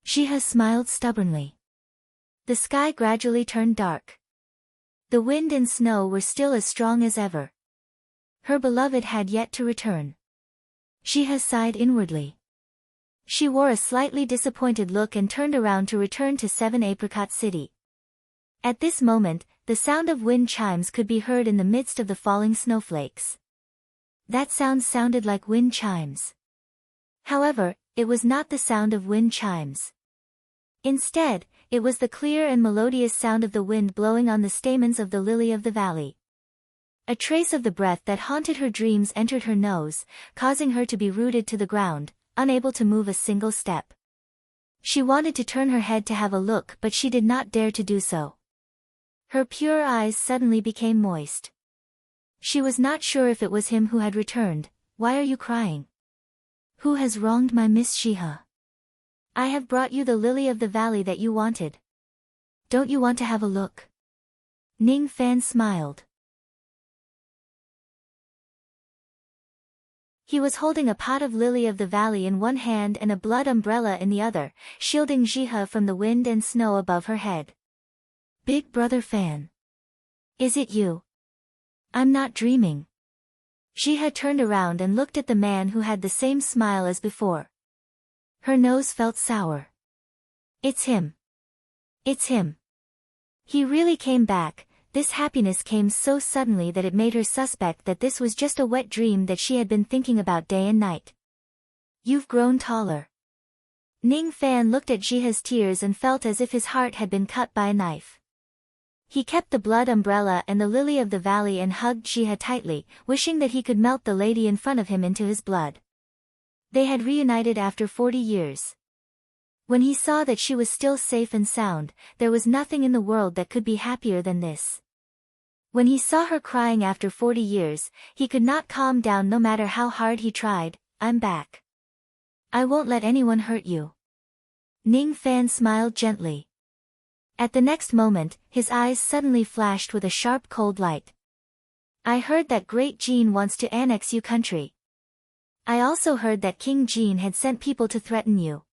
Jihe smiled stubbornly. The sky gradually turned dark. The wind and snow were still as strong as ever. Her beloved had yet to return. Jihe sighed inwardly. She wore a slightly disappointed look and turned around to return to 7 Apricot City. At this moment, the sound of wind chimes could be heard in the midst of the falling snowflakes. That sound sounded like wind chimes. However, it was not the sound of wind chimes. Instead, it was the clear and melodious sound of the wind blowing on the stamens of the lily of the valley. A trace of the breath that haunted her dreams entered her nose, causing her to be rooted to the ground, unable to move a single step. She wanted to turn her head to have a look but she did not dare to do so. Her pure eyes suddenly became moist. She was not sure if it was him who had returned. Why are you crying? Who has wronged my Miss Jihe? I have brought you the lily of the valley that you wanted. Don't you want to have a look? Ning Fan smiled. He was holding a pot of lily of the valley in one hand and a blood umbrella in the other, shielding Jihe from the wind and snow above her head. Big Brother Fan. Is it you? I'm not dreaming. Jihe turned around and looked at the man who had the same smile as before. Her nose felt sour. It's him. It's him. He really came back. This happiness came so suddenly that it made her suspect that this was just a wet dream that she had been thinking about day and night. You've grown taller. Ning Fan looked at Jihe's tears and felt as if his heart had been cut by a knife. He kept the blood umbrella and the lily of the valley and hugged Jihe tightly, wishing that he could melt the lady in front of him into his blood. They had reunited after 40 years. When he saw that she was still safe and sound, there was nothing in the world that could be happier than this. When he saw her crying after 40 years, he could not calm down no matter how hard he tried. "I'm back. I won't let anyone hurt you." Ning Fan smiled gently. At the next moment, his eyes suddenly flashed with a sharp cold light. "I heard that Great Jin wants to annex you country. I also heard that King Jin had sent people to threaten you."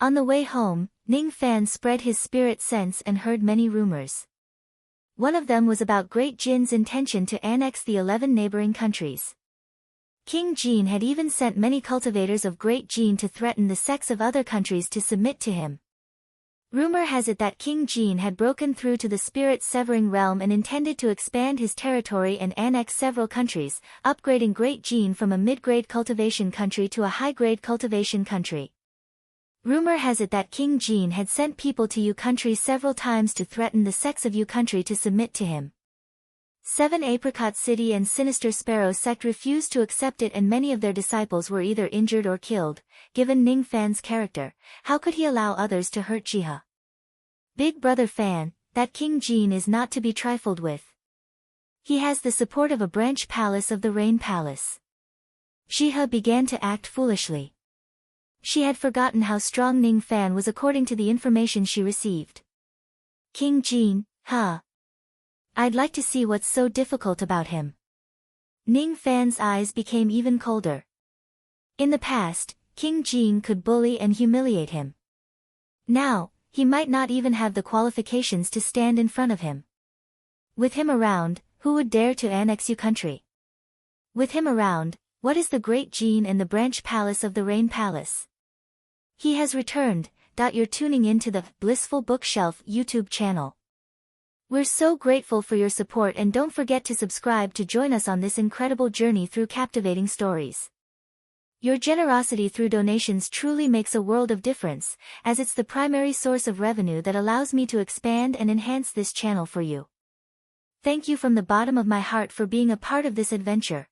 On the way home, Ning Fan spread his spirit sense and heard many rumors. One of them was about Great Jin's intention to annex the 11 neighboring countries. King Jin had even sent many cultivators of Great Jin to threaten the sects of other countries to submit to him. Rumor has it that King Jin had broken through to the spirit-severing realm and intended to expand his territory and annex several countries, upgrading Great Jin from a mid-grade cultivation country to a high-grade cultivation country. Rumor has it that King Jin had sent people to Yu country several times to threaten the sects of Yu country to submit to him. 7 Apricot City and Sinister Sparrow sect refused to accept it, and many of their disciples were either injured or killed. Given Ning Fan's character, how could he allow others to hurt Jiha? Big Brother Fan, that King Jin is not to be trifled with. He has the support of a branch palace of the Rain Palace. Jiha began to act foolishly. She had forgotten how strong Ning Fan was according to the information she received. "King Jin, huh? I'd like to see what's so difficult about him." Ning Fan's eyes became even colder. In the past, King Jin could bully and humiliate him. Now, he might not even have the qualifications to stand in front of him. With him around, who would dare to annex Yu country? With him around, what is the Great Jin and the branch palace of the Rain Palace? He has returned. You're tuning in to the Blissful Bookshelf YouTube channel. We're so grateful for your support, and don't forget to subscribe to join us on this incredible journey through captivating stories. Your generosity through donations truly makes a world of difference, as it's the primary source of revenue that allows me to expand and enhance this channel for you. Thank you from the bottom of my heart for being a part of this adventure.